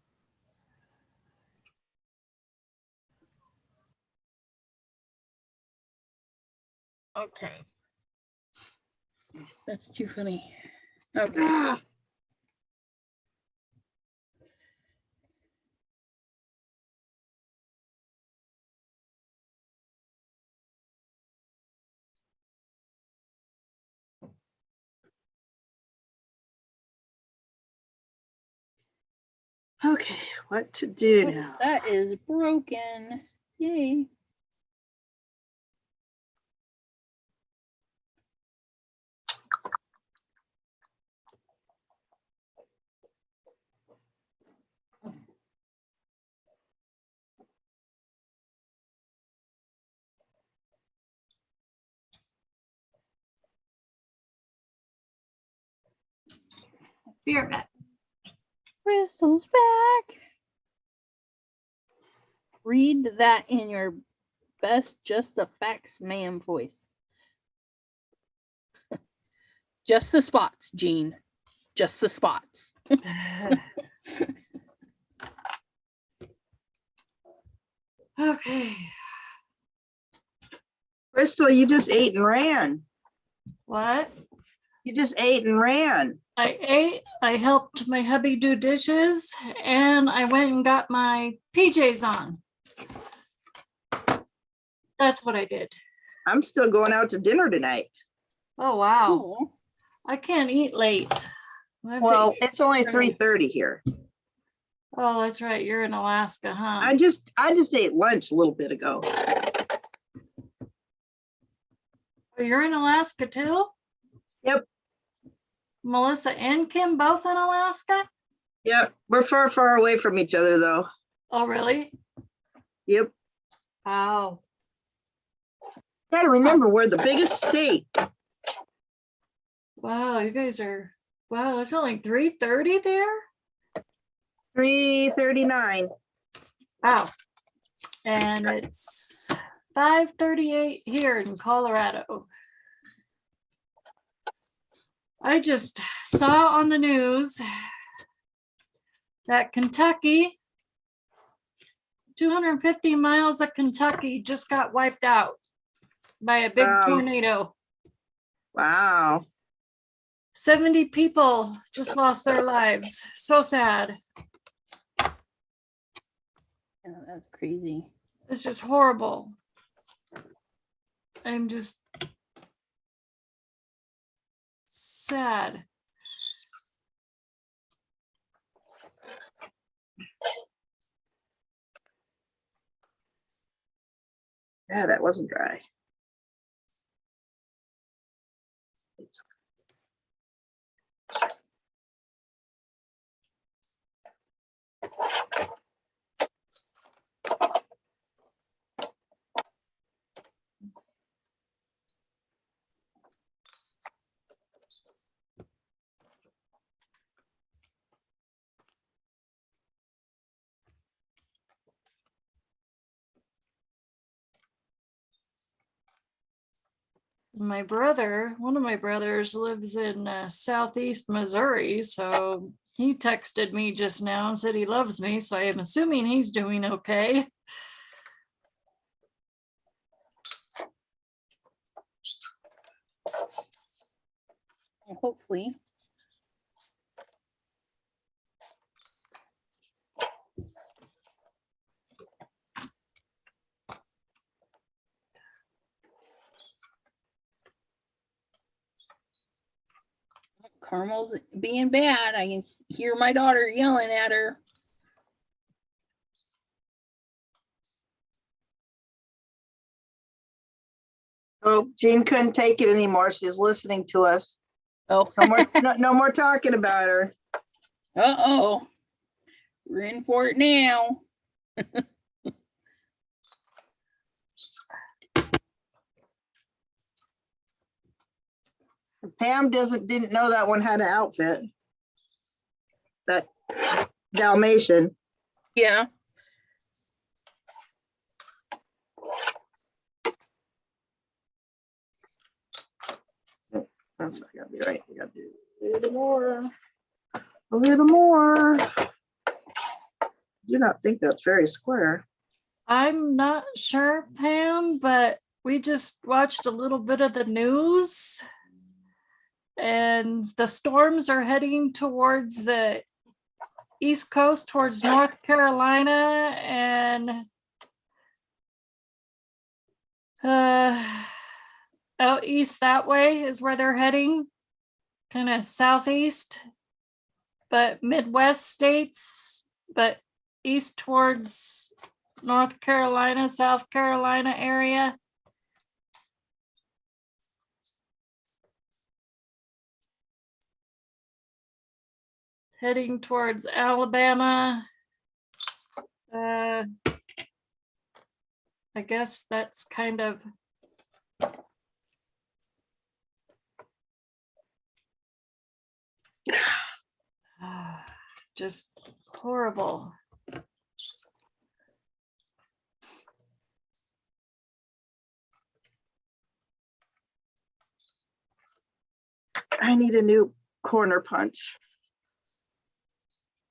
Okay. That's too funny. Okay. Okay, what to do now? That is broken. Yay. Fear it. Crystal's back. Read that in your best just the facts ma'am voice. Just the spots, Jean. Just the spots. Okay. Crystal, you just ate and ran. What? You just ate and ran. I ate, I helped my hubby do dishes, and I went and got my PJs on. That's what I did. I'm still going out to dinner tonight. Oh, wow. Cool. I can't eat late. I have to Well, eat it's only early. 3:30 here. Oh, that's right. You're in Alaska, huh? I just ate lunch a little bit ago. Oh, you're in Alaska too? Yep. Melissa and Kim both in Alaska? Yep. We're far away from each other though. Oh, really? Yep. Wow. Gotta remember we're the biggest state. Wow, you guys are, wow, it's only 3:30 there? 3:39. Wow. And it's 5:38 here in Colorado. I just saw on the news that Kentucky, 250 miles of Kentucky just got wiped out by a big Wow. tornado. Wow. 70 people just lost their lives. So sad. Yeah, that's crazy. It's just horrible. I'm just sad. Yeah, that wasn't dry. My brother, one of my brothers lives in southeast Missouri, so he texted me just now and said he loves me, so I am assuming he's doing okay. Well, hopefully. Carmel's being bad. I can hear my daughter yelling at her. Oh, Jean couldn't take it anymore. She's listening to us. Oh, No more talking about her. uh-oh. We're in for it now. Pam didn't know that one had an outfit. That Dalmatian. Yeah. That's not gonna be right. We gotta do a little more. A little more. Do not think that's very square. I'm not sure, Pam, but we just watched a little bit of the news, and the storms are heading towards the East Coast, towards North Carolina, and out east that way is where they're heading, kind of southeast, but Midwest states, but east towards North Carolina, South Carolina area. Heading towards Alabama. I guess that's kind of just horrible. I need a new corner punch.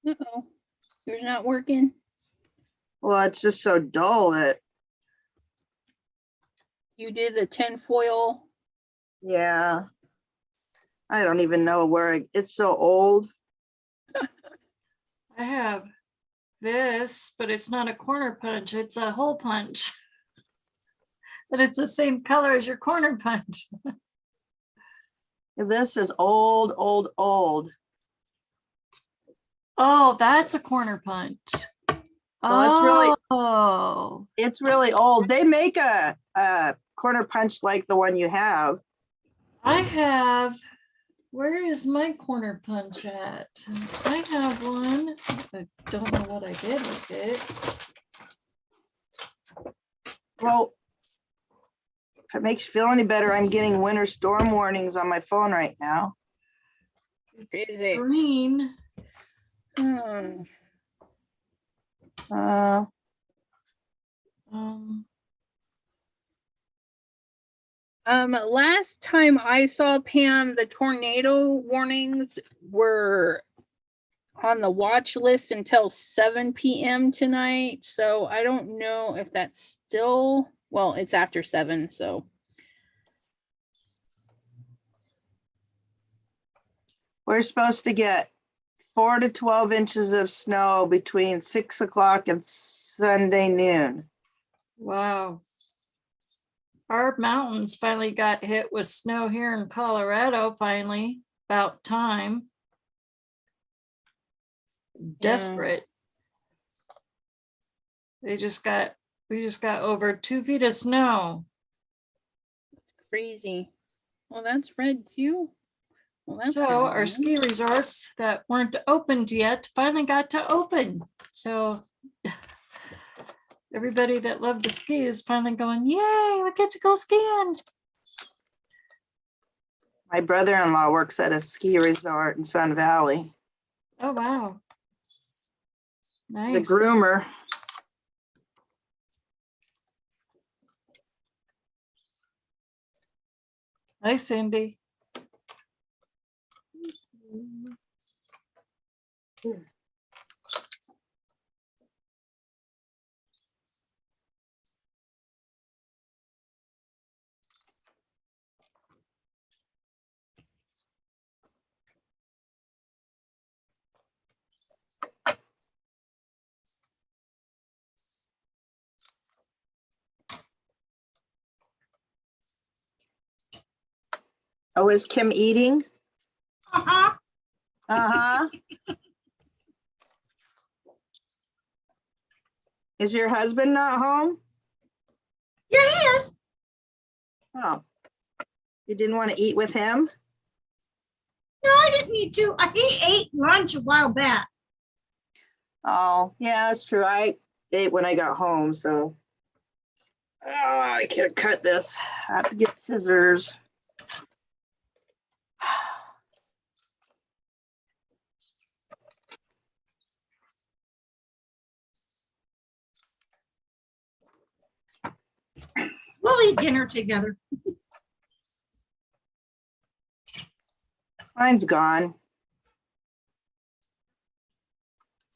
Uh-oh. Yours not working? Well, it's just so dull that, You did the tin foil. yeah. I don't even know where it's so old. I have this, but it's not a corner punch, it's a hole punch. But it's the same color as your corner punch. This is old, old, old. Oh, that's a corner punch. Well, It's it's really old. They make a corner punch like the one you have. I have, where is my corner punch at? I have one. I don't know what I did with it. Well, if it makes you feel any better, I'm getting winter storm warnings on my phone right now. It's Is it? green. Hmm. Uh, Um, Last time I saw Pam, the tornado warnings were on the watch list until 7 p.m. tonight. So I don't know if that's still, well, it's after 7. So we're supposed to get 4 to 12 inches of snow between 6 o'clock and Sunday noon. wow. Our mountains finally got hit with snow here in Colorado, finally, about time. Desperate. We just got over 2 feet of snow. it's crazy. Well, that's red too. Well, that's So kinda our nice. ski resorts that weren't opened yet finally got to open. So everybody that loved to ski is finally going, yay, we get to go skiing. My brother-in-law works at a ski resort in Sun Valley. Oh, wow. He's a Nice. groomer. Hi, Cindy. Oh, is Kim eating? Uh-huh. Uh-huh. Is your husband not home? Yeah, he is. Oh, you didn't want to eat with him? No, I didn't need to. He ate lunch a while back. Oh, yeah, that's true. I ate when I got home, so. Oh, I can't cut this. I have to get scissors. We'll eat dinner together. Mine's gone.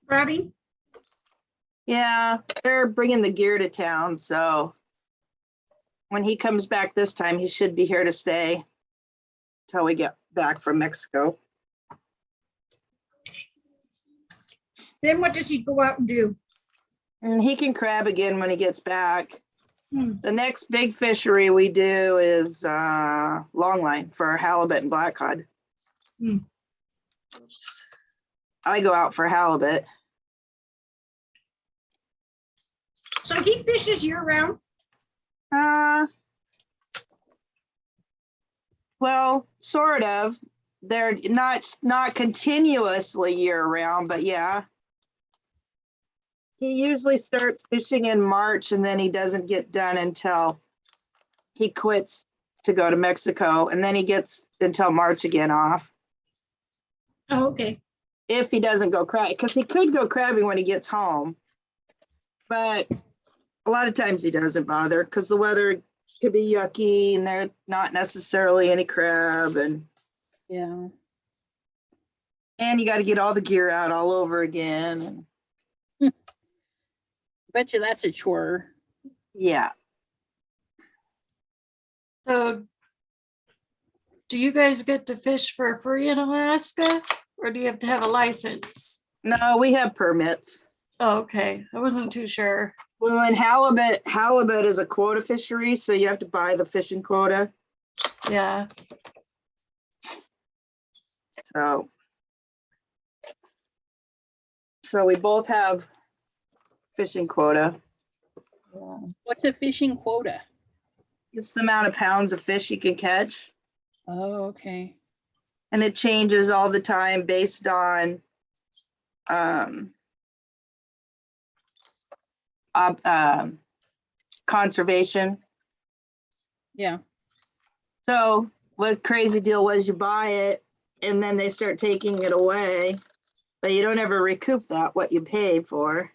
Robbie? Yeah, they're bringing the gear to town, so when he comes back this time, he should be here to stay till we get back from Mexico. Then what does he go out and do? And he can crab again when he gets back. Hmm. The next big fishery we do is longline for halibut and black cod. Hmm. I go out for halibut. So he fishes year round? Well, sort of. They're not continuously year round, but yeah. He usually starts fishing in March and then he doesn't get done until he quits to go to Mexico, and then he gets until March again off. Oh, okay. If he doesn't go crab, because he could go crabbing when he gets home, but a lot of times he doesn't bother because the weather could be yucky and there's not necessarily any crab, and Yeah. you got to get all the gear out all over again. And bet you that's a chore. Yeah. So do you guys get to fish for free in Alaska or do you have to have a license? No, we have permits. Oh, okay, I wasn't too sure. Well, and halibut is a quota fishery, so you have to buy the fishing quota. Yeah, So we both have fishing quota. yeah. What's a fishing quota? It's the amount of pounds of fish you can catch. Oh, okay. And it changes all the time based on conservation. Yeah. So what crazy deal was you buy it and then they start taking it away, but you don't ever recoup that, what you paid for.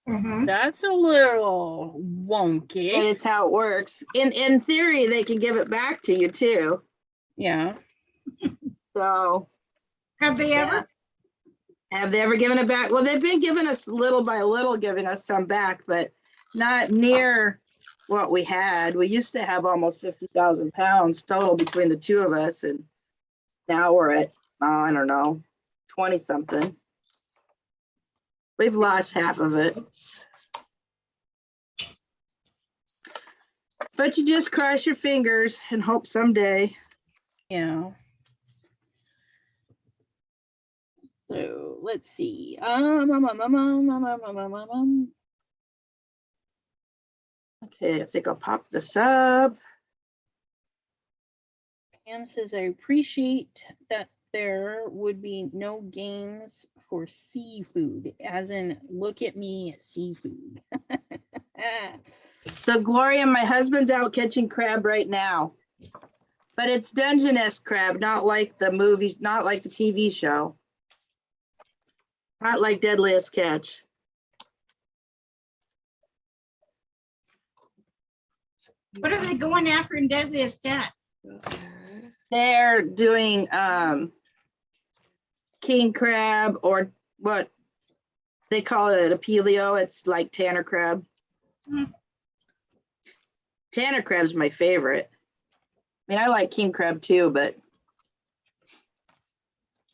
Mhm. That's a little But wonky. it's how it works. In theory, they can give it back to you too. Yeah. So Have they ever? have they ever given it back? Well, they've been giving us little by little, giving us some back, but not near what we had. We used to have almost 50,000 pounds total between the two of us. And now we're at, I don't know, 20 something. We've lost half of it. But you just cross your fingers and hope someday. Yeah. So let's see. Okay, I think I'll pop this up. Pam says, I appreciate that there would be no games for seafood, as in, look at me, seafood. So Gloria, my husband's out catching crab right now. But it's Dungeness crab, not like the movie, not like the TV show. Not like Deadliest Catch. What are they going after in Deadliest Catch? They're doing king crab, or what they call it, a peleo. It's like tanner crab. Hmm. Tanner crab's my favorite. I mean, I like king crab too, but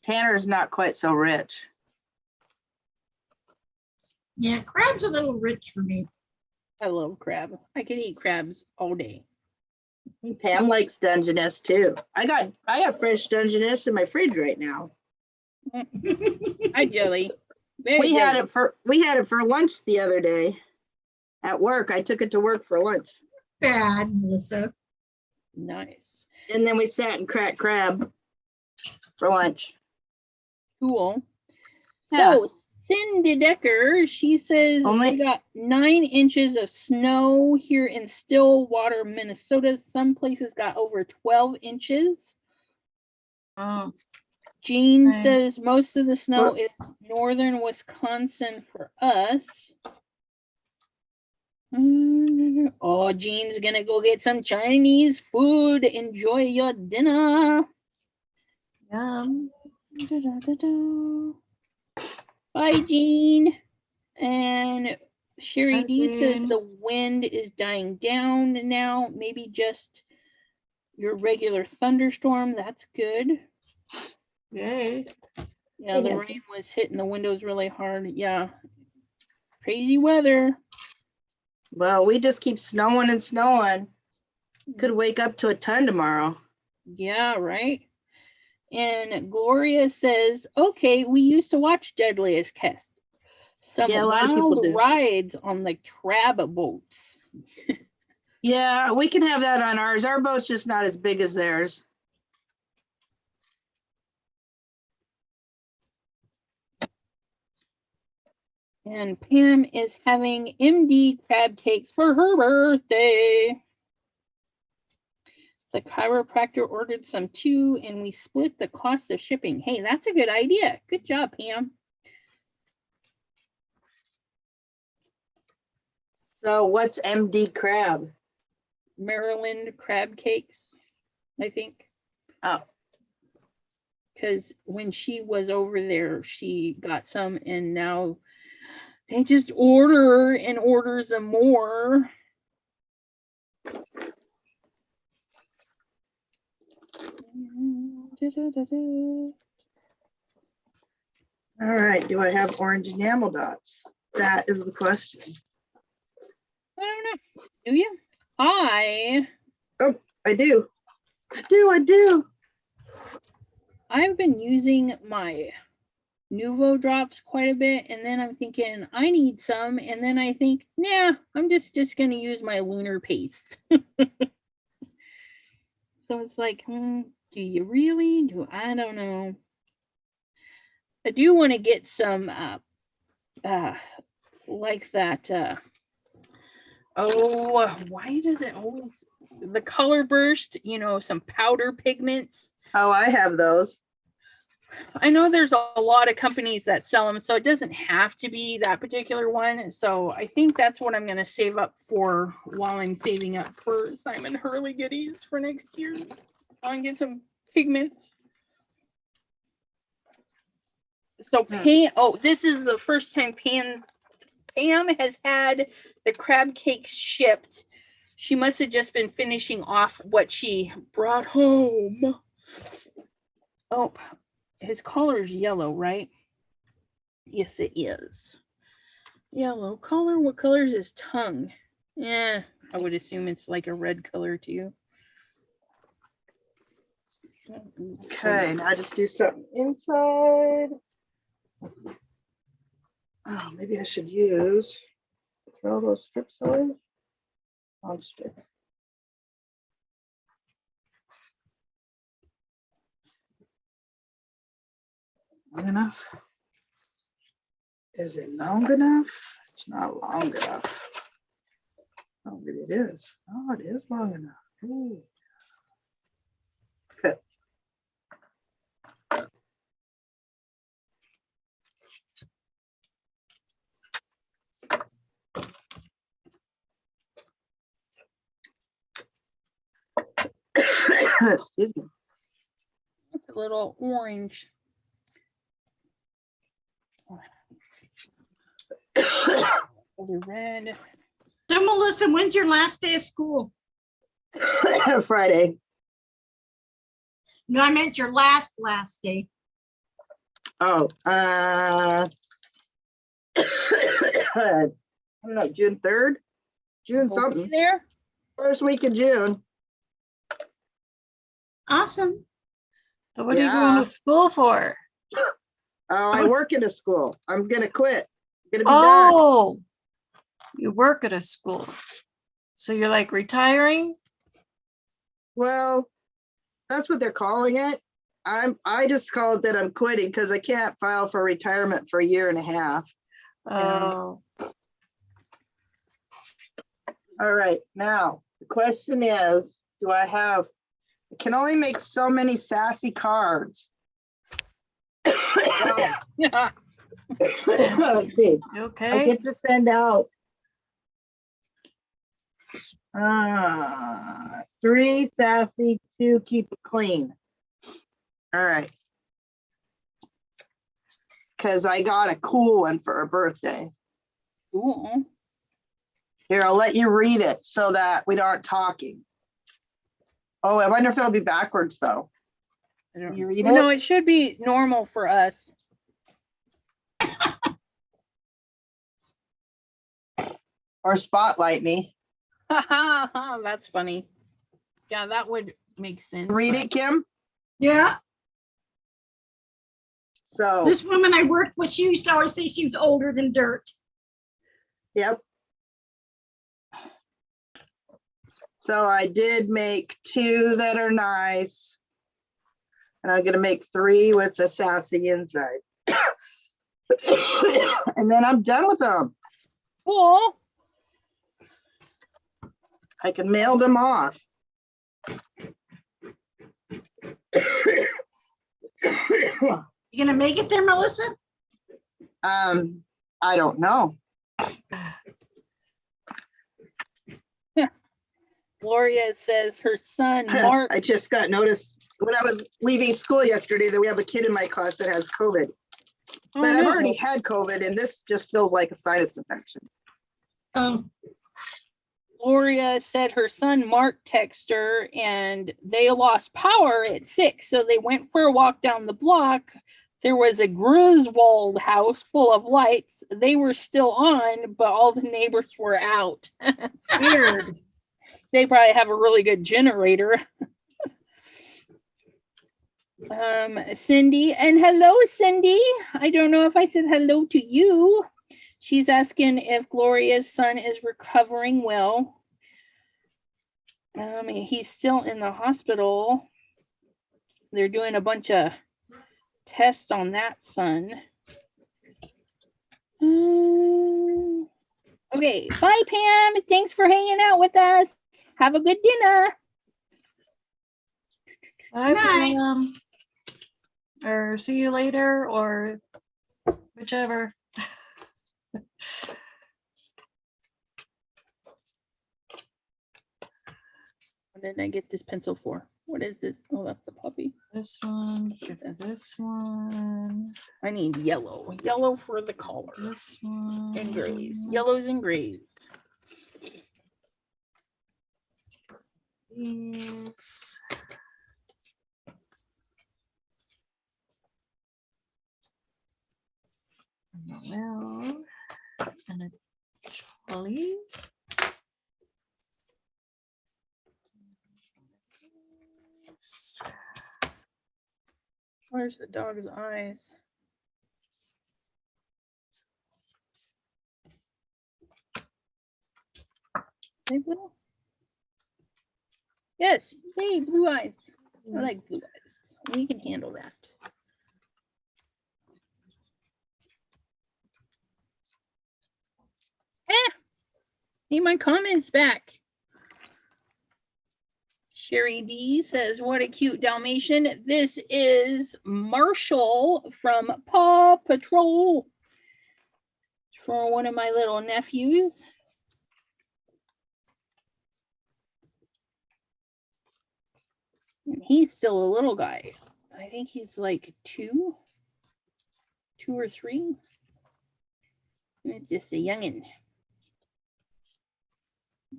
tanner's not quite so rich. Yeah, crab's a little rich for me. I love crab. I could eat crabs all day. Pam likes Dungeness too. I got fresh Dungeness in my fridge right now. Hi, Jelly. Very We had jelly. it for lunch the other day at work. I took it to work for lunch. Bad, Melissa. Nice. And then we sat and cracked crab for lunch. Cool. Yeah. So Cindy Decker, she says we got 9 inches of snow here in Stillwater, Minnesota. Some places got over 12 inches. Oh, Jean Nice. says most of the snow is northern Wisconsin for us. Oh, Jean's gonna go get some Chinese food. Enjoy your dinner. yum. Bye, Jean. And Sherry Bye, D says Jean. the wind is dying down now. Maybe just your regular thunderstorm. That's good. Yay. Yeah, the rain was hitting the windows really hard. Yeah. Crazy weather. Well, we just keep snowing and snowing. Could wake up to a ton tomorrow. Yeah, right. And Gloria says, okay, we used to watch Deadliest Catch. Some Yeah, a lot of people wild do. rides on the crab boats. Yeah, we can have that on ours. Our boat's just not as big as theirs. And Pam is having MD crab cakes for her birthday. The chiropractor ordered some too, and we split the cost of shipping. Hey, that's a good idea. Good job, Pam. So what's MD crab? Maryland crab cakes, I think. Oh, Because when she was over there, she got some, and now They just order and order some more. All right, do I have orange enamel dots? That is the question. I don't know. Do you? I do. I do. I've been using my Nuvo drops quite a bit, and then I'm thinking I need some, and then I think, nah, I'm just gonna use my lunar paste. So it's like, do you really? I don't know. I do want to get some like that why does it always the color burst, some powder pigments. Oh, I have those. I know there's a lot of companies that sell them, so it doesn't have to be that particular one. So I think that's what I'm going to save up for while I'm saving up for Simon Hurley goodies for next year. I'll get some pigments. So this is the first time Pam has had the crab cakes shipped. She must have just been finishing off what she brought home. Oh, his collar's yellow, right? Yes, it is. Yellow collar. What color is his tongue? Yeah, I would assume it's like a red color too. Okay, now I just do something inside. Oh, maybe I should throw those strips away. I'll just long enough. Is it long enough? It's not long enough. Oh, maybe it is. Oh, it is long enough. Ooh. Okay. Excuse me. It's a little orange. Red. So Melissa, when's your last day of school? Friday. No, I meant your last day. Oh, I don't know, June 3rd? June something. There? First week of June. Awesome. So what are you going to school for? Oh, I work at a school. I'm gonna quit. I'm gonna be done. Oh, you work at a school. So you're like retiring? Well, that's what they're calling it. I just call it that I'm quitting because I can't file for retirement for a year and a half. Oh, All right, now the question is, I can only make so many sassy cards. Yeah. Let's see. I okay. get to send out 3 sassy, 2 keep it clean. All right. Because I got a cool one for her birthday. Cool. Here, I'll let you read it so that we aren't talking. Oh, I wonder if it'll be backwards though. You read it? No, it should be normal for us. Or spotlight me. That's funny. Yeah, that would make sense. Read it, Kim. Yeah. So, This woman I worked with, she used to always say she was older than dirt. yep. So I did make 2 that are nice. And I'm gonna make 3 with the sassy inside. And then I'm done with them. Cool. I can mail them off. You gonna make it there, Melissa? I don't know. Gloria says her son, Mark. I just got notice when I was leaving school yesterday that we have a kid in my class that has COVID. Oh, But I've no. already had COVID and this just feels like a sinus infection. Gloria said her son Mark texted her and they lost power at 6. So they went for a walk down the block. There was a Griswold house full of lights. They were still on, but all the neighbors were out. Weird. They probably have a really good generator. Cindy, and hello, Cindy. I don't know if I said hello to you. She's asking if Gloria's son is recovering well. He's still in the hospital. They're doing a bunch of tests on that son. Okay, bye, Pam. Thanks for hanging out with us. Have a good dinner. Bye, Night. Pam. Or see you later, or whichever. What did I get this pencil for? What is this? Oh, that's the puppy. This one, this one, I need yellow. Yellow for the collar. this one. And grays. Yellows and grays. These. Well, and a trolley. Where's the dog's eyes? They blue? Yes, they blue eyes. I like blue eyes. We can handle that. Need my comments back. Sherry D says, what a cute Dalmatian. This is Marshall from Paw Patrol. For one of my little nephews. And he's still a little guy. I think he's like 2 or 3. It's just a youngin'.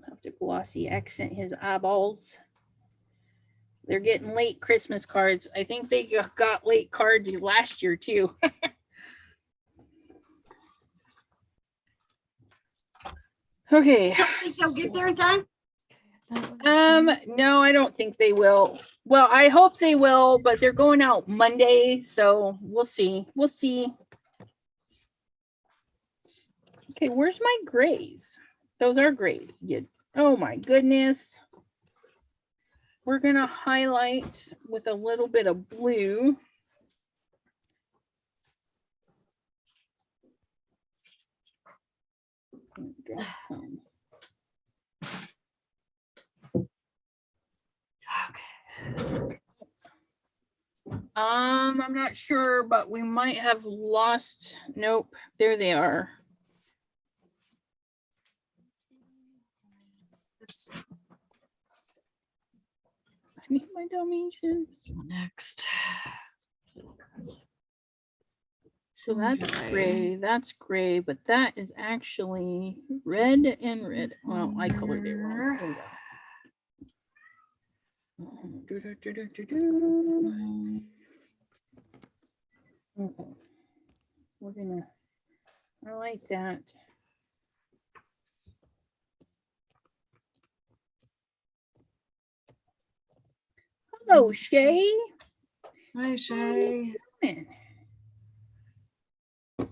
Have to glossy accent his eyeballs. They're getting late Christmas cards. I think they got late cards last year too. Okay. You don't think they'll get there in time? No, I don't think they will. Well, I hope they will, but they're going out Monday, so we'll see. We'll see. Okay, where's my grays? Those are grays. Oh my goodness. We're gonna highlight with a little bit of blue. Drop some. I'm not sure, but we might have lost. Nope, there they are. I need my Dalmatians. Next. So that's gray, but that is actually red and red. Well, I colored it wrong. Oh, well. Okay. So we're gonna, I like that. Hello, Shay. Hi, Shay. Man. Hold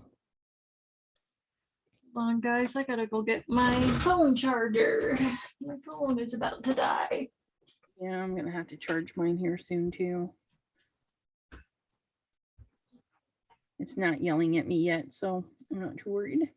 on, guys. I gotta go get my phone charger. My phone is about to die. Yeah, I'm gonna have to charge mine here soon too. It's not yelling at me yet, so I'm not too worried.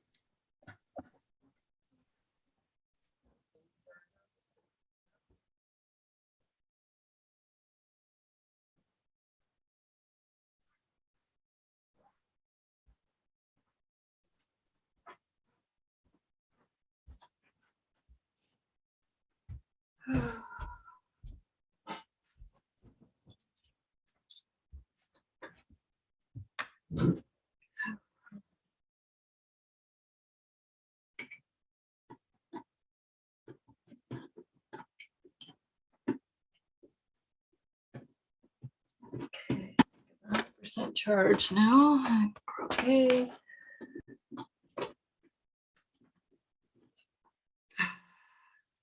100% charge now. Okay.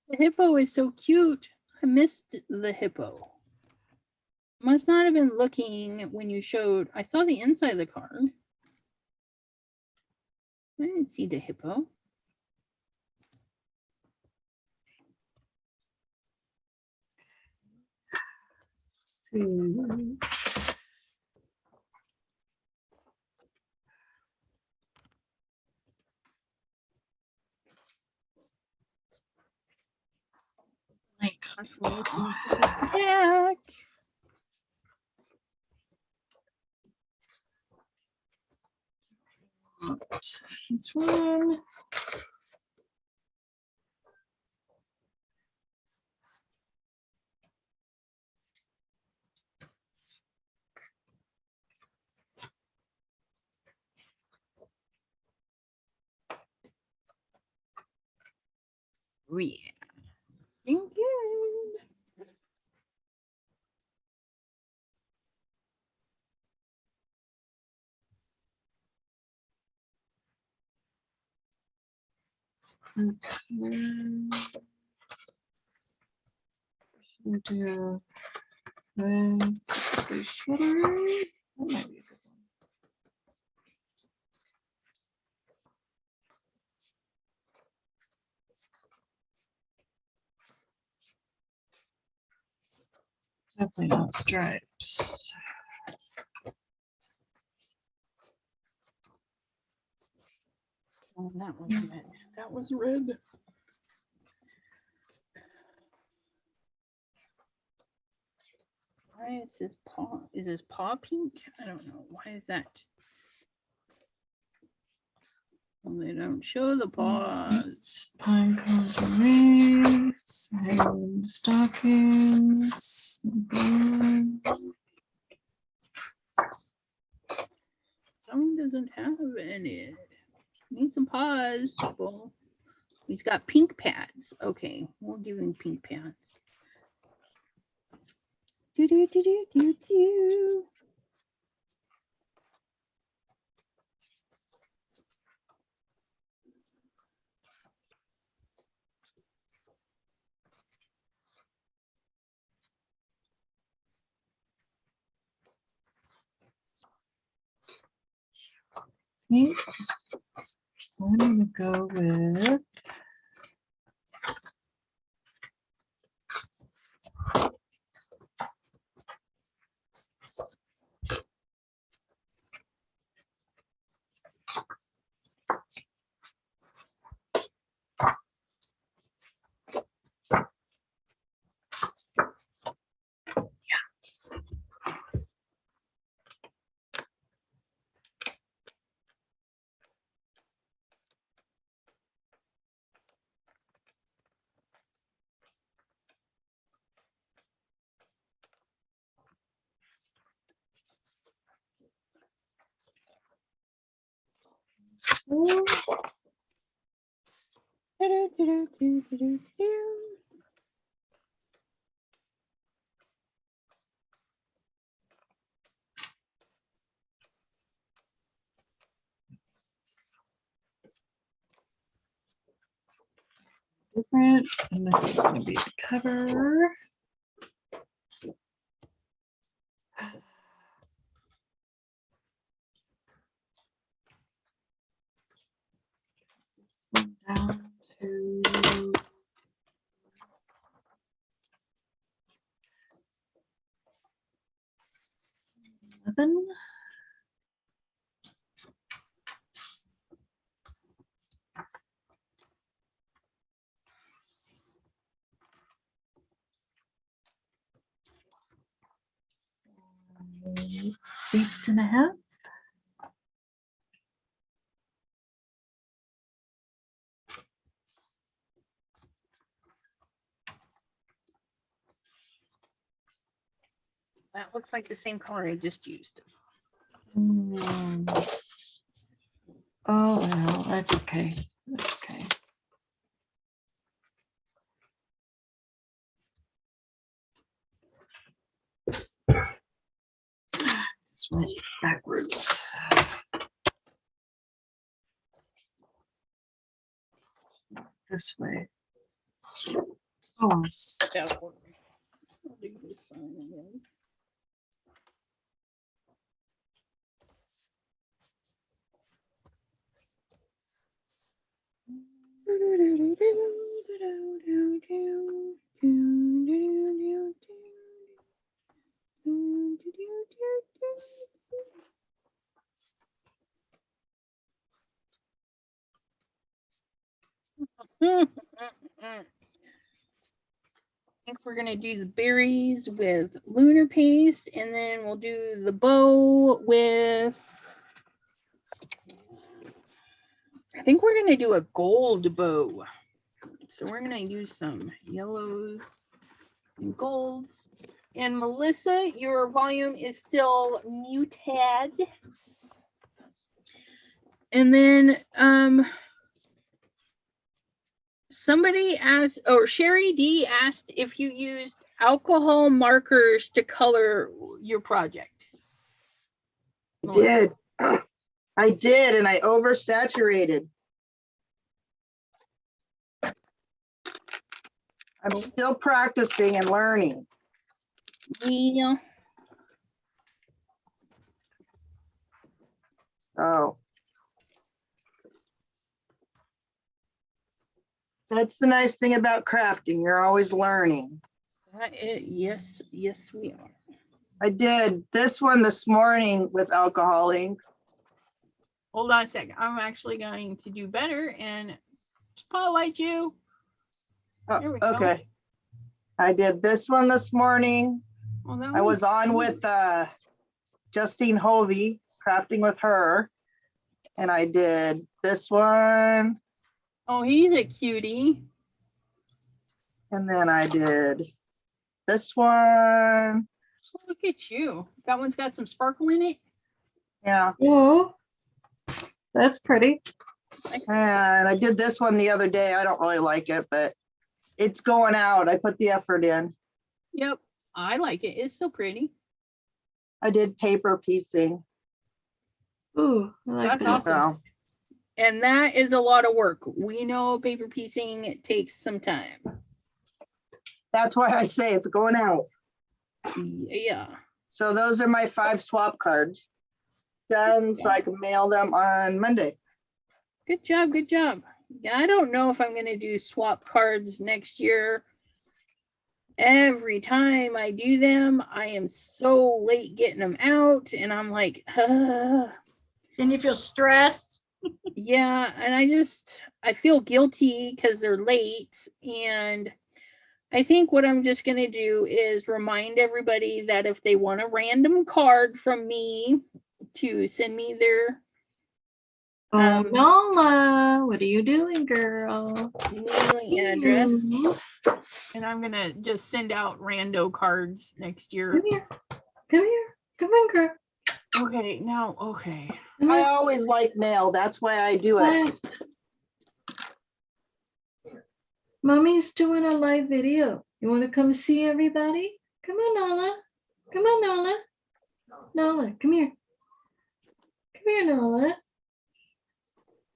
The hippo is so cute. I missed the hippo. Must not have been looking when you showed. I saw the inside of the card. I didn't see the hippo. Like, Back. this one. Oh, yeah. Thank you. Do this one. That might be a good one. Definitely not stripes. Oh, that was red. That was red. Why is his paw? Is his paw pink? I don't know. Why is that? Well, they don't show the paws. Pine cones and rings, and stockings. Someone doesn't have any. Need some paws, people. He's got pink pads. Okay, we'll give him pink pads. Do do do do do do. Pink. I'm gonna go with Do do do do do do do. different, and this is gonna be the cover. Down to 11. Eight and a half. That looks like the same color I just used. Oh, well, that's okay. That's okay. Just This way, backwards. This way. Oh, That'll work. I'll do this one again. I think we're gonna do the berries with lunar paste, and then we'll do the bow with. I think we're gonna do a gold bow. So we're gonna use some yellows and golds. And Melissa, your volume is still muted. And then somebody asked, or Sherry D asked if you used alcohol markers to color your project. I did. I did, and I oversaturated. I'm still practicing and learning. Yeah. Oh. That's the nice thing about crafting. You're always learning. Yes, yes, we are. I did this one this morning with alcohol ink. Hold on a second. I'm actually going to do better and spotlight you. Oh, There we go. okay. I did this one this morning. Well, that I was one's on cute. with Justine Hovey, crafting with her. And I did this one. Oh, he's a cutie. And then I did this one. Oh, look at you. That one's got some sparkle in it. Yeah. oh, that's pretty. And I did this one the other day. I don't really like it, but it's going out. I put the effort in. Yep, I like it. It's so pretty. I did paper piecing. Ooh, I like That's that. awesome. So And that is a lot of work. We know paper piecing takes some time. that's why I say it's going out. Yeah. So those are my 5 swap cards done, so I can mail them on Monday. Good job. Good job. Yeah, I don't know if I'm going to do swap cards next year. Every time I do them, I am so late getting them out, and I'm like, Then you feel stressed. yeah. And I feel guilty because they're late. And I think what I'm just going to do is remind everybody that if they want a random card from me to send me their Oh, Nola, what are you doing, girl? mailing address, Mhm. and I'm going to just send out rando cards next year. Come here. Come here. Come on, girl. Okay, now, okay. Come I on. always like mail. That's why I do it. What? Mommy's doing a live video. You want to come see everybody? Come on, Nola. Come on, Nola. Nola, come here. Come here, Nola.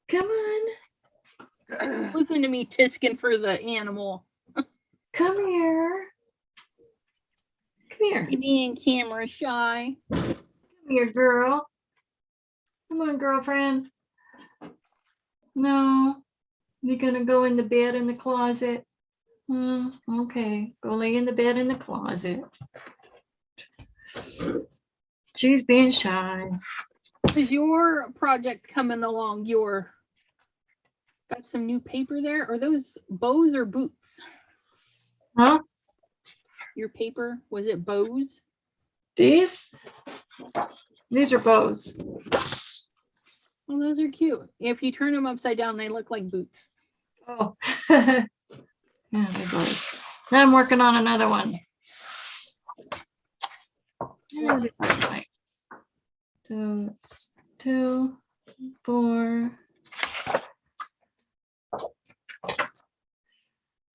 Come on. Listen to me tisking for the animal. Come here. Come here. Being camera shy. Come here, girl. Come on, girlfriend. No. You're gonna go in the bed in the closet. Okay. Go lay in the bed in the closet. She's being shy. Is your project coming along? Your got some new paper there? Are those bows or boots? Huh? Your paper, was it bows? These are bows. Well, those are cute. If you turn them upside down, they look like boots. Oh. Yeah, they're bows. Now I'm working on another one. So it's 2, 4,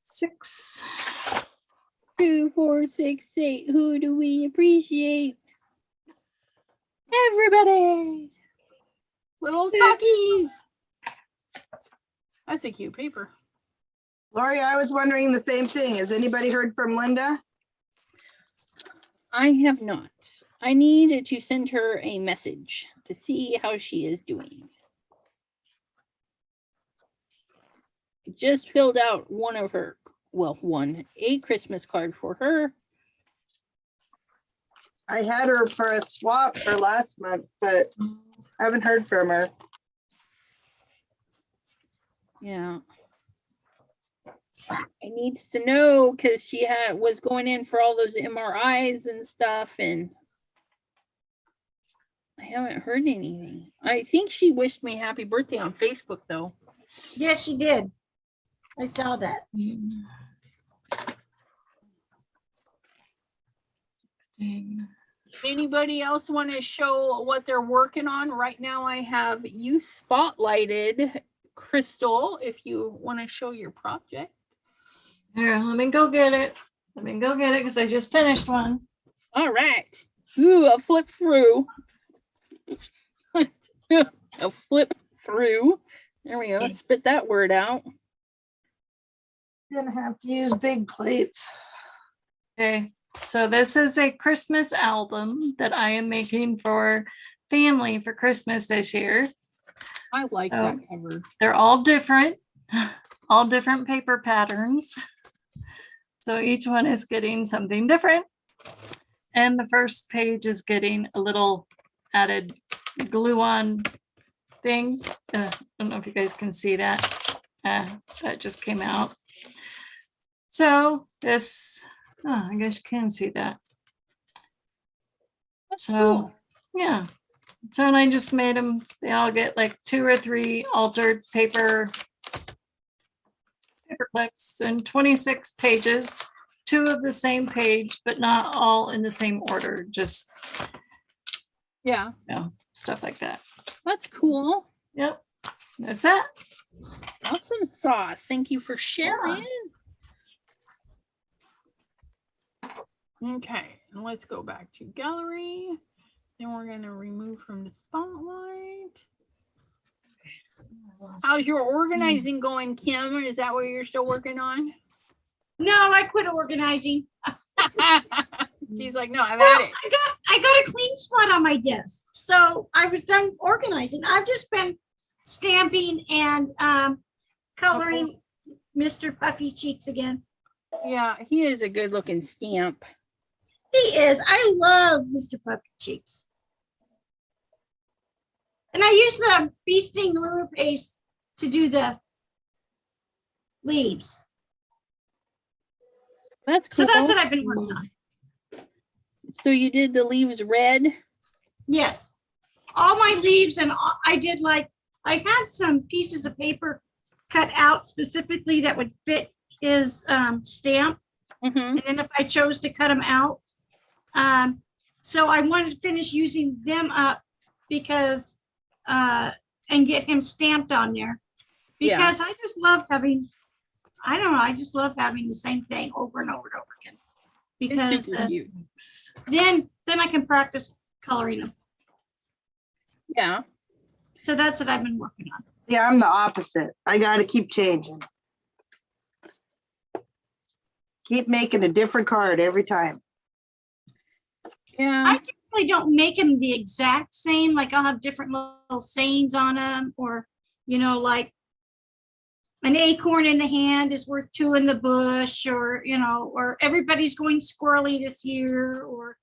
6. 2, 4, 6, 8. Who do we appreciate? Everybody. Little sockies. That's a cute paper. Lori, I was wondering the same thing. Has anybody heard from Linda? I have not. I need to send her a message to see how she is doing. Just filled out one of her, well, a Christmas card for her. I had her for a swap for last month, but I haven't heard from her. Yeah. I needs to know because she was going in for all those MRIs and stuff, and I haven't heard anything. I think she wished me happy birthday on Facebook though. Yes, she did. I saw that. Anybody else want to show what they're working on? Right now I have you spotlighted, Crystal, if you want to show your project. Here, let me go get it. Let me go get it because I just finished one. All right. Ooh, a flip through. A flip through. There we go. Spit that word out. You're gonna have to use big plates. Okay, so this is a Christmas album that I am making for family for Christmas this year. I like that cover. They're all different paper patterns. So each one is getting something different. And the first page is getting a little added glue on thing. I don't know if you guys can see that. That just came out. So this, I guess you can see that. That's So cool. yeah. So and I just made them, they all get like 2 or 3 altered paper clips and 26 pages, 2 of the same page, but not all in the same order, just Yeah, stuff like that. that's cool. Yep, that's that. Awesome sauce. Thank you for sharing. Okay, and let's go back to gallery. Then we're going to remove from the spotlight. How's your organizing going, Kim? Is that what you're still working on? No, I quit organizing. She's like, no, I've Well, had it. I got a clean spot on my desk. So I was done organizing. I've just been stamping and coloring Mr. Puffy Cheeks again. Yeah, he is a good looking stamp. He is. I love Mr. Puffy Cheeks. And I use the bee sting lure paste to do the leaves. That's So cool. that's what I've been working on. So you did the leaves red? Yes. All my leaves, and I did like, I had some pieces of paper cut out specifically that would fit his stamp. Mm-hmm. And then if I chose to cut them out. So I wanted to finish using them up because, and get him stamped on there. Because I just love having, I don't know, I just love having the same thing over and over and over again. Because then I can practice coloring them. Yeah. So that's what I've been working on. Yeah, I'm the opposite. I gotta keep changing. Keep making a different card every time. Yeah. I typically don't make them the exact same. Like I'll have different little sayings on them, or, you know, like an acorn in the hand is worth 2 in the bush, or, you know, or everybody's going squirrely this year, or,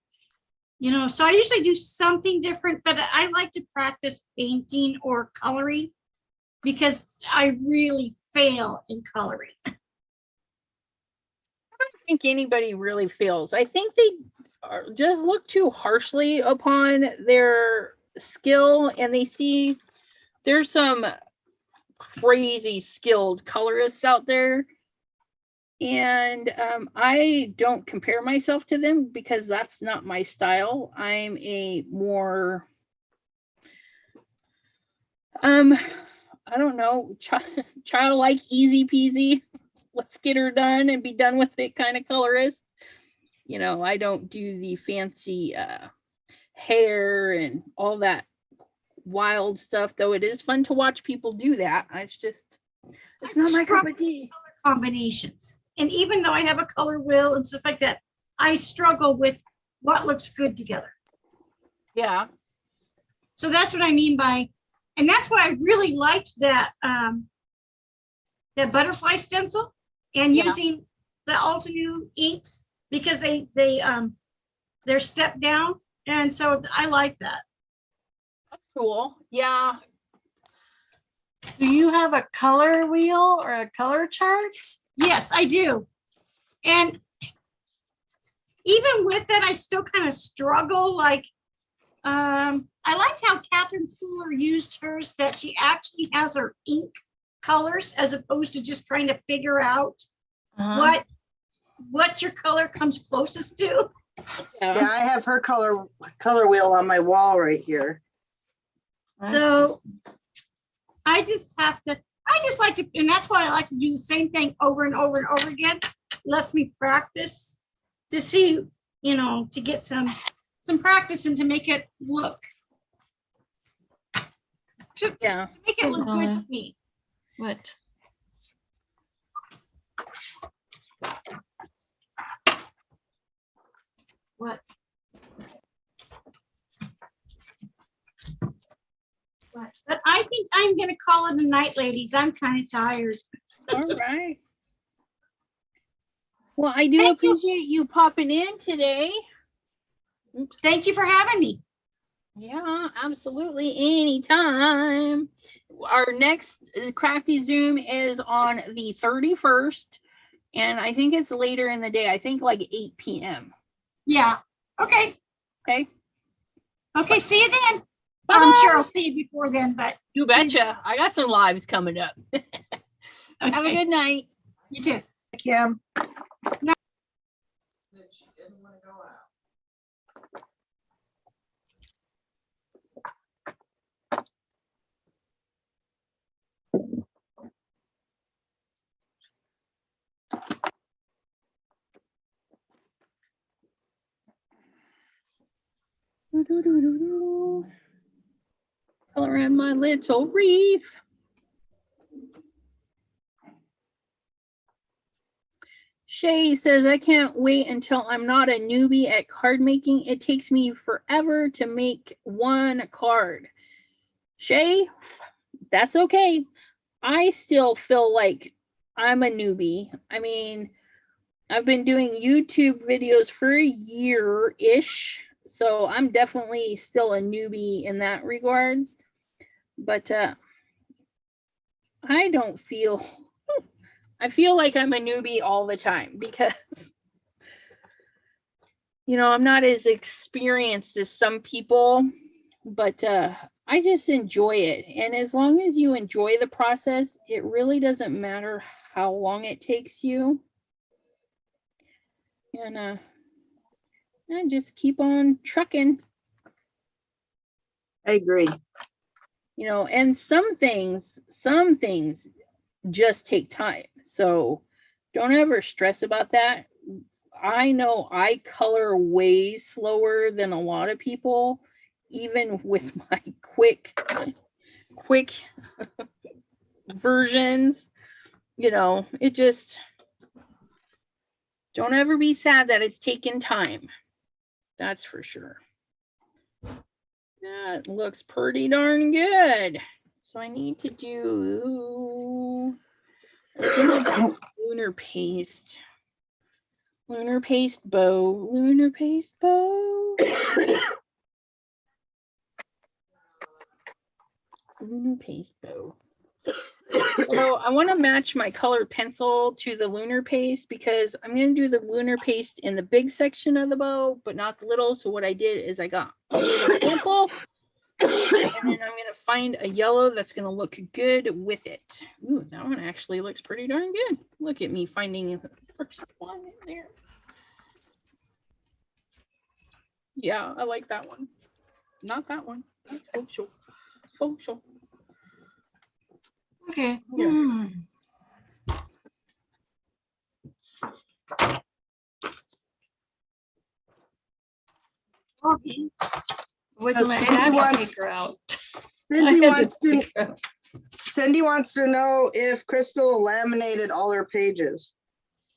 you know, so I usually do something different, but I like to practice painting or coloring because I really fail in coloring. I don't think anybody really feels. I think they just look too harshly upon their skill, and they see there's some crazy skilled colorists out there, and I don't compare myself to them because that's not my style. I'm a more I don't know, childlike, easy peasy, let's get her done and be done with it kind of colorist. You know, I don't do the fancy hair and all that wild stuff, though it is fun to watch people do that. It's not my cup of tea. Combinations. And even though I have a color wheel and stuff like that, I struggle with what looks good together. Yeah. So that's what I mean by, and that's why I really liked that that butterfly stencil and Yeah. using the Altenew inks because they're stepped down. And so I like that. That's cool. Yeah. Do you have a color wheel or a color chart? Yes, I do. And even with that, I still kind of struggle. Like, I liked how Catherine Pooler used hers, that she actually has her ink colors as opposed to just trying to figure out what your color comes closest to. Yeah, I have her color wheel on my wall right here. So I just like to, and that's why I like to do the same thing over and over and over again. Lets me practice to see, to get some practice and to make it look, Yeah. make it look good to me. What? What? But I think I'm gonna call it a night, ladies. I'm kind of tired. All right. Well, I do Thank you. appreciate you popping in today. Thank you for having me. Yeah, absolutely. Anytime. Our next Crafty Zoom is on the 31st. And I think it's later in the day. I think like 8 p.m. Yeah. Okay. Okay. Okay. See you then. Bye. I'm sure I'll see you before then, but You betcha. I got some lives coming up. Have a okay. good night. You too. Kim. Color in my little wreath. Shay says, I can't wait until I'm not a newbie at card making. It takes me forever to make one card. Shay, that's okay. I still feel like I'm a newbie. I mean, I've been doing YouTube videos for a year-ish, so I'm definitely still a newbie in that regards. But I don't feel, I feel like I'm a newbie all the time because, I'm not as experienced as some people, but I just enjoy it. And as long as you enjoy the process, it really doesn't matter how long it takes you. And just keep on trucking. I agree. And some things just take time. So don't ever stress about that. I know I color way slower than a lot of people, even with my quick versions. It just, don't ever be sad that it's taken time. That's for sure. That looks pretty darn good. So I need to do lunar paste. Lunar paste bow. Lunar paste bow. Lunar paste bow. So I want to match my colored pencil to the lunar paste because I'm going to do the lunar paste in the big section of the bow, but not the little. So what I did is I got a little sample, and then I'm going to find a yellow that's going to look good with it. Ooh, that one actually looks pretty darn good. Look at me finding the first one in there. Yeah, I like that one. Not that one. That's social. Social. Okay. Yeah. Okay. Wait So till I Cindy had to wants- take her out. Cindy I had to wants to, take her out. Cindy wants to know if Crystal laminated all her pages.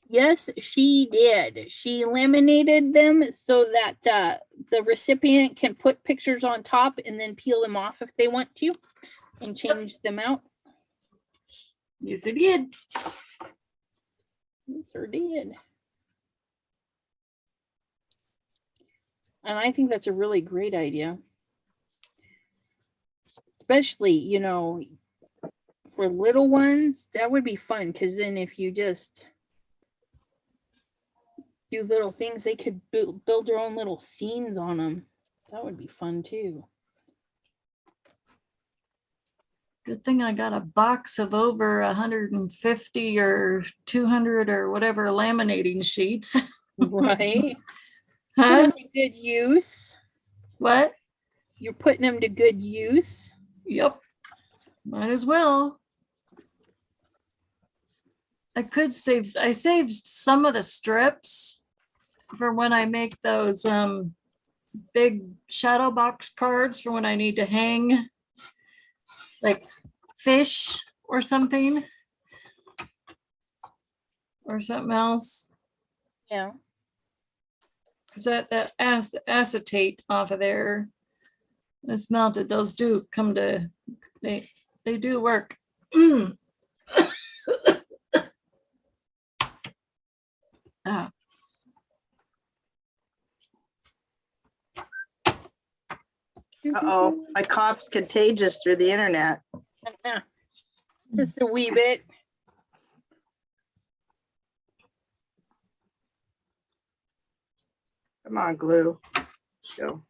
Yes, she did. She laminated them so that the recipient can put pictures on top and then peel them off if they want to and change them out. Yes, it did. Yes, sir did. And I think that's a really great idea. Especially, you know, for little ones, that would be fun because then if you just do little things, they could build their own little scenes on them. That would be fun too. Good thing I got a box of over 150 or 200 or whatever laminating sheets. Right? Put Huh? them to good use. What? You're putting them to good use. Yep. Might as well. I saved some of the strips for when I make those big shadow box cards for when I need to hang like fish or something or something else. Yeah. Because that acetate off of there is melted. Those do come to, they do work. Ah, Uh-oh, my cough's contagious through the internet. Just a wee bit. Come on, glue. Go.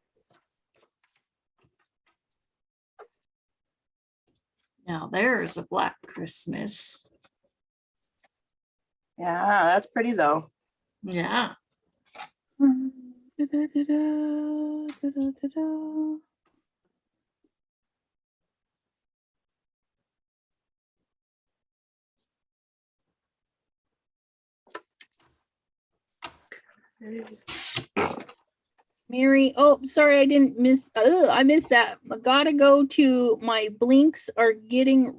now there's a Black Christmas. Yeah, that's pretty though. Yeah. Mary, oh, sorry, I didn't miss. Oh, I missed that. I gotta go to my blinks are getting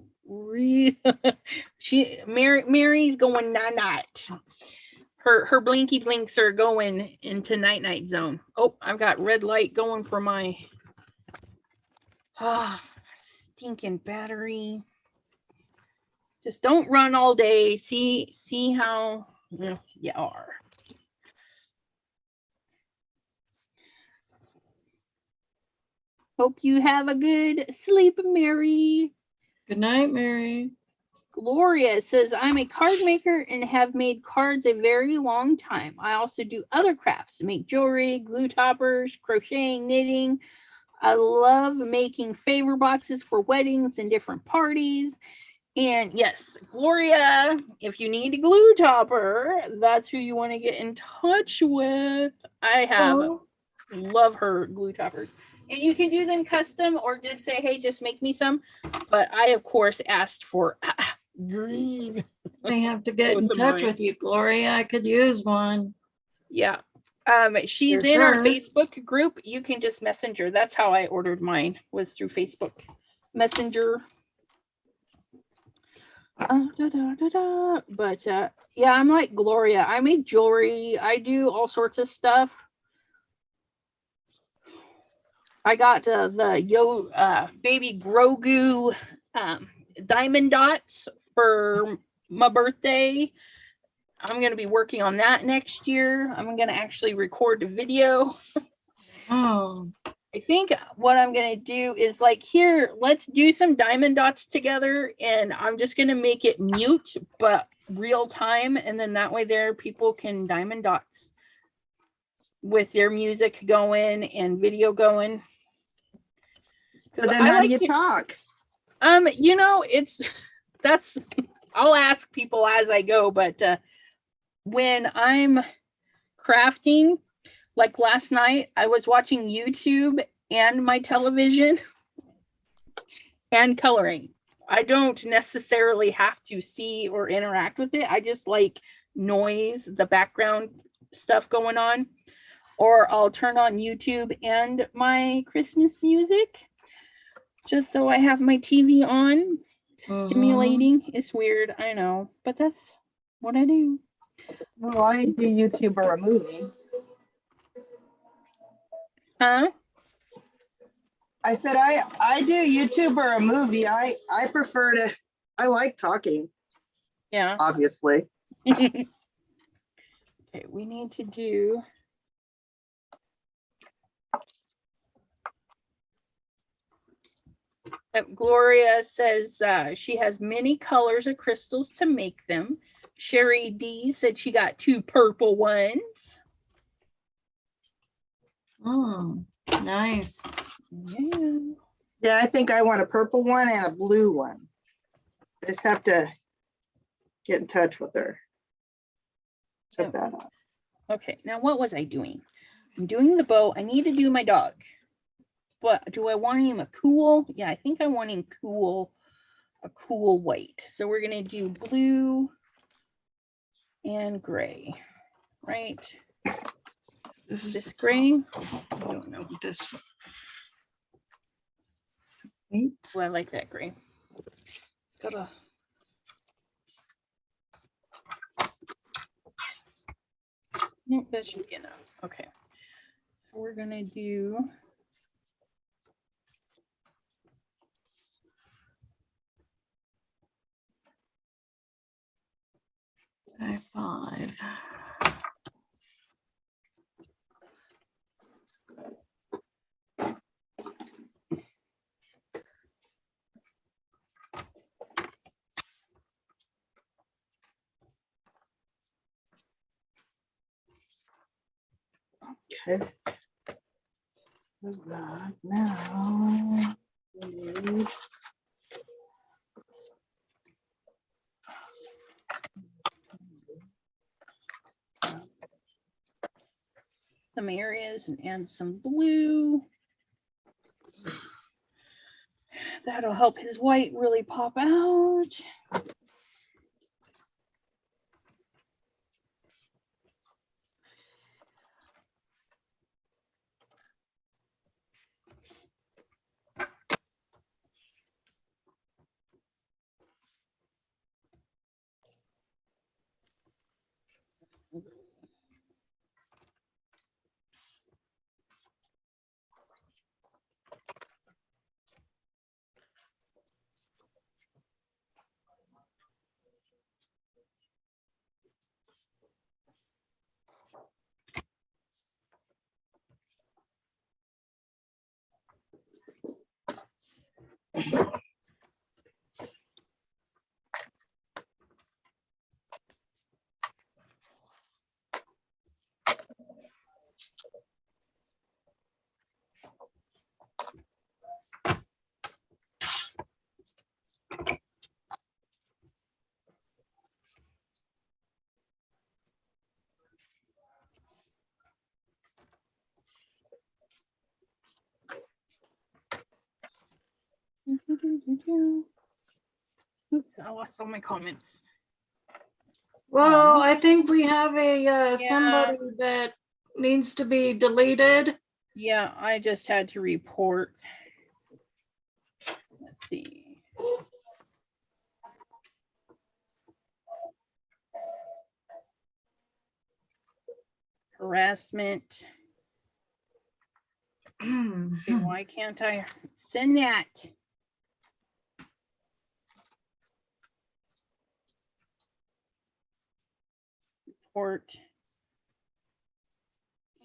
Mary's going night. Her blinky blinks are going into night zone. Oh, I've got red light going for my stinking battery. Just don't run all day. See how you are. Hope you have a good sleep, Mary. Good night, Mary. Gloria says, I'm a card maker and have made cards a very long time. I also do other crafts, make jewelry, glue toppers, crocheting, knitting. I love making favor boxes for weddings and different parties. And yes, Gloria, if you need a glue topper, that's who you want to get in touch with. I have love her glue toppers. And you can do them custom or just say, hey, just make me some. But I, of course, asked for green. They have to get in Both of touch mine. with you, Gloria. I could use one. Yeah. She's For in our sure. Facebook group. You can just messenger. That's how I ordered mine, was through Facebook Messenger. But yeah, I'm like Gloria. I make jewelry. I do all sorts of stuff. I got the baby Grogu diamond dots for my birthday. I'm going to be working on that next year. I'm going to actually record the video. Oh, I think what I'm going to do is like, here, let's do some diamond dots together. And I'm just going to make it mute, but real time. And then that way there people can diamond dots with their music going and video going. But then how do you talk? You know, I'll ask people as I go, but when I'm crafting, like last night, I was watching YouTube and my television and coloring. I don't necessarily have to see or interact with it. I just like noise, the background stuff going on. or I'll turn on YouTube and my Christmas music just so I have my TV on, stimulating. It's weird, I know, but that's what I do. Well, I do YouTube or a movie. Huh? I said I do YouTube or a movie. I prefer to. I like talking, Yeah. obviously. Okay, we need to do. Gloria says she has many colors of crystals to make them. Sherry D said she got 2 purple ones. Nice. Yeah. Yeah, I think I want a purple one and a blue one. I just have to get in touch with her. Set that up. Okay, now what was I doing? I'm doing the bow. I need to do my dog. But do I want him a cool? Yeah, I think I want him cool, a cool white. So we're gonna do blue and gray, right? This is This gray. I don't know this one. Wait. Oh, I like that gray. Gotta. Nope, that should be enough. Okay. So we're gonna do. Five. Okay. There's that. Now we need Some areas and add some blue. That'll help his white really pop out. Oops, I lost all my comments. Well, I think we have a Yeah. somebody that needs to be deleted. Yeah, I just had to report. Let's see. Harassment. Okay, why can't I send that? Report.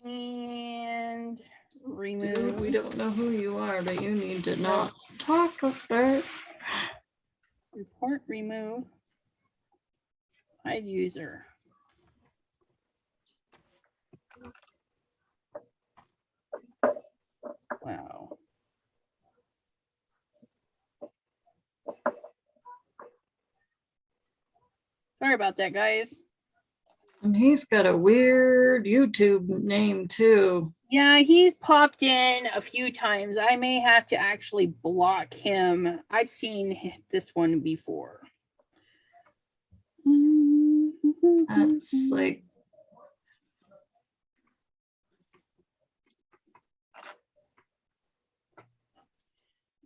And remove. Dude, we don't know who you are, but you need to not talk about. Report, remove. Hide user. Wow. Sorry about that, guys. And he's got a weird YouTube name too. Yeah, he's popped in a few times. I may have to actually block him. I've seen this one before. That's like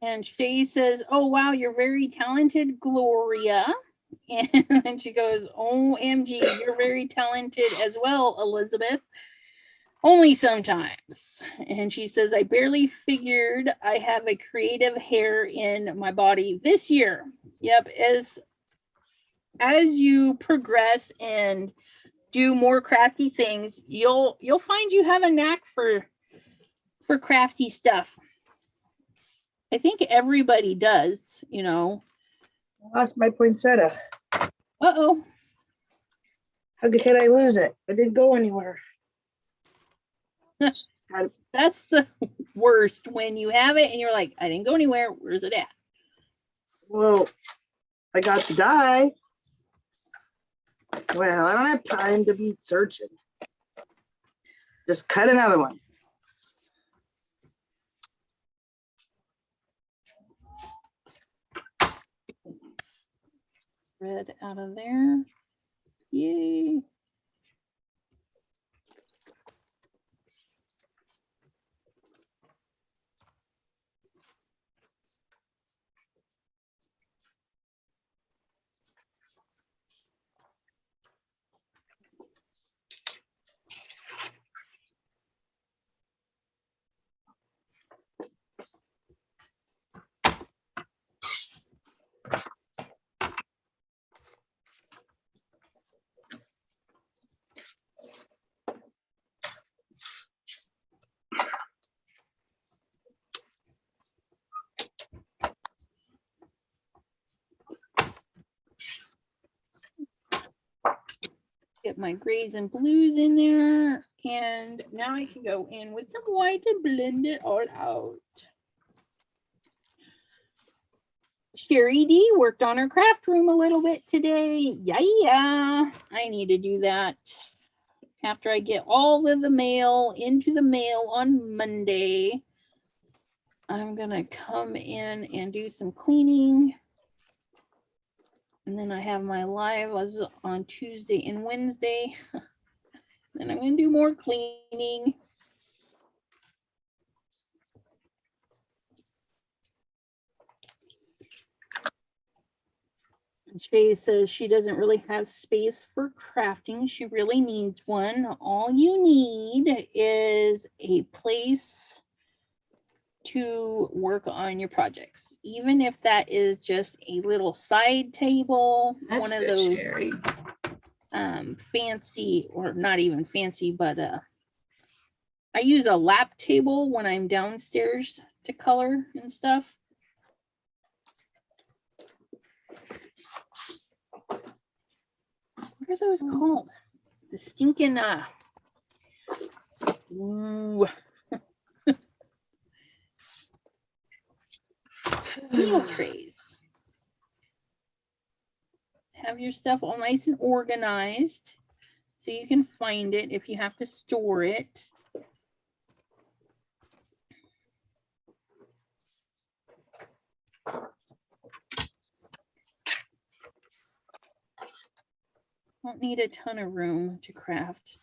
And Shay says, oh, wow, you're very talented, Gloria. And then she goes, OMG, you're very talented as well, Elizabeth. Only sometimes. And she says, I barely figured I have a creative hair in my body this year. Yep, as you progress and do more crafty things, you'll find you have a knack for crafty stuff. I think everybody does, you know. Lost my poinsettia. Uh-oh. How could I lose it? It didn't go anywhere. That's the worst, when you have it and you're like, I didn't go anywhere. Where's it at? Well, I got to die. Well, I don't have time to be searching. Just cut another one. Red out of there. Yay. Get my grays and blues in there. And now I can go in with some white to blend it all out. Sherry D worked on her craft room a little bit today. Yeah, I need to do that after I get all of the mail into the mail on Monday. I'm gonna come in and do some cleaning. And then I have my live on Tuesday and Wednesday. Then I'm gonna do more cleaning. And Shay says she doesn't really have space for crafting. She really needs one. All you need is a place to work on your projects. Even if that is just a little side table, That's one of good, those Sherry. fancy, or not even fancy, but I use a lap table when I'm downstairs to color and stuff. What are those called? The stinking ooh. Meal trays. Have your stuff all nice and organized so you can find it if you have to store it. Don't need a ton of room to craft.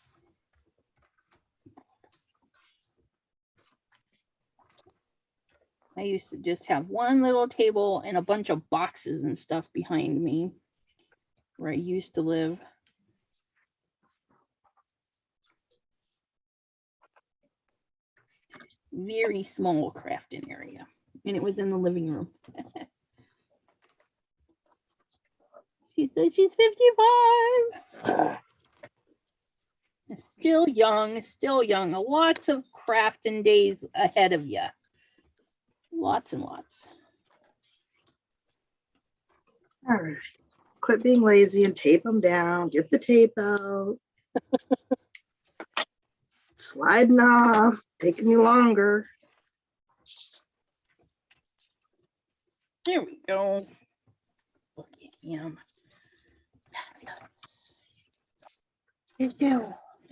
I used to just have one little table and a bunch of boxes and stuff behind me where I used to live. Very small crafting area, and it was in the living room. She says she's 55. Still young, still young. Lots of crafting days ahead of you. Lots and lots. All right. Quit being lazy and tape them down. Get the tape out. Sliding off, taking me longer. There we go. Look at him. Tissue.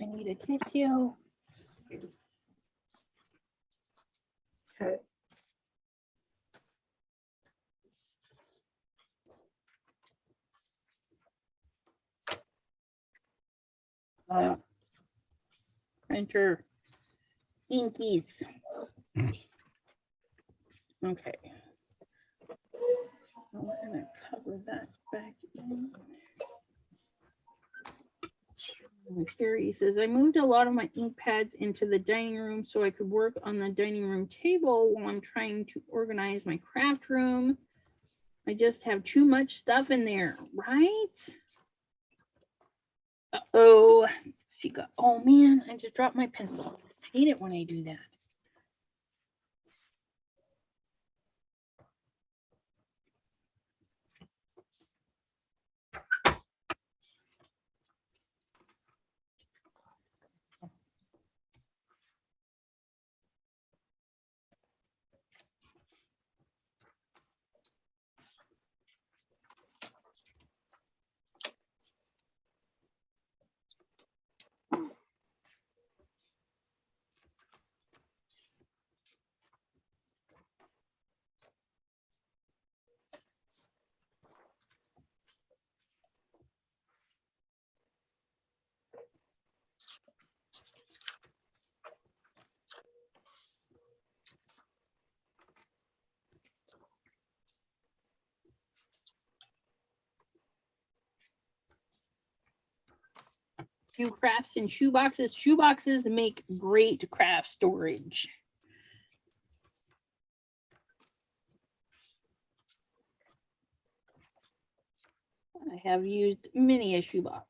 I need a tissue. Okay. Printer inkies. Okay, We're gonna cover that back in. Carrie says, I moved a lot of my ink pads into the dining room so I could work on the dining room table while I'm trying to organize my craft room. I just have too much stuff in there, right? Uh-oh. She got, oh man, I just dropped my pencil. I hate it when I do that. Few crafts in shoeboxes. Shoeboxes make great craft storage. I have used many a shoebox,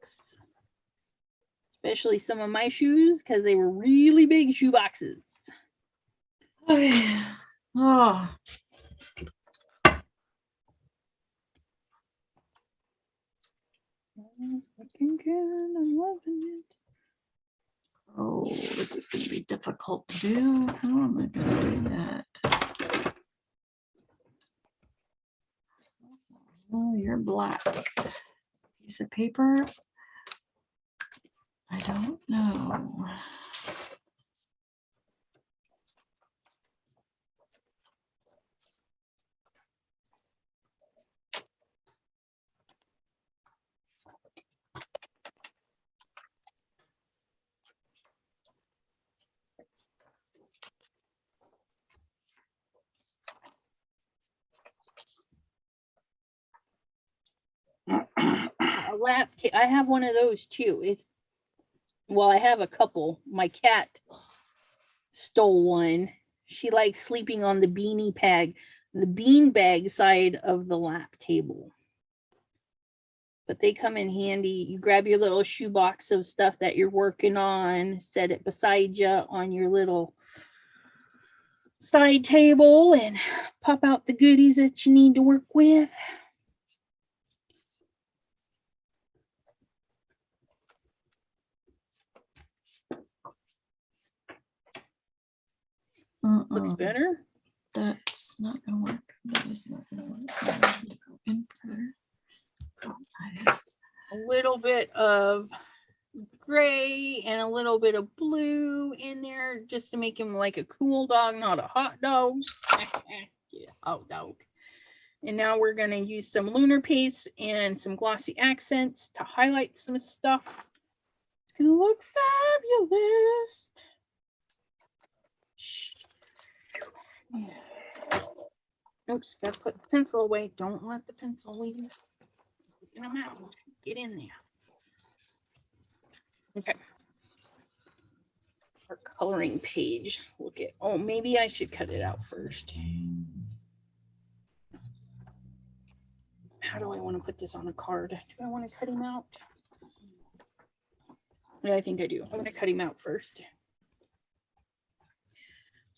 especially some of my shoes because they were really big shoeboxes. Okay. Oh, Looking good. I'm loving it. oh, this is going to be difficult to do. How am I going to do that? Oh, you're black. Piece of paper. I don't know. A lap. I have one of those too. It's well, I have a couple. My cat stole one. She likes sleeping on the beanie pad, the beanbag side of the lap table. But they come in handy. You grab your little shoebox of stuff that you're working on, set it beside you on your little side table, and pop out the goodies that you need to work with. Looks better. That's not going to work. That is not going to work. I need to go in further. A little bit of gray and a little bit of blue in there just to make him like a cool dog, not a hot dog. Yeah, hot dog. And now we're going to use some lunar paste and some glossy accents to highlight some stuff. It's going to look fabulous. Oops, got to put the pencil away. Don't let the pencil leave. Get them out. Get in there. Okay. Our coloring page. Look at, oh, maybe I should cut it out first. How do I want to put this on a card? Do I want to cut him out? Yeah, I think I do. I'm going to cut him out first.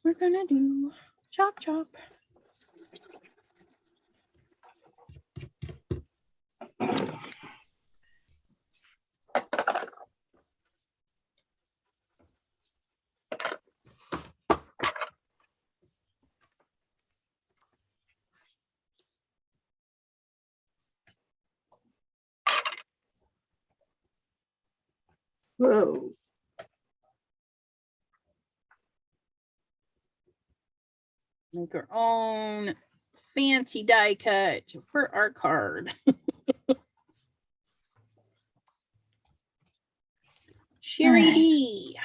We're going to do chop chop. Whoa. Make our own fancy die cut for our card. Sherry D.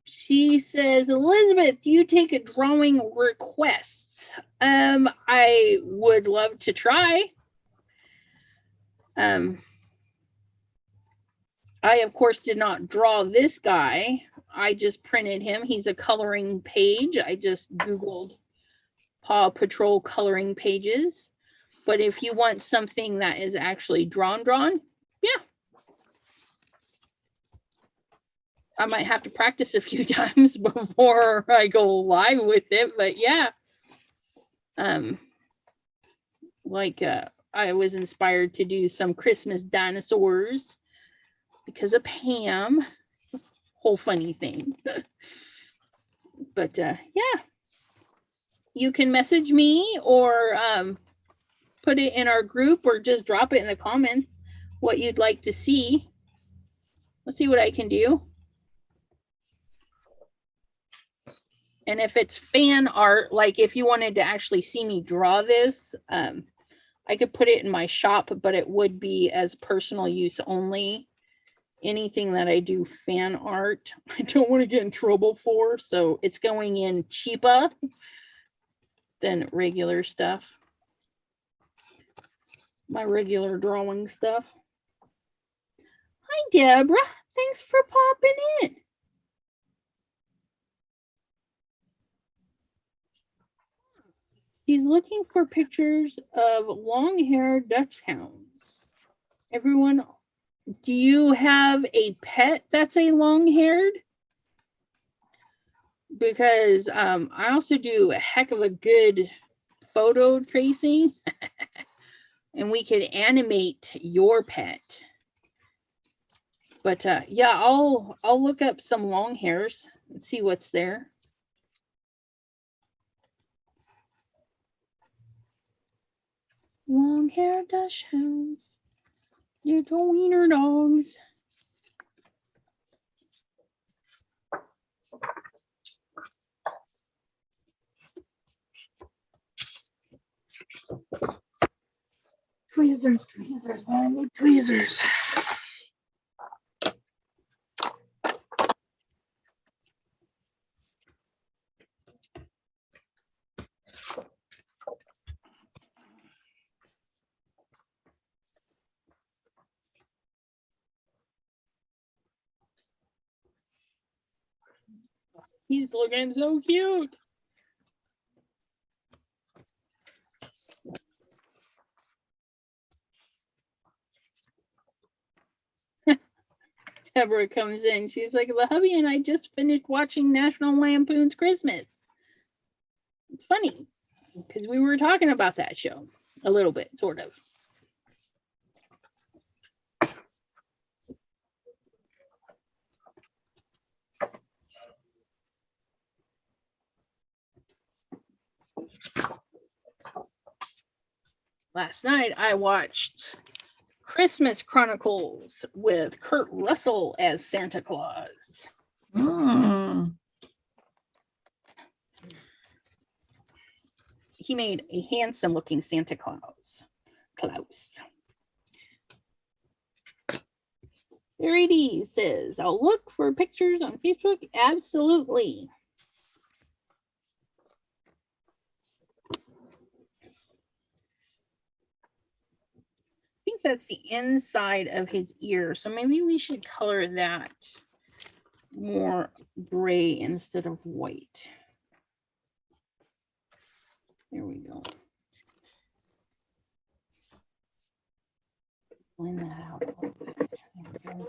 She says, Elizabeth, do you take a drawing requests? I would love to try. I, of course, did not draw this guy. I just printed him. He's a coloring page. I just Googled Paw Patrol coloring pages. But if you want something that is actually drawn, yeah. I might have to practice a few times before I go live with it, but yeah. I was inspired to do some Christmas dinosaurs because of Pam. Whole funny thing. But yeah. You can message me or put it in our group or just drop it in the comments what you'd like to see. Let's see what I can do. And if it's fan art, like if you wanted to actually see me draw this, I could put it in my shop, but it would be as personal use only. Anything that I do fan art, I don't want to get in trouble for, so it's going in cheaper than regular stuff. My regular drawing stuff. Hi, Deborah. Thanks for popping in. He's looking for pictures of long-haired Dutch hounds. Everyone, do you have a pet that's a long-haired? Because I also do a heck of a good photo tracing. And we could animate your pet. But yeah, I'll look up some long hairs and see what's there. Long hair Dutch hounds, little wiener dogs. Tweezers, I need tweezers. He's looking so cute. Deborah comes in. She's like, the hubby and I just finished watching National Lampoon's Christmas. It's funny because we were talking about that show a little bit, sort of. Last night I watched Christmas Chronicles with Kurt Russell as Santa Claus. He made a handsome looking Santa Claus. Verity says, I'll look for pictures on Facebook. Absolutely. I think that's the inside of his ear. So maybe we should color that more gray instead of white. There we go. Blend that out a little bit. There we go.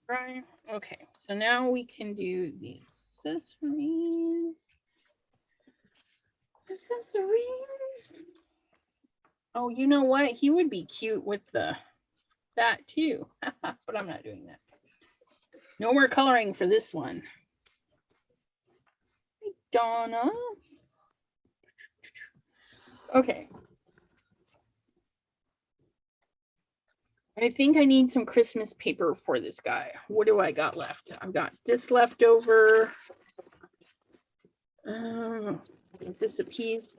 Right. Okay, so now we can do the accessories. Oh, you know what? He would be cute with that too. But I'm not doing that. No more coloring for this one. Hey, Donna. Okay. I think I need some Christmas paper for this guy. What do I got left? I've got this left over. Get this a piece.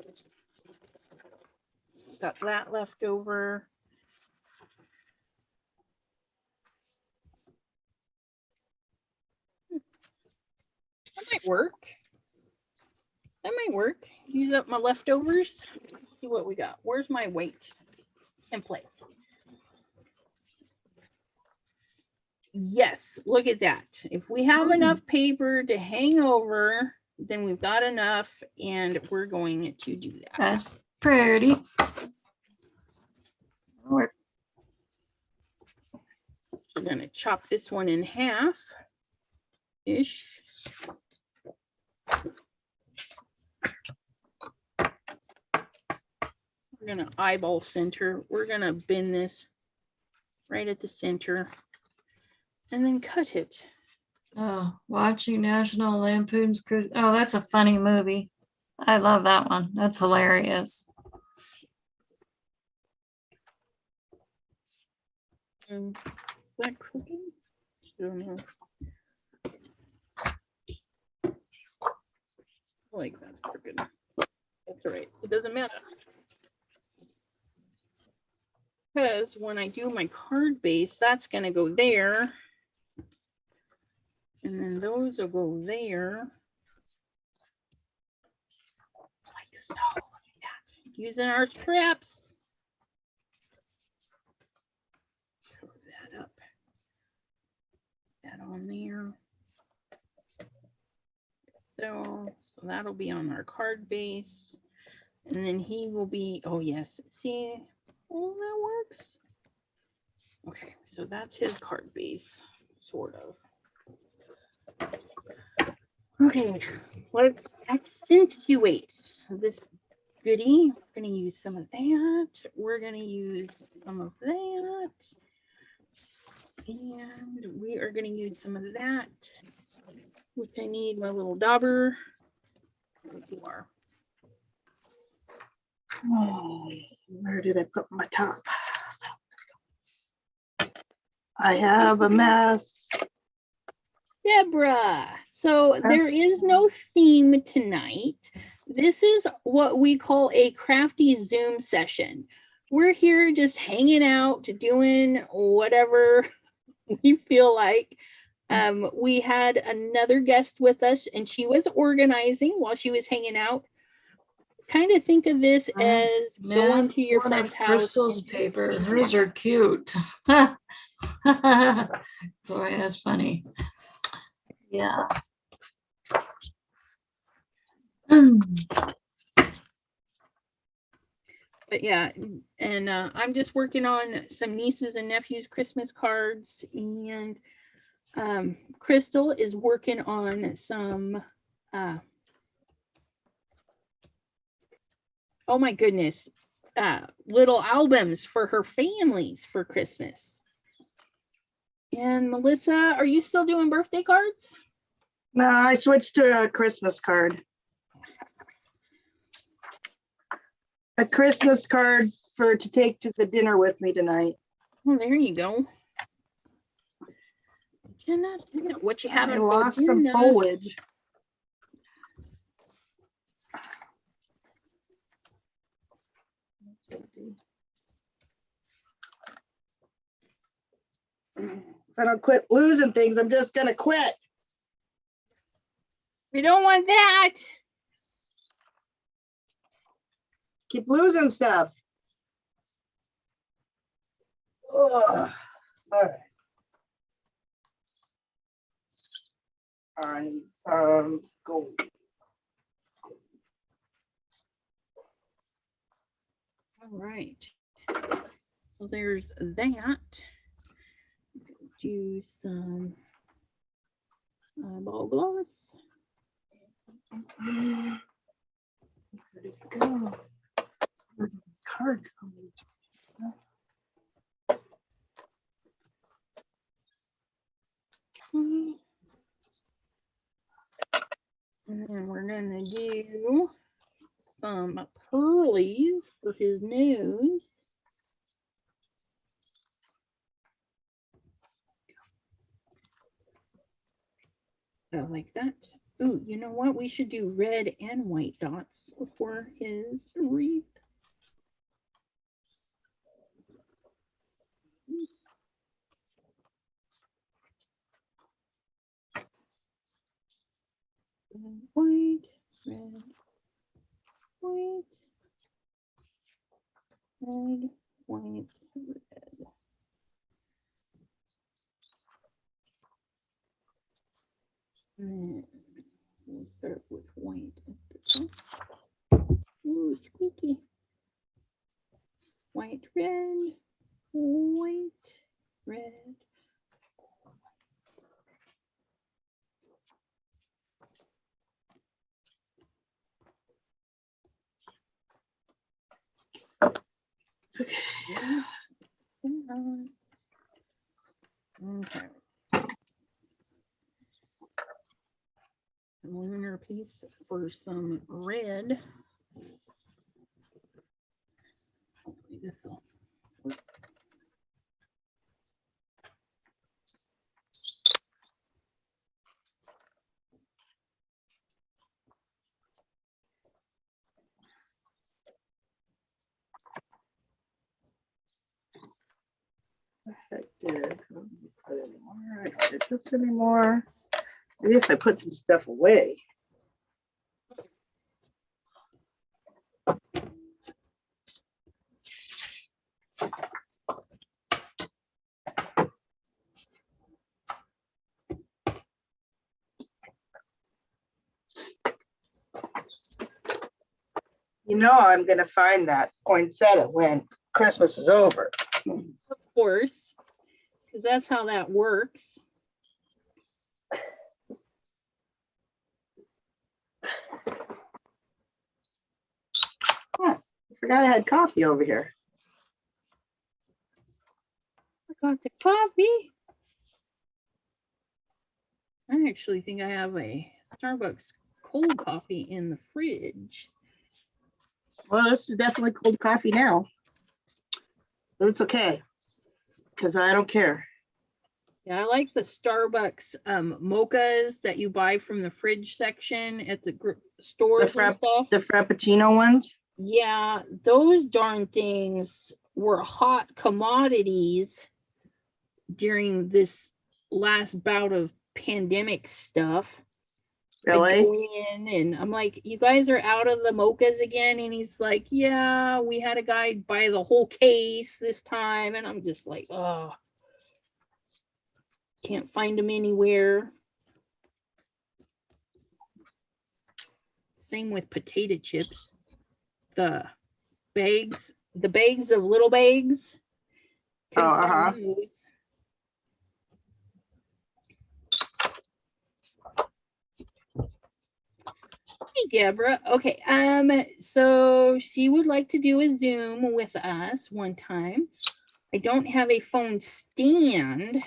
Got that left over. That might work. That might work. Use up my leftovers. See what we got. Where's my weight and plate? Yes, look at that. If we have enough paper to hang over, then we've got enough, and we're going to do that. That's pretty. Work. We're going to chop this one in half ish. We're going to eyeball center. We're going to bend this right at the center and then cut it. Oh, watching National Lampoon's Cruise. Oh, that's a funny movie. I love that one. That's hilarious. Is that crooked? I don't know. I like that's crooked. That's all right. It doesn't matter. Because when I do my card base, that's going to go there. And then those will go there. Like so. Look at that. Using our straps. Cover that up. That on there. So that'll be on our card base. And then he will be, oh yes, see, oh, that works. Okay, so that's his card base, sort of. Okay, let's accentuate this goodie. We're going to use some of that. We're going to use some of that. And we are going to use some of that, which I need my little dauber. There you are. Oh, where did I put my top? I have a mess. Deborah, so there is no theme tonight. This is what we call a crafty Zoom session. We're here just hanging out, doing whatever we feel like. We had another guest with us, and she was organizing while she was hanging out. Kind of think of this as going to your One friend's of house. Crystal's and paper. just- Hers are cute. Boy, that's funny. Yeah. But yeah, and I'm just working on some nieces and nephews Christmas cards, and Crystal is working on some oh my goodness, little albums for her families for Christmas. And Melissa, are you still doing birthday cards? No, I switched to a Christmas card. A Christmas card to take to the dinner with me tonight. Oh, there you go. Dinner. What you have? I lost some foliage. If I don't quit losing things, I'm just gonna quit. We don't want that. Keep losing stuff. Ugh. All right. All right. Gold. All right. So there's that. Do some eyeball gloss. Where did it go? Where did the card go? And then we're gonna do some pearlies for his nose. So like that. Ooh, you know what? We should do red and white dots for his wreath. Red, white, red, white, red, white, red. And then we'll start with white at the top. Ooh, squeaky. White, red, white, red. Okay. Lunar piece for some red. Hopefully this will work. I don't put anymore. I don't do this anymore. Maybe if I put some stuff away. You know I'm gonna find that poinsettia when Christmas is over. Of course, because that's how that works. Huh, I forgot I had coffee over here. I got the coffee. I actually think I have a Starbucks cold coffee in the fridge. Well, this is definitely cold coffee now. But it's okay, because I don't care. Yeah, I like the Starbucks mochas that you buy from the fridge section at the stores and stuff. The Frappuccino ones. Yeah, those darn things were hot commodities during this last bout of pandemic stuff. I Really? go in and I'm like, you guys are out of the mochas again? And he's like, yeah, we had a guy buy the whole case this time. And I'm just like, oh, can't find them anywhere. Same with potato chips. The bags of little bags. Oh, uh-huh. Hey, Deborah. Okay. So she would like to do a Zoom with us one time. I don't have a phone stand.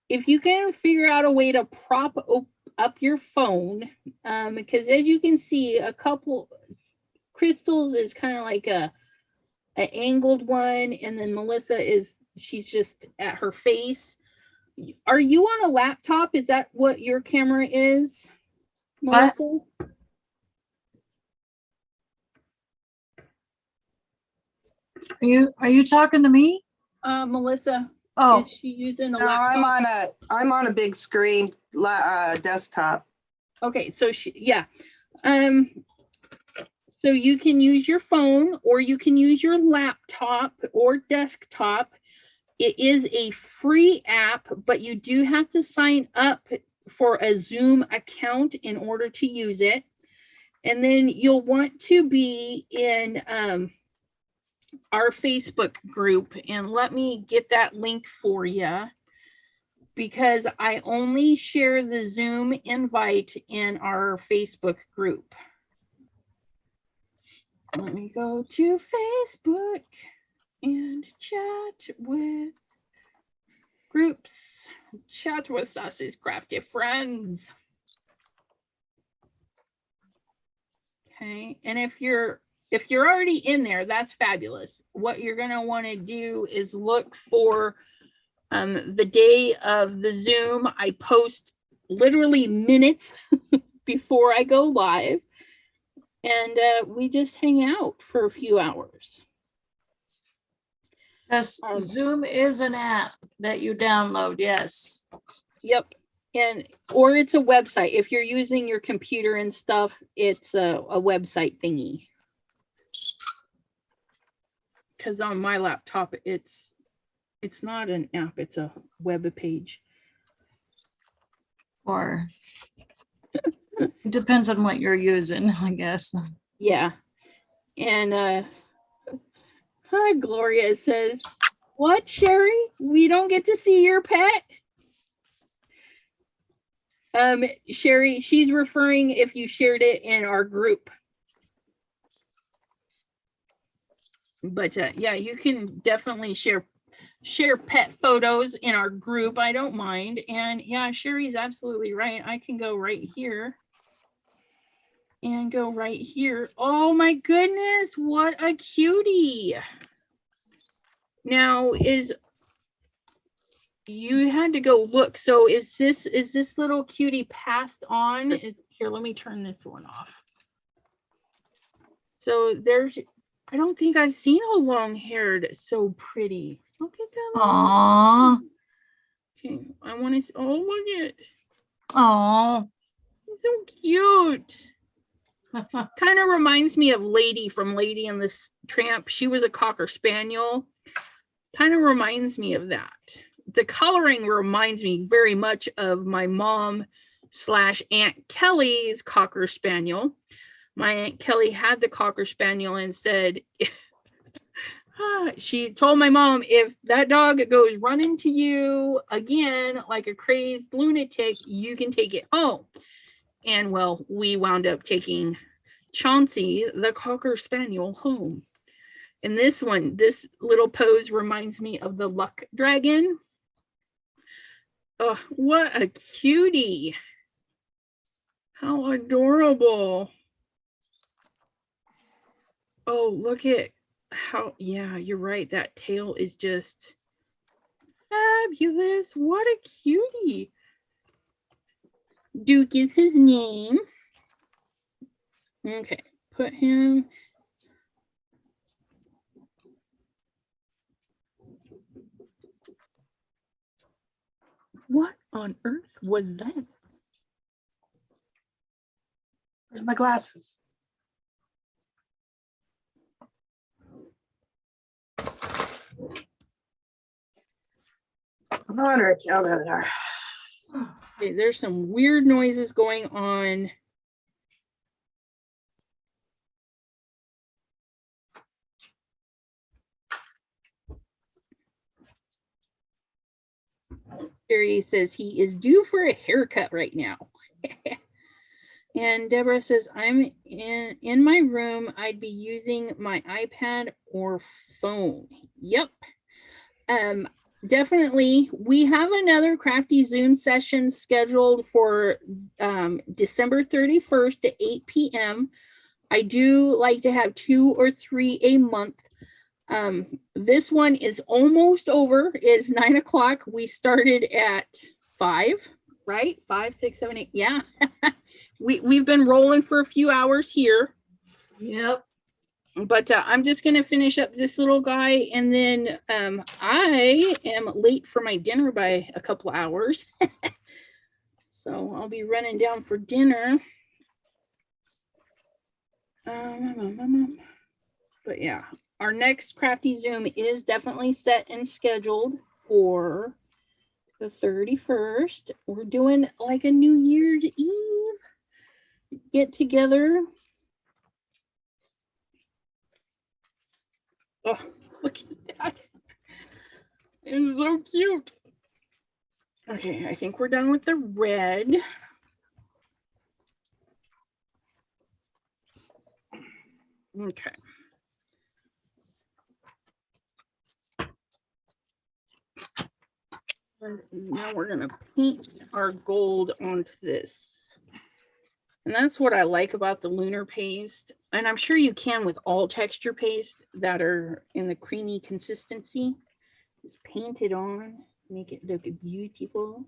If you can figure out a way to prop up your phone, because as you can see, a couple Crystal's is kind of like an angled one, and then Melissa she's just at her face. Are you on a laptop? Is that what your camera is, Melissa? What? Are you talking to me? Melissa, Oh, is she using a No, laptop? I'm on a big screen desktop. Okay, so yeah. So you can use your phone or you can use your laptop or desktop. It is a free app, but you do have to sign up for a Zoom account in order to use it. And then you'll want to be in our Facebook group. And let me get that link for you, because I only share the Zoom invite in our Facebook group. Let me go to Facebook and chat with groups. Chat with Sass's crafty friends. Okay, and if you're already in there, that's fabulous. What you're gonna want to do is look for The day of the Zoom, I post literally minutes before I go live, and we just hang out for a few hours. Yes, Zoom is an app that you download, yes. Yep. And or it's a website. If you're using your computer and stuff, it's a website thingy. Because on my laptop, it's not an app, it's a web page. Or it depends on what you're using, I guess. Yeah. And hi, Gloria says, what, Sherry? We don't get to see your pet? Sherry, she's referring if you shared it in our group. But yeah, you can definitely share pet photos in our group. I don't mind. And yeah, Sherry's absolutely right. I can go right here and go right here. Oh my goodness, what a cutie. Now you had to go look. So is this little cutie passed on? Here, let me turn this one off. So I don't think I've seen a long-haired so pretty. Look at that. Aww. Okay, I want to. Oh, look at. Aww. So cute. Kind of reminds me of Lady from Lady and the Tramp. She was a Cocker Spaniel. Kind of reminds me of that. The coloring reminds me very much of my mom / Aunt Kelly's Cocker Spaniel. My Aunt Kelly had the Cocker Spaniel and said, she told my mom, if that dog goes running to you again like a crazed lunatic, you can take it home. And well, we wound up taking Chauncey, the Cocker Spaniel, home. And this little pose reminds me of the luck dragon. Oh, what a cutie. How adorable. Oh, look at how, yeah, you're right. That tail is just fabulous. What a cutie. Duke is his name. Okay, put him. What on earth was that? Where's my glasses? I'm under it. Oh, there they are. Okay, there's some weird noises going on. Barry says he is due for a haircut right now. And Deborah says, I'm in my room. I'd be using my iPad or phone. Yep. Definitely. We have another Crafty Zoom session scheduled for December 31st at 8 p.m. I do like to have 2 or 3 a month. This one is almost over. It's 9 o'clock. We started at 5, right? 5, 6, 7, 8. Yeah. We've been rolling for a few hours here. Yep. But I'm just going to finish up this little guy. And then I am late for my dinner by a couple hours. So I'll be running down for dinner. But yeah, our next Crafty Zoom is definitely set and scheduled for the 31st. We're doing like a New Year's Eve get together. Oh, look at that. It's so cute. Okay, I think we're done with the red. Okay. And now we're going to paint our gold onto this. And that's what I like about the lunar paste. And I'm sure you can with all texture paste that are in the creamy consistency. Just paint it on. make it look beautiful.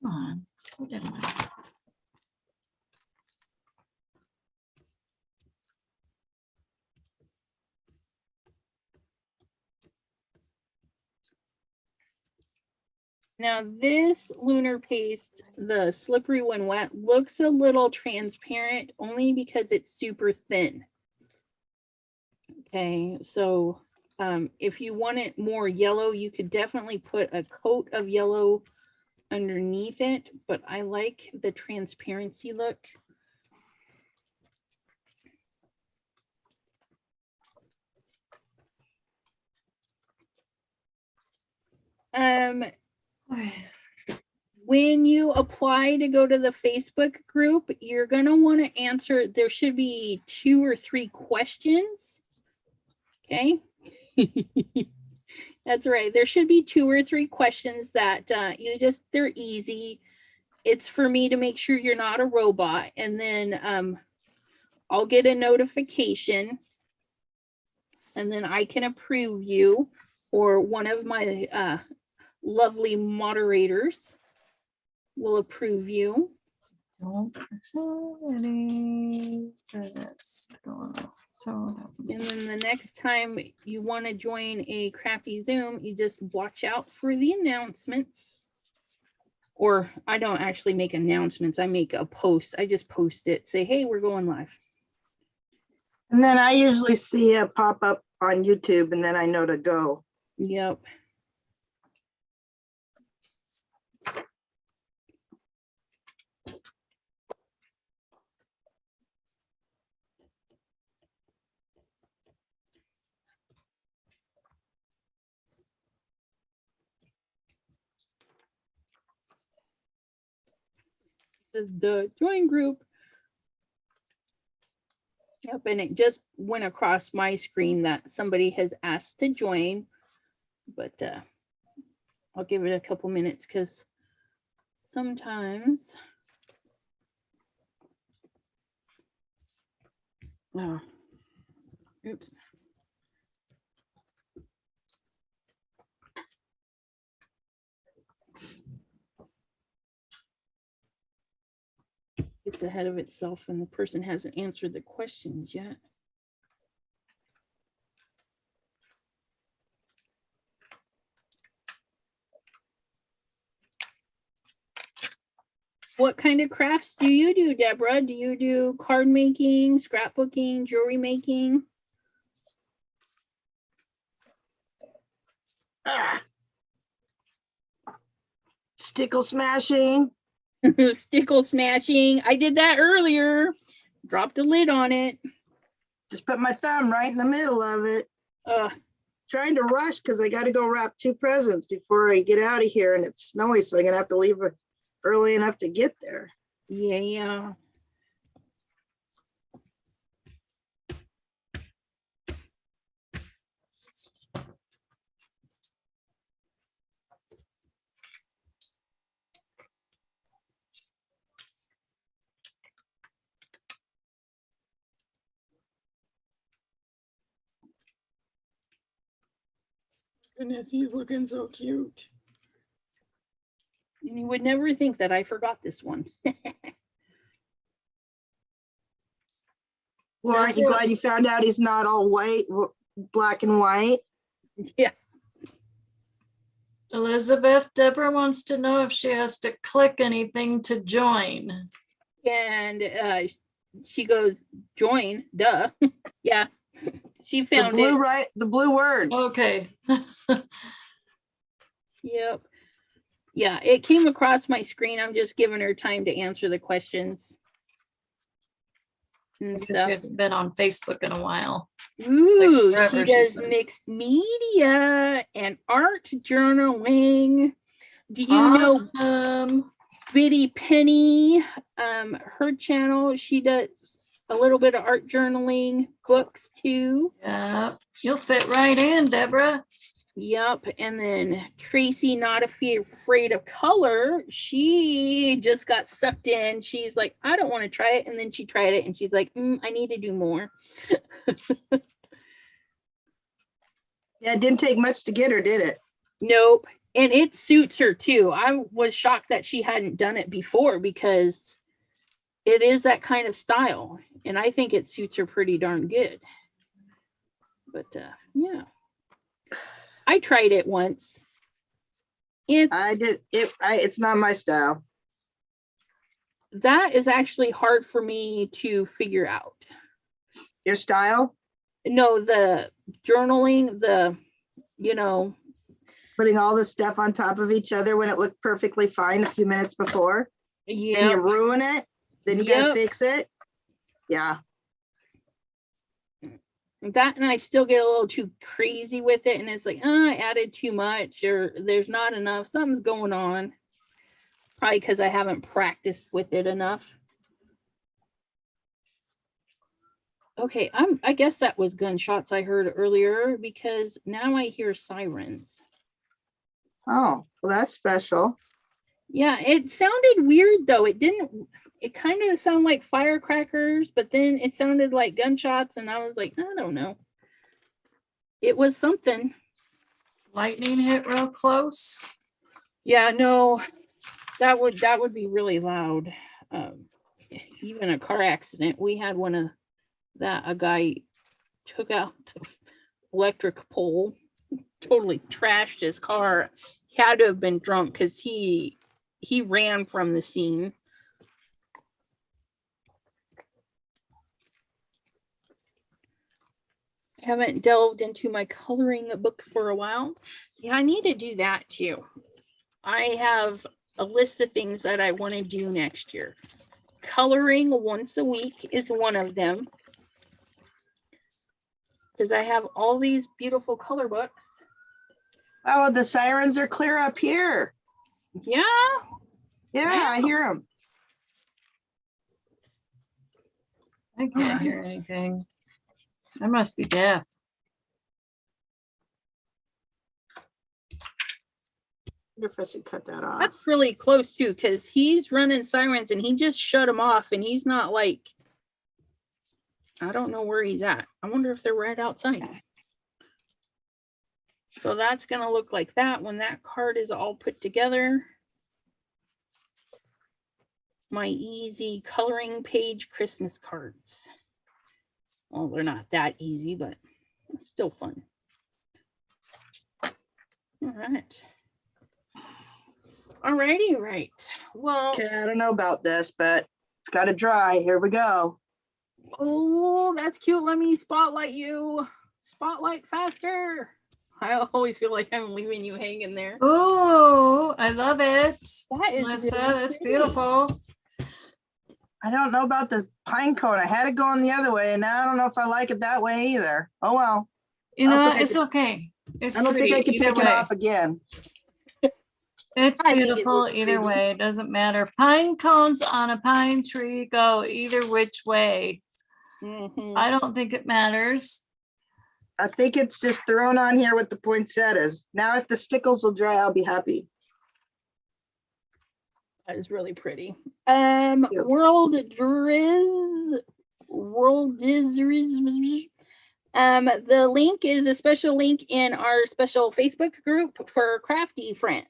Come on. Go down. Now this lunar paste, the slippery when wet, looks a little transparent only because it's super thin. Okay, so if you want it more yellow, you could definitely put a coat of yellow underneath it, but I like the transparency look. When you apply to go to the Facebook group, you're going to want to answer. There should be 2 or 3 questions. Okay. That's right. There should be 2 or 3 questions that they're easy. It's for me to make sure you're not a robot. And then I'll get a notification and then I can approve you, or one of my lovely moderators will approve you. Don't have any credits going off. So And then the next time you want to join a crafty Zoom, you just watch out for the announcements. Or I don't actually make announcements. I make a post. I just post it. Say, hey, we're going live. And then I usually see a pop up on YouTube and then I know to go. Yep. This is the join group. Yep, and it just went across my screen that somebody has asked to join, but I'll give it a couple minutes because sometimes. Oh, oops. It's ahead of itself and the person hasn't answered the questions yet. What kind of crafts do you do, Deborah? Do you do card making, scrapbooking, jewelry making? Stickle smashing. Stickle smashing. I did that earlier. Dropped the lid on it. Just put my thumb right in the middle of it. Trying to rush because I got to go wrap 2 presents before I get out of here, and it's snowy, so I'm gonna have to leave early enough to get there. Yeah. Goodness, he's looking so cute. And you would never think that I forgot this one. Well, aren't you glad you found out he's not all white, black and white? Yeah. Elizabeth, Deborah wants to know if she has to click anything to join. And she goes, join, duh. Yeah. She The found blue, it. right? The blue words. Okay. Yep. Yeah, it came across my screen. I'm just giving her time to answer the questions and Because she stuff. hasn't been on Facebook in a while. Ooh, Like she forever, she does says. mixed media and art journaling. Do you know Awesome. Biddy Penny? Her channel, she does a little bit of art journaling, books too. Yeah, you'll fit right in, Deborah. Yep. And then Tracy, not afraid of color, she just got sucked in. She's like, I don't want to try it. And then she tried it and she's like, I need to do more. Yeah, it didn't take much to get her, did it? Nope. And it suits her too. I was shocked that she hadn't done it before because it is that kind of style. And I think it suits her pretty darn good. But yeah. I tried it once. I did it. It's not my style. That is actually hard for me to figure out. Your style? No, the journaling, Putting all the stuff on top of each other when it looked perfectly fine a few minutes before. Then you yeah, ruin it. Then you gotta fix it. Yeah. that, and I still get a little too crazy with it, and it's like, I added too much, or there's not enough. Something's going on. Probably because I haven't practiced with it enough. Okay, I guess that was gunshots I heard earlier because now I hear sirens. Oh, well, that's special. Yeah, it sounded weird though. It kind of sounded like firecrackers, but then it sounded like gunshots, and I was like, I don't know. It was something. Lightning hit real close. Yeah, no, that would be really loud. Even a car accident. We had one of that. A guy took out the electric pole, totally trashed his car. He had to have been drunk because he ran from the scene. I haven't delved into my coloring book for a while. Yeah, I need to do that too. I have a list of things that I want to do next year. Coloring once a week is one of them, because I have all these beautiful color books. Oh, the sirens are clear up here. Yeah. Yeah, I hear them. I can't hear anything. I must be deaf. I wonder if I should cut that off. That's really close too, because he's running sirens and he just shut them off, and he's not like, I don't know where he's at. I wonder if they're right outside. So that's going to look like that when that card is all put together. My easy coloring page Christmas cards. Well, they're not that easy, but it's still fun. All right. Alrighty, right. Well, Okay, I don't know about this, but it's got to dry. Here we go. oh, that's cute. Let me spotlight you. Spotlight faster. I always feel like I'm leaving you hanging there. Oh, I love it. That is Melissa, really it's pretty. beautiful. I don't know about the pine cone. I had it going the other way, and now I don't know if I like it that way either. Oh, well. You I don't know, think I it's could- okay. It's I don't think I pretty can either take it way. off again. It's I think it beautiful looks either pretty. way. It doesn't matter. Pine cones on a pine tree go either which way. Mhm. I don't think it matters. I think it's just thrown on here with the poinsettias. Now, if the stickles will dry, I'll be happy. That is really pretty. you. World Driz. The link is a special link in our special Facebook group for crafty friends.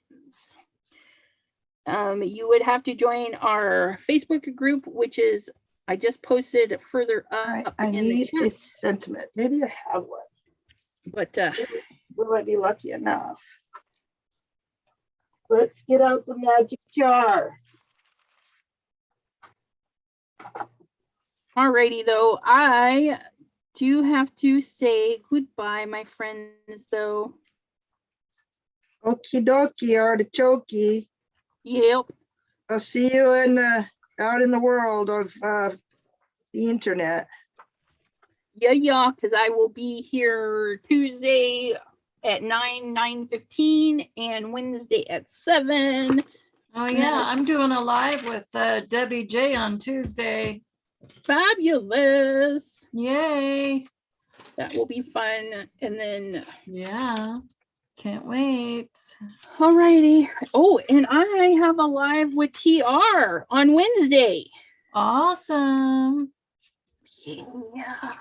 You would have to join our Facebook group, which is, I just posted further All right, up I in the need a chat. sentiment. Maybe I have one. But Will I be lucky enough? Let's get out the magic jar. alrighty though, I do have to say goodbye, my friends, though. Okie dokie, artichoke. Yep. I'll see you out in the world of the internet. Yeah, because I will be here Tuesday at 9:15 and Wednesday at 7. Oh yeah, I'm doing a live with Debbie J on Tuesday. Fabulous. Yay. That will be fun. And then Yeah. Can't wait. Alrighty. Oh, and I have a live with TR on Wednesday. Awesome. Yeah.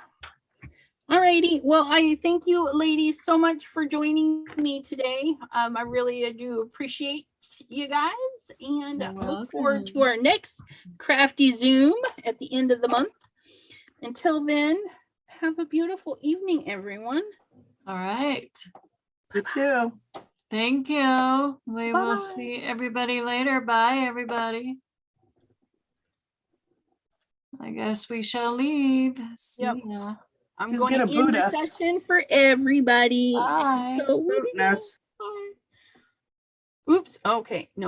Alrighty. Well, I thank you, ladies, so much for joining me today. I really do appreciate you guys, and You're look forward to welcome. our next crafty Zoom at the end of the month. Until then, have a beautiful evening, everyone. All right. You too. Thank you. We will Bye. see everybody later. Bye, everybody. I guess we shall leave. See Yep. ya. I'm Who's going to gonna end boot the us? session for everybody. Bye. So, Booting us. Oops. Okay. No.